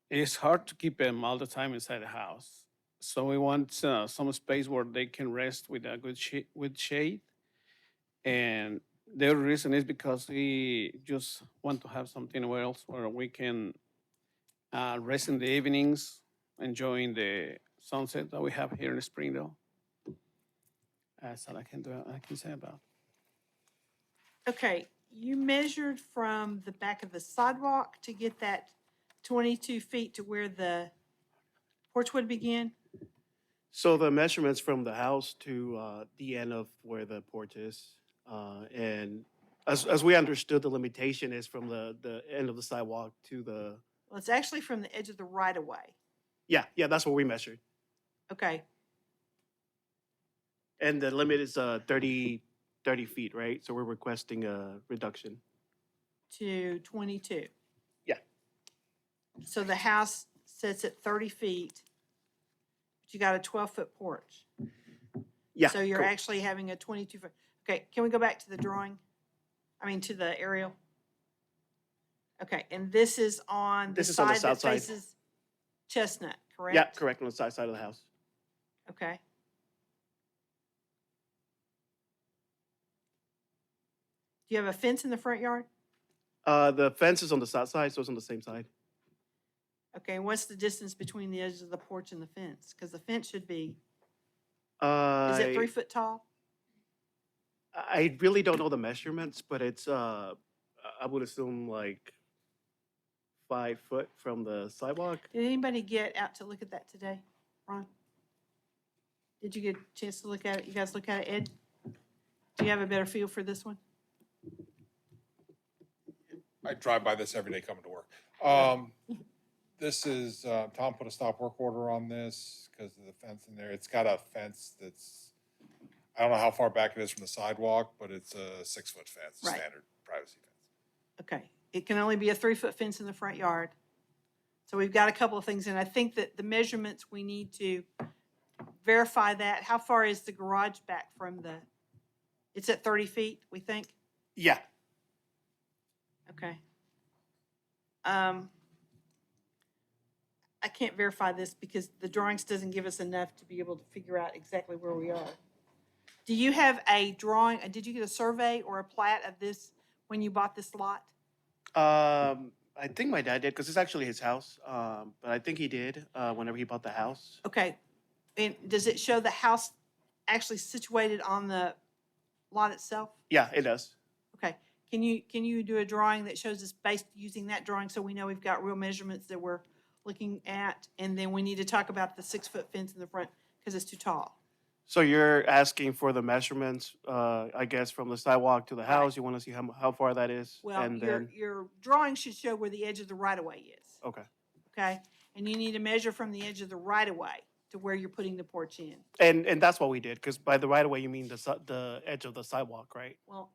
it's hard to keep them all the time inside the house. So we want some space where they can rest with a good with shade. And the other reason is because we just want to have something else where we can rest in the evenings, enjoying the sunset that we have here in Springdale. That's all I can say about. Okay, you measured from the back of the sidewalk to get that 22 feet to where the porch would begin? So the measurements from the house to the end of where the porch is, and as we understood, the limitation is from the end of the sidewalk to the, Well, it's actually from the edge of the right of way. yeah, that's what we measured. Okay, And the limit is 30 feet, right? So we're requesting a reduction. to 22. Yeah. So the house sits at 30 feet, but you got a 12-foot porch. Yeah. So you're correct. actually having a 22-foot. Okay, can we go back to the drawing? I mean, to the aerial? Okay, and this is on the This is on the side that south side. faces Chestnut, correct? Yeah, correct, on the side of the house. Okay. Do you have a fence in the front yard? The fence is on the south side, so it's on the same side. Okay, and what's the distance between the edges of the porch and the fence? Because the fence should be, is it 3 foot tall? I really don't know the measurements, but it's, I would assume like 5 foot from the sidewalk. Did anybody get out to look at that today, Ron? Did you get a chance to look at it? You guys look at it, Ed? Do you have a better feel for this one? I drive by this every day coming to work. This is, Tom put a stop work order on this because of the fence in there. It's got a fence that's, I don't know how far back it is from the sidewalk, but it's a 6-foot fence, Right. standard privacy fence. Okay, it can only be a 3-foot fence in the front yard. So we've got a couple of things, and I think that the measurements, we need to verify that. How far is the garage back from the, it's at 30 feet, we think? Yeah, Okay. I can't verify this because the drawings doesn't give us enough to be able to figure out exactly where we are. Do you have a drawing, did you get a survey or a plat of this when you bought this lot? I think my dad did, because it's actually his house, but I think he did, whenever he bought the house. Okay, and does it show the house actually situated on the lot itself? Yeah, it does. Okay, can you do a drawing that shows us based using that drawing so we know we've got real measurements that we're looking at? And then we need to talk about the 6-foot fence in the front because it's too tall. So you're asking for the measurements, I guess, from the sidewalk to the house? You want to see how far that is? Well, And your, then, your drawing should show where the edge of the right-of-way is, okay. okay? And you need to measure from the edge of the right-of-way to where you're putting the porch in. And that's what we did, because by the right of way, you mean the edge of the sidewalk, right? Well,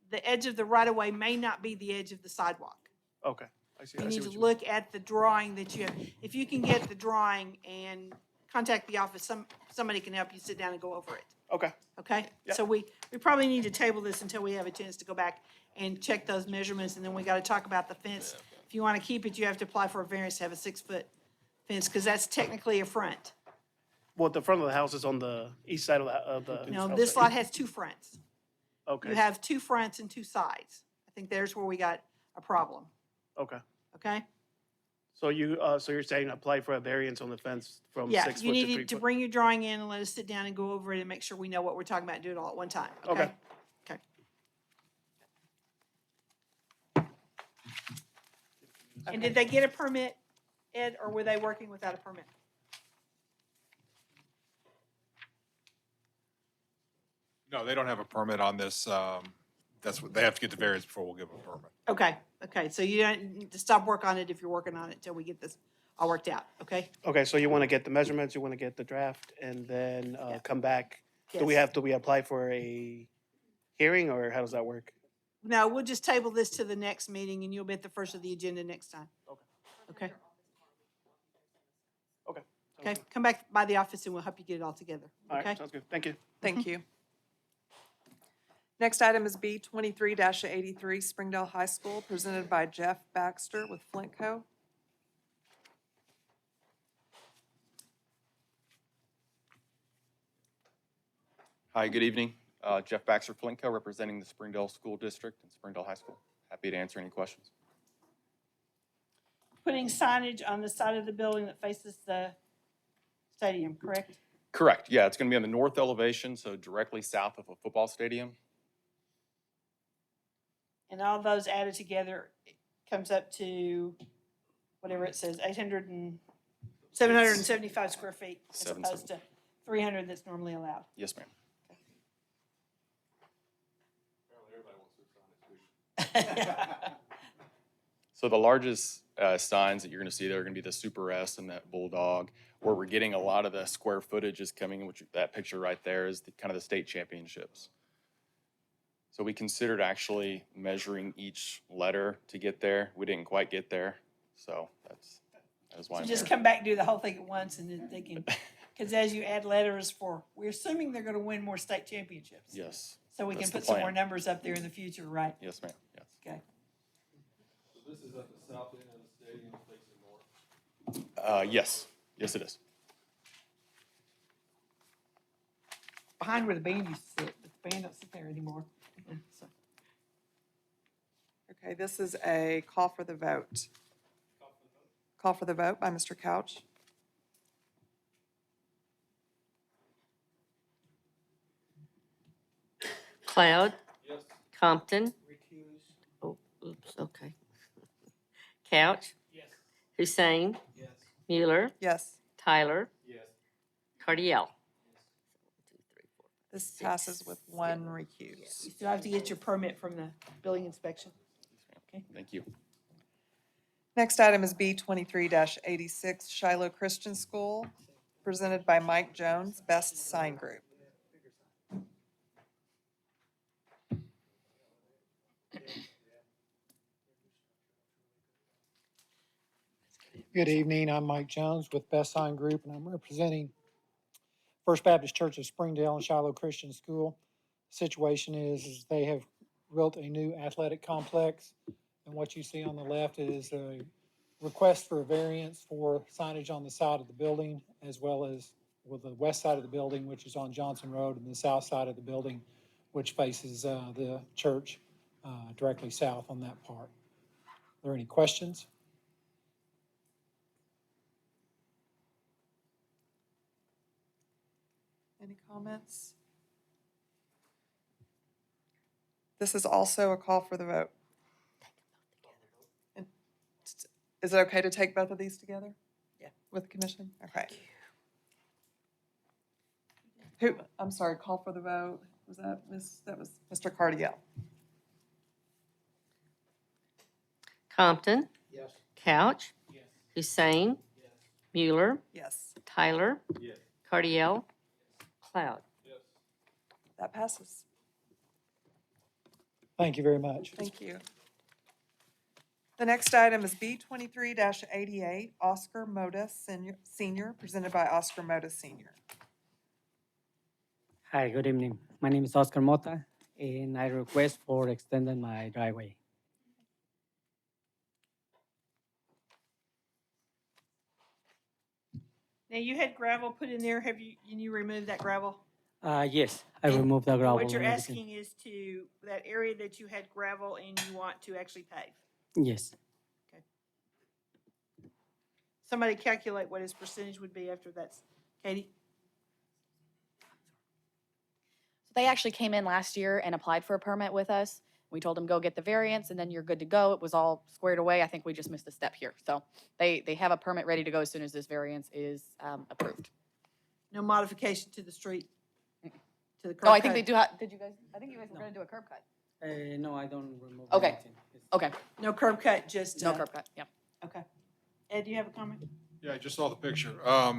the edge of the right-of-way may not be the edge of the sidewalk. Okay, I see. You I see need what to you mean. look at the drawing that you have. If you can get the drawing and contact the office, somebody can help you sit down and go over it, Okay, okay? Yep. So we probably need to table this until we have a chance to go back and check those measurements, and then we gotta talk about the fence. If you wanna keep it, you have to apply for a variance to have a 6-foot fence, because that's technically a front. well, the front of the house is on the east side of the. No, house, this right? lot has 2 fronts. Okay. You have 2 fronts and 2 sides. I think there's where we got a problem, Okay, okay? so you're saying apply for a variance on the fence from Yeah, 6 you foot to 3 need to foot? bring your drawing in and let us sit down and go over it and make sure we know what we're talking about and do it all at one time, okay? Okay. Okay. And did they get a permit, Ed, or were they working without a permit? No, they don't have a permit on this. That's what, they have to get the variance before we'll give them a permit. Okay, so you don't need to stop work on it if you're working on it until we get this all worked out, okay? Okay, so you want to get the measurements, you want to get the draft, and then Yeah. come back. Do Yes. we apply for a hearing, or how does that work? No, we'll just table this to the next meeting and you'll be at the first of the agenda next time. Okay. Okay? Okay. Okay, come back by the office and we'll help you get it all together, All okay? right, sounds good. Thank you. Thank you. Next item is B 23-83 Springdale High School, presented by Jeff Baxter with Flintco. Hi, good evening. Jeff Baxter, Flintco, representing the Springdale School District and Springdale High School. Happy to answer any questions. Putting signage on the side of the building that faces the stadium, correct? Correct, yeah, it's gonna be on the north elevation, so directly south of a football stadium. And all those added together comes up to whatever it says, 775 square feet as opposed to 300 that's normally allowed. Yes, ma'am. So the largest signs that you're going to see there are going to be the Super S and that Bulldog. Where we're getting a lot of the square footage is coming, which that picture right there is kind of the state championships. So we considered actually measuring each letter to get there. We didn't quite get there, so that is why So I'm just here. come back and do the whole thing at once and then thinking, because as you add letters for, we're assuming they're gonna win more state championships. Yes. So we can that's the put some more plan. numbers up there in the future, right? Yes, ma'am, yes. Okay. So this is at the south end of the stadium facing north? Yes, yes it is. Behind where the band used to sit, but the band don't sit there anymore. Yeah, so. Okay, this is a call for the vote. Call for the vote by Mr. Couch. Cloud, Yes. Compton. Oh, oops, okay. Couch, Yes. Hussein, Yes. Mueller, Yes, Tyler, Yes. Cardiel. this passes with one recuse. You still have to get your permit from the building inspection. Thank you. Next item is B 23-86 Shiloh Christian School, presented by Mike Jones, Best Sign Group. Good evening, I'm Mike Jones with Best Sign Group, and I'm representing First Baptist Church of Springdale and Shiloh Christian School. Situation is they have built a new athletic complex, and what you see on the left is a request for a variance for signage on the side of the building, as well as with the west side of the building, which is on Johnson Road, and the south side of the building, which faces the church directly south on that part. Are there any questions? Any comments? This is also a call for the vote. And is it okay to take both of these together? Yeah. With the commission? Okay. Who, I'm sorry, call for the vote. Was that Mr. Cardiel? Compton, Yes. Couch, Hussein, Mueller, Yes, Tyler, Yes. Cardiel, Cloud. Yes. that passes. Thank you very much. Thank you. The next item is B 23-88 Oscar Moda Senior, presented by Oscar Moda Senior. Hi, good evening. My name is Oscar Mota, and I request for extending my driveway. Now, you had gravel put in there, have you removed that gravel? Yes, I removed the gravel. What you're and everything. asking is to, that area that you had gravel and you want to actually pave. Yes, Somebody calculate what his percentage would be after that's, Katie? They actually came in last year and applied for a permit with us. We told them, go get the variance, and then you're good to go. It was all squared away. I think we just missed a step here. So they have a permit ready to go as soon as this variance is approved. No modification to the street? To the curb Oh, I think they cut? do have, did you guys, I think you guys were gonna do a curb cut. no, I don't remove Okay. anything. It's- Okay, No curb cut, just? no curb cut, yep. Okay. Ed, do you have a comment? Yeah, I just saw the picture.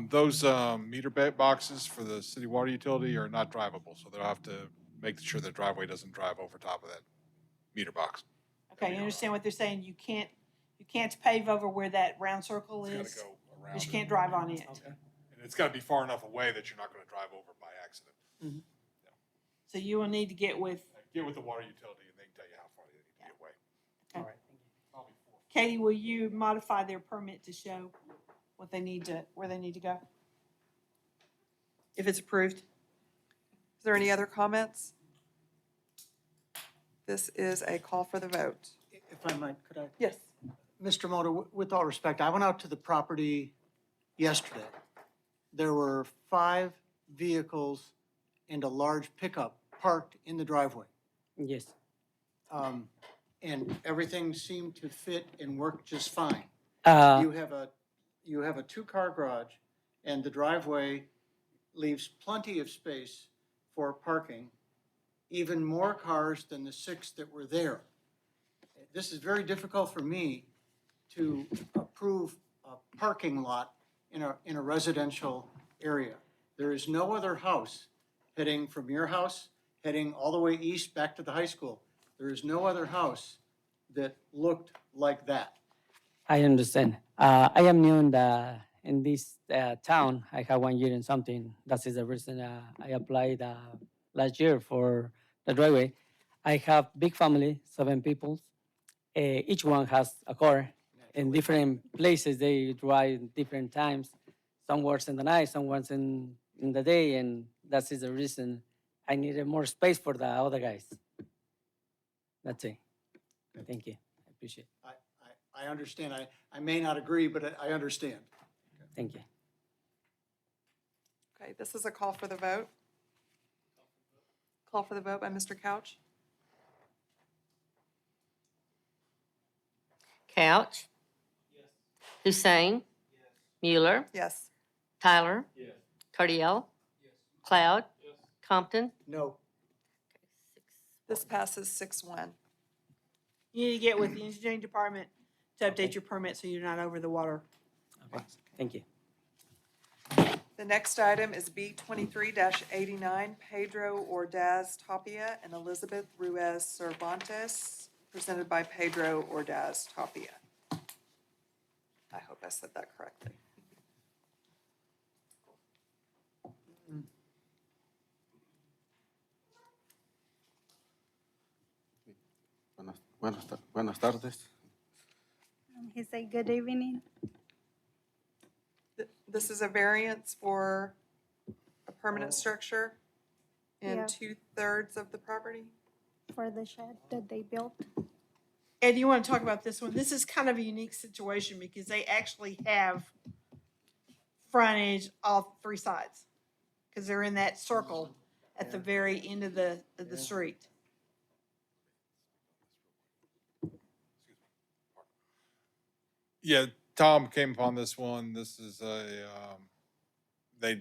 Those meter boxes for the city water utility are not drivable, so they'll have to make sure the driveway doesn't drive over top of that meter box. Okay, you understand what they're saying? You can't pave over where that round circle It's is, gotta go but around you it. can't drive on it. Okay. And it's gotta be far enough away that you're not gonna drive over by accident. So you will need to get with, Get with the water utility and they can tell you how far they need to be away. All right, thank you. Probably 4. Katie, will you modify their permit to show what they need to, where they need to go? If it's approved? Is there any other comments? This is a call for the vote. If I might, could I? Yes. Mr. Motor, with all respect, I went out to the property yesterday. there were 5 vehicles and a large pickup parked in the driveway. Yes. And everything seemed to fit and work just fine. Uh, You have a 2-car garage, and the driveway leaves plenty of space for parking, even more cars than the 6 that were there. This is very difficult for me to approve a parking lot in a residential area. There is no other house heading from your house, heading all the way east back to the high school. There is no other house that looked like that. I understand. I am new in this town. I have 1 year and something. That is the reason I applied last year for the driveway. I have big family, 7 people. Each one has a car. In different places, they drive different times. Some works in the night, some works in the day, and that is the reason I needed more space for the other guys. That's it. Thank you. I appreciate it. I understand. I may not agree, but I understand. Thank you. Okay, this is a call for the vote. Call for the vote by Mr. Couch. Couch. Hussein. Mueller. Yes. Tyler. Cardiel. Cloud. Compton. No. This passes 6-1. You need to get with the engineering department to update your permit so you're not over the water. Okay. Thank you. The next item is B 23-89, Pedro Ordaz Tapia and Elizabeth Ruiz Cervantes, presented by Pedro Ordaz Tapia. I hope I said that correctly. Buenas tardes. He said, good evening. This is a variance for a permanent structure in Yeah. 2/3 of the property. For the shed that they built. Ed, you want to talk about this one? This is kind of a unique situation because they actually have frontage off 3 sides. Because they're in that circle at the very end of the street. Yeah, Tom came upon this one. This is they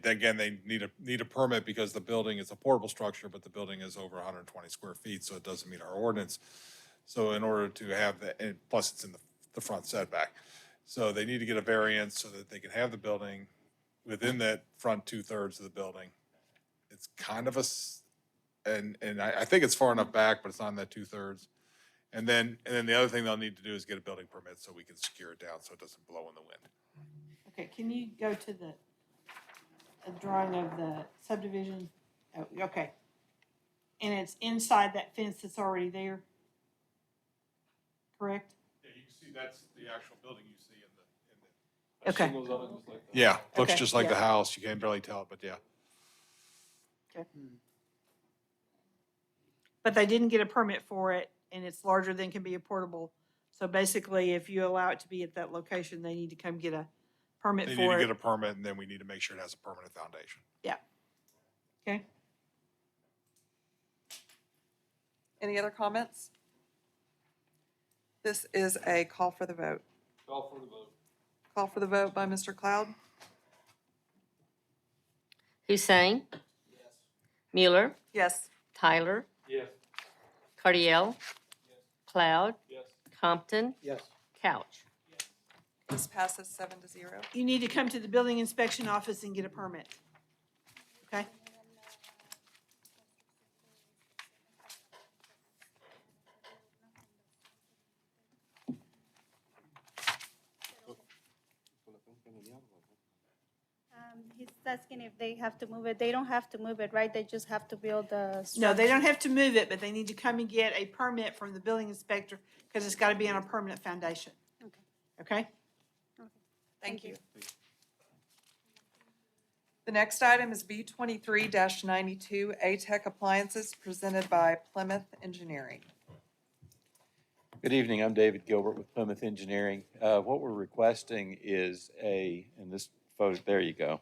need a permit because the building is a portable structure, but the building is over 120 square feet, so it doesn't meet our ordinance. So in order to have that, and plus it's in the front setback. So they need to get a variance so that they can have the building within that front 2/3 of the building. It's kind of and I think it's far enough back, but it's not in that 2/3. And then the other thing they'll need to do is get a building permit so we can secure it down so it doesn't blow in the wind. Okay, can you go to the drawing of the subdivision? Oh, okay. And it's inside that fence that's already there? Correct? Yeah, you can see that's the actual building you see in the. Okay. Shingles on it just like that. Yeah, looks Okay, just like the yeah. house. You can't barely tell it, but yeah. Okay. But they didn't get a permit for it, and it's larger than can be a portable. So basically, if you allow it to be at that location, they need to come get a permit They need to for get it. a permit, and then we need to make sure it has a permanent foundation. Yeah. Okay. Any other comments? This is a call for the vote. Call for the vote. Call for the vote by Mr. Cloud. Hussein. Mueller. Yes. Tyler. Yes. Cardiel. Cloud. Yes. Compton. Yes. Couch. This passes 7-0. You need to come to the building inspection office and get a permit. Okay? He's asking if they have to move it. They don't have to move it, right? They just have to build the. No, they don't have to move it, but they need to come and get a permit from the building inspector because it's got to be on a permanent foundation. Okay? Thank you. The next item is B 23-92, A-Tech Appliances, presented by Plymouth Engineering. Good evening, I'm David Gilbert with Plymouth Engineering. What we're requesting is and this photo, there you go.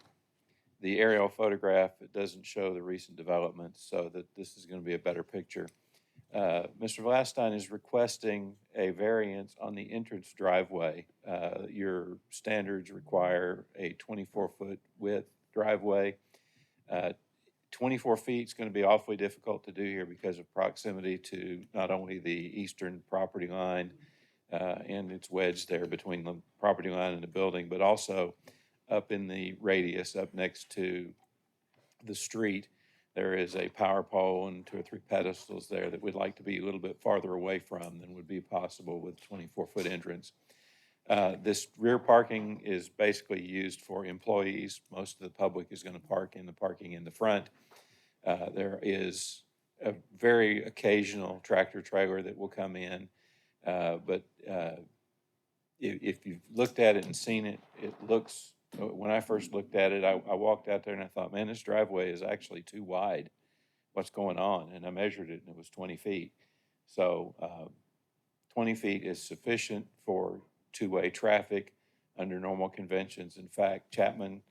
the aerial photograph, it doesn't show the recent developments, so that this is going to be a better picture. Mr. Vlastein is requesting a variance on the entrance driveway. Your standards require a 24-foot width driveway. 24 feet is going to be awfully difficult to do here because of proximity to not only the eastern property line, and it's wedged there between the property line and the building, but also up in the radius, up next to the street, there is a power pole and 2 or 3 pedestals there that we'd like to be a little bit farther away from than would be possible with 24-foot entrance. This rear parking is basically used for employees. Most of the public is going to park in the parking in the front. There is a very occasional tractor trailer that will come in, but if you've looked at it and seen it, it looks, when I first looked at it, I walked out there and I thought, man, this driveway is actually too wide. What's going on? And I measured it and it was 20 feet. So 20 feet is sufficient for two-way traffic under normal conventions. In fact, Chapman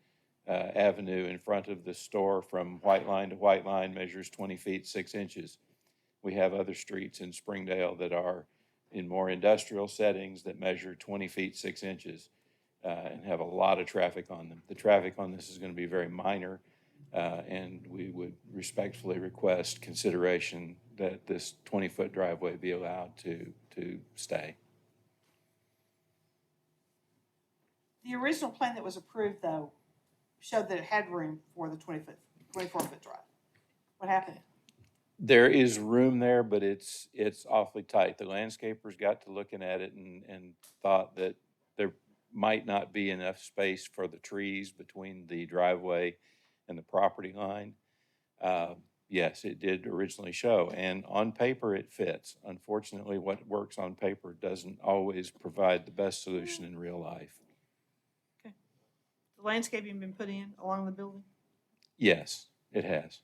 Avenue in front of the store from White Line to White Line measures 20 feet, 6 inches. We have other streets in Springdale that are in more industrial settings that measure 20 feet, 6 inches and have a lot of traffic on them. The traffic on this is going to be very minor, and we would respectfully request consideration that this 20-foot driveway be allowed to stay. The original plan that was approved, though, showed that it had room for the 24-foot drive. What happened? There is room there, but it's awfully tight. The landscapers got to looking at it and thought that there might not be enough space for the trees between the driveway and the property line. Yes, it did originally show, and on paper it fits. Unfortunately, what works on paper doesn't always provide the best solution in real life. Okay. The landscaping been put in along the building? Yes, it has.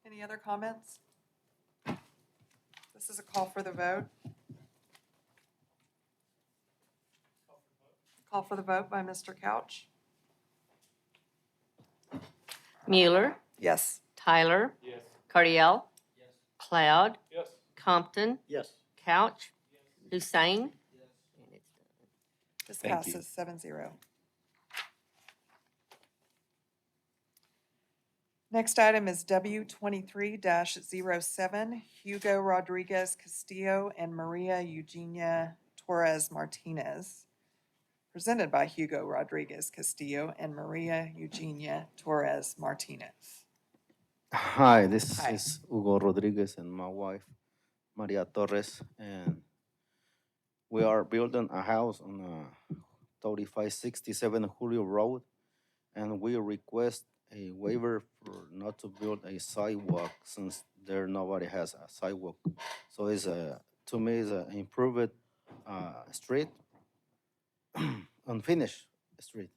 Any other comments? This is a call for the vote. Call for the vote by Mr. Couch. Mueller, Yes. Tyler, Yes. Cardiel, Cloud, Yes. Compton, Yes. Couch, Hussein. And it's done. This Thank you. passes 7-0. Next item is W 23-07, Hugo Rodriguez Castillo and Maria Eugenia Torres Martinez. Presented by Hugo Rodriguez Castillo and Maria Eugenia Torres Martinez. Hi, this Hi. is Hugo Rodriguez and my wife, Maria Torres, and we are building a house on 3567 Julio Road, and we request a waiver for not to build a sidewalk since there nobody has a sidewalk. So it's to me it's an improved street, unfinished street.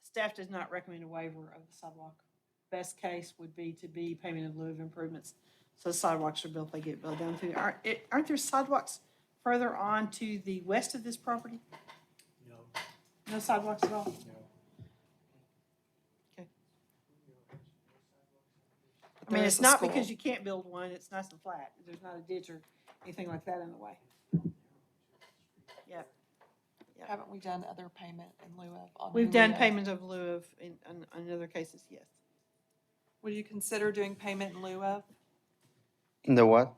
Staff does not recommend a waiver of the sidewalk. Best case would be to be payment in lieu of improvements. So sidewalks are built, they get built down through. Aren't there sidewalks further on to the west of this property? No. No sidewalks at all? Okay. I mean, There it's is a not school. because you can't build one, it's nice and flat. There's not a ditch or anything like that in the way. Yeah. Haven't we done other payment in lieu of? on We've done Julia? payment of lieu of in other cases, yes. Would you consider doing payment in lieu of? The what?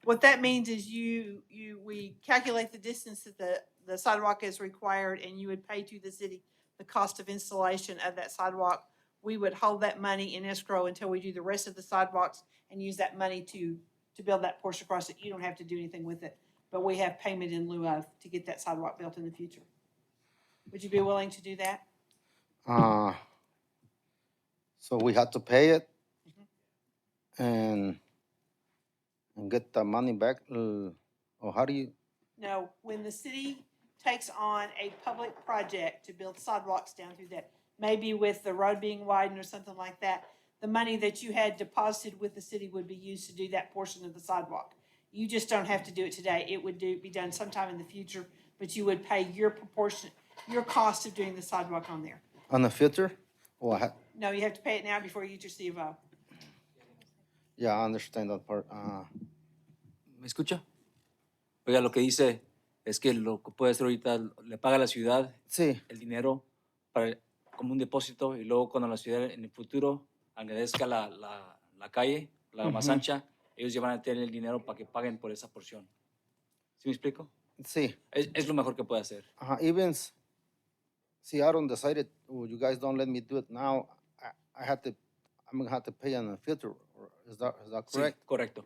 What that means is we calculate the distance that the sidewalk is required, and you would pay to the city the cost of installation of that sidewalk. We would hold that money in escrow until we do the rest of the sidewalks and use that money to build that portion across it. You don't have to do anything with it, but we have payment in lieu of to get that sidewalk built in the future. Would you be willing to do that? So we had to pay it and get the money back, or how do you? No, when the city takes on a public project to build sidewalks down through that, maybe with the road being widened or something like that, the money that you had deposited with the city would be used to do that portion of the sidewalk. You just don't have to do it today. It would be done sometime in the future, but you would pay your proportion, your cost of doing the sidewalk on there. On the future? Oh, No, you have to pay it now before you get your C of O. yeah, I understand that part. ¿Me escucha? Oiga, lo que dice es que lo que puede hacer ahorita le paga a la ciudad Sí. el dinero para, como un depósito y luego cuando la ciudad en el futuro agradezca la calle, la más Ujú. ancha, ellos ya van a tener el dinero para que paguen por esa porción. ¿Sí me explico? Sí. Es lo mejor que puede hacer. Even, see, I don't decided, oh, you guys don't let me do it now, I'm gonna have to pay in the future. Is that Sí, correct? correcto.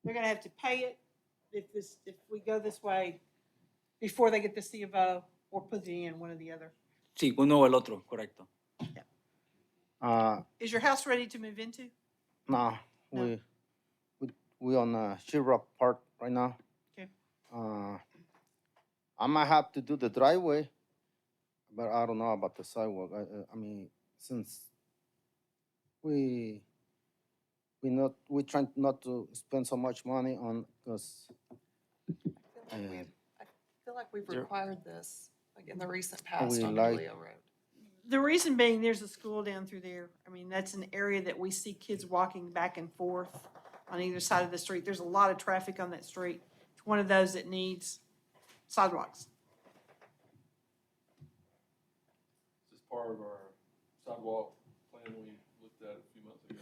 They're gonna have to pay it if we go this way before they get the C of O or put it in, one or the other. Sí, uno o el otro, correcto. Is your house ready to move into? No, No. we on Shira Park right now. Okay. I might have to do the driveway, but I don't know about the sidewalk. I mean, since we trying not to spend so much money on, because I feel like we've There- required this, like in the recent past we on like- Julio Road. The reason being, there's a school down through there. I mean, that's an area that we see kids walking back and forth on either side of the street. There's a lot of traffic on that street. It's one of those that needs sidewalks. This is part of our sidewalk plan we looked at a few months ago.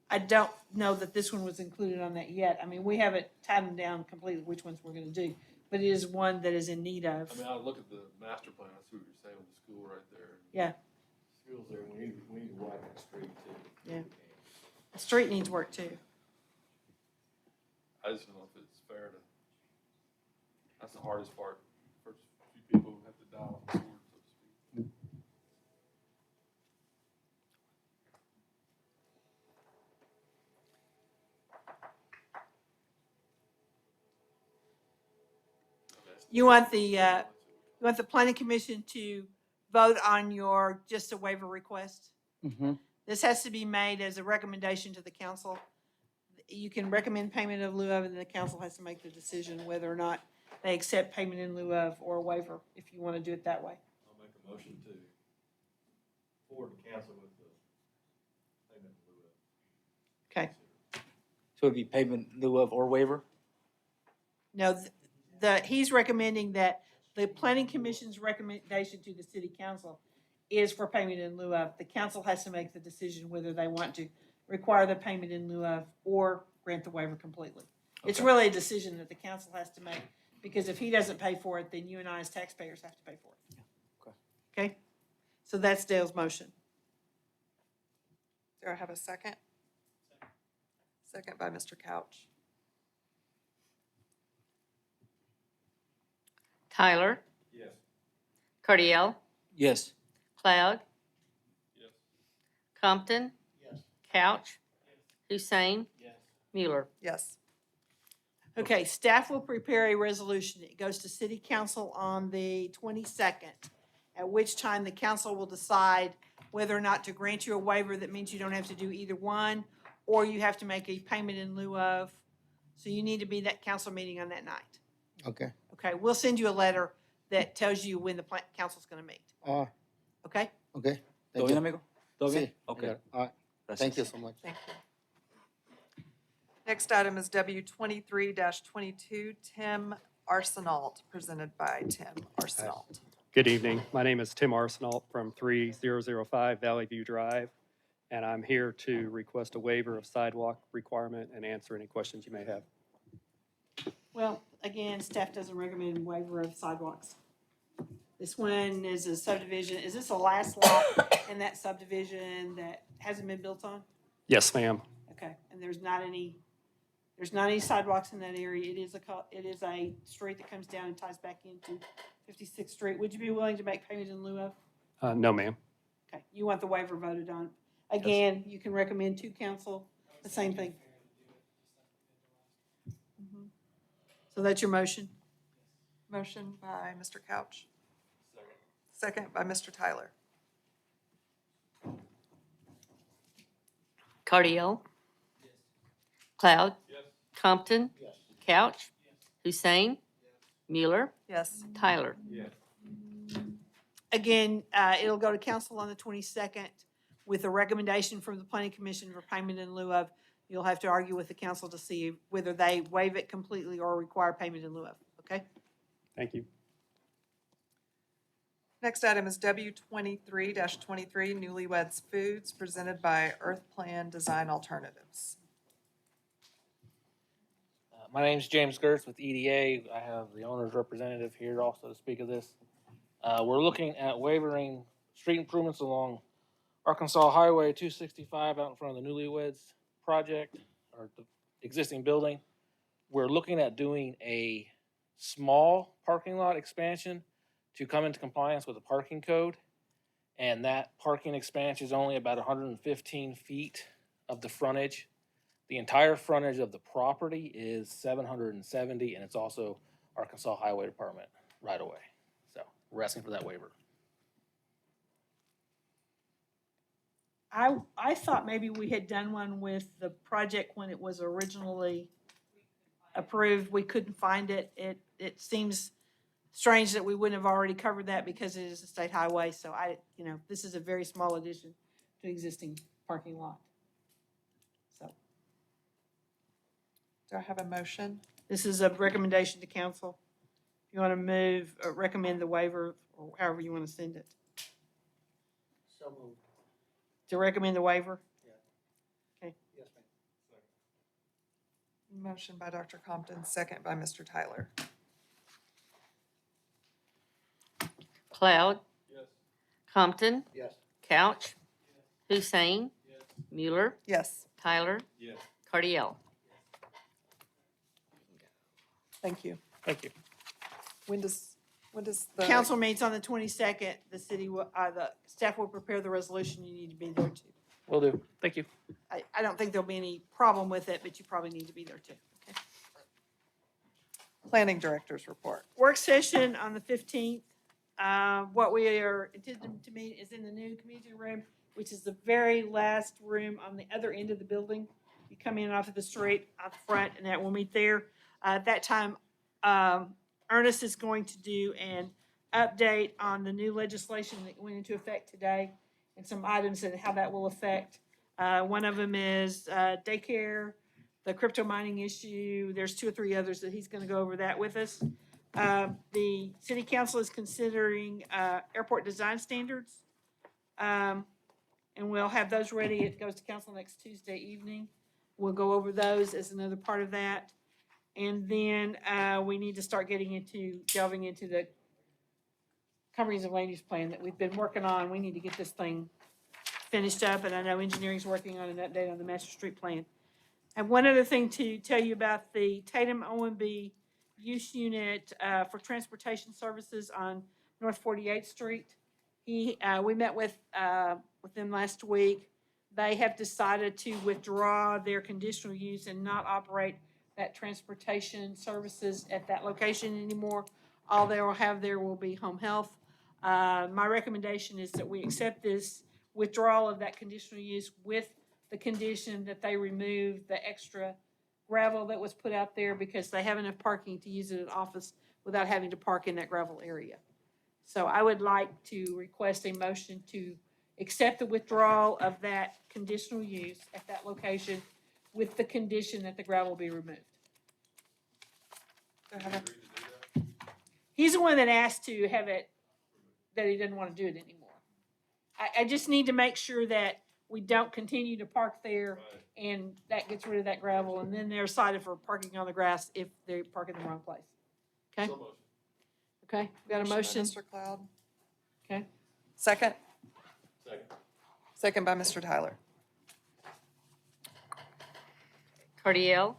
I don't know that this one was included on that yet. I mean, we haven't tied them down completely which ones we're gonna do, but it is one that is in need of. I mean, I look at the master plan, I see what you're saying with the school right there. Yeah. School's there, we need to widen that street too. Yeah. The street needs work too. I just don't know if it's fair to, that's the hardest part. First few people who have to die on the sword, so to speak. You want the planning commission to vote on your, just a waiver request? Mm-hmm. This has to be made as a recommendation to the council. You can recommend payment of lieu of, and the council has to make the decision whether or not they accept payment in lieu of or a waiver, if you want to do it that way. I'll make a motion to forward to council with the payment in lieu of. Okay. So it'd be payment in lieu of or waiver? No, he's recommending that the planning commission's recommendation to the city council is for payment in lieu of. The council has to make the decision whether they want to require the payment in lieu of or grant the waiver completely. It's Okay. really a decision that the council has to make, because if he doesn't pay for it, then you and I as taxpayers have to pay for it. Okay. Okay? So that's Dale's motion. Do I have a second? Second by Mr. Couch. Tyler, Yes. Cardiel, Yes. Cloud, Yes. Compton, Yes. Couch, Hussein, Yes. Mueller. Yes. Okay, staff will prepare a resolution. It goes to city council on the 22nd, at which time the council will decide whether or not to grant you a waiver. That means you don't have to do either one, or you have to make a payment in lieu of. So you need to be at council meeting on that night. Okay. Okay, we'll send you a letter that tells you when the council's gonna meet, okay? Okay. ¿Todo Thank bien, you. amigo? ¿Todo bien? Sí, I Ok. got it. All right. Gracias. Thank you so much. Thank you. Next item is W 23-22, Tim Arsenault, presented by Tim Arsenault. Good evening. My name is Tim Arsenault from 3005 Valley View Drive, and I'm here to request a waiver of sidewalk requirement and answer any questions you may have. Well, again, staff doesn't recommend waiver of sidewalks. This one is a subdivision. Is this the last lot in that subdivision that hasn't been built on? Yes, ma'am. Okay, and there's not any sidewalks in that area. It is a street that comes down and ties back into 56th Street. Would you be willing to make payment in lieu of? No, ma'am. Okay, you want the waiver voted on. Again, you can recommend to council the same thing. Mhm. So that's your motion? Motion by Mr. Couch. Second by Mr. Tyler. Cardiel, Cloud, Compton. Couch. Hussein. Mueller. Yes. Tyler. Again, it'll go to council on the 22nd with a recommendation from the planning commission for payment in lieu of. You'll have to argue with the council to see whether they waive it completely or require payment in lieu of, okay? Thank you. Next item is W 23-23, Newlyweds Foods, presented by Earth Plan Design Alternatives. My name's James Gertz with EDA. I have the owner's representative here also to speak of this. We're looking at waiving street improvements along Arkansas Highway 265 out in front of the Newlyweds project or the existing building. We're looking at doing a small parking lot expansion to come into compliance with the parking code. And that parking expansion is only about 115 feet of the frontage. The entire frontage of the property is 770, and it's also Arkansas Highway Department right away. So we're asking for that waiver. I thought maybe we had done one with the project when it was originally approved. We couldn't find it. It seems strange that we wouldn't have already covered that because it is a state highway. So this is a very small addition to existing parking lot. So Do I have a motion? this is a recommendation to council. If you want to move, recommend the waiver, or however you want to send it. So moved. To recommend the waiver? Yes, ma'am. Motion by Dr. Compton, second by Mr. Tyler. Cloud. Compton. Yes. Couch. Hussein. Mueller. Yes. Tyler. Cardiel. Thank you. Thank you. When does the? Council meets on the 22nd. The staff will prepare the resolution. You need to be there too. Will do. Thank you. I don't think there'll be any problem with it, but you probably need to be there too. Okay. Planning Director's report. Work session on the 15th. What we are intending to meet is in the new community room, which is the very last room on the other end of the building. You come in off of the street out the front, and that we'll meet there. At that time, Ernest is going to do an update on the new legislation that went into effect today and some items and how that will affect. One of them is daycare, the crypto mining issue. There's 2 or 3 others that he's going to go over that with us. The city council is considering airport design standards. And we'll have those ready. It goes to council next Tuesday evening. We'll go over those as another part of that. And then we need to start delving into the comprehensive land use plan that we've been working on. We need to get this thing finished up, and I know engineering's working on an update on the master street plan. And one other thing to tell you about the Tatum OMB use unit for transportation services on North 48th Street. We met with them last week. They have decided to withdraw their conditional use and not operate that transportation services at that location anymore. All they will have there will be home health. My recommendation is that we accept this withdrawal of that conditional use with the condition that they remove the extra gravel that was put out there because they have enough parking to use it at office without having to park in that gravel area. So I would like to request a motion to accept the withdrawal of that conditional use at that location with the condition that the gravel be removed. He's the one that asked to have it, that he didn't want to do it anymore. I just need to make sure that we don't continue to park there and that gets rid of that gravel, and then they're cited for parking on the grass if they park in the wrong place. Okay? Okay, we got a motion? Mr. Cloud. Okay. Second? Second by Mr. Tyler. Cardiel.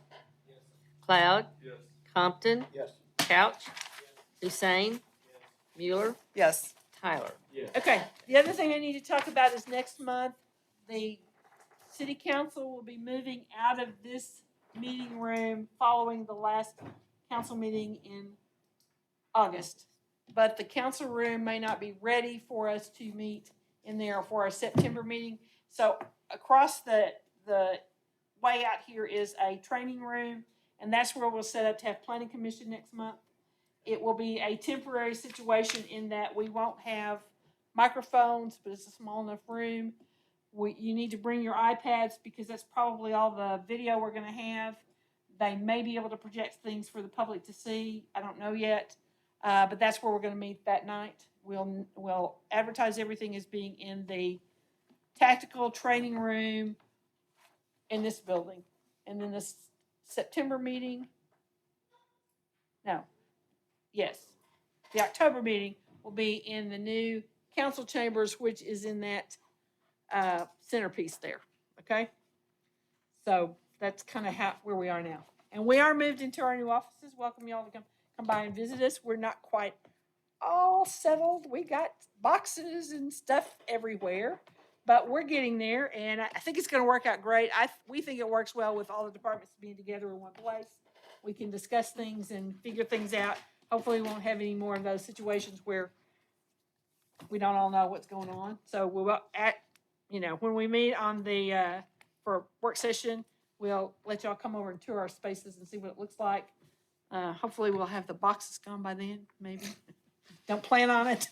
Cloud. Compton. Yes. Couch. Hussein. Mueller. Yes. Tyler. Okay, the other thing I need to talk about is next month, the city council will be moving out of this meeting room following the last council meeting in August. But the council room may not be ready for us to meet in there for our September meeting. So across the way out here is a training room, And that's where we'll set up to have planning commission next month. It will be a temporary situation in that we won't have microphones, but it's a small enough room. You need to bring your iPads because that's probably all the video we're gonna have. They may be able to project things for the public to see. I don't know yet. But that's where we're gonna meet that night. We'll advertise everything as being in the tactical training room in this building. And then this September meeting, no, yes, the October meeting will be in the new council chambers, which is in that centerpiece there, okay? So that's kind of where we are now. And we are moved into our new offices. Welcome y'all to come by and visit us. We're not quite all settled. We got boxes and stuff everywhere, but we're getting there, and I think it's going to work out great. We think it works well with all the departments being together in one place. We can discuss things and figure things out. Hopefully, we won't have any more of those situations where we don't all know what's going on. So we'll when we meet on the for work session, we'll let y'all come over and tour our spaces and see what it looks like. Hopefully we'll have the boxes gone by then, maybe. Don't plan on it.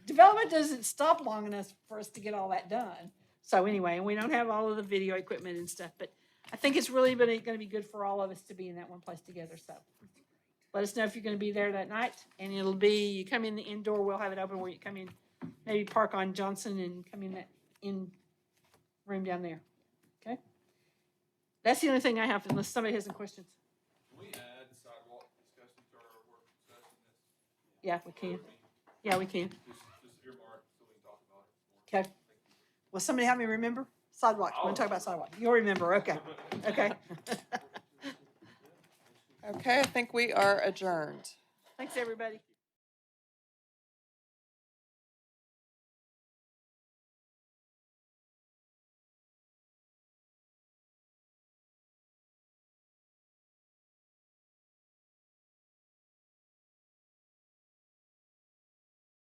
Development doesn't stop long enough for us to get all that done. So anyway, and we don't have all of the video equipment and stuff, but I think it's really going to be good for all of us to be in that one place together. So let us know if you're going to be there that night, and it'll be, you come in the indoor, we'll have it open where you come in, maybe park on Johnson and come in that in room down there. Okay? That's the only thing I have, unless somebody has some questions. Can we add sidewalk discussion to our work session? Yeah, we can. Yeah, we can. Just earmark so we can talk about it. Okay. Well, somebody help me remember sidewalks. We're going to talk about sidewalks. You'll remember. Okay. Okay. Okay, I think we are adjourned. Thanks, everybody.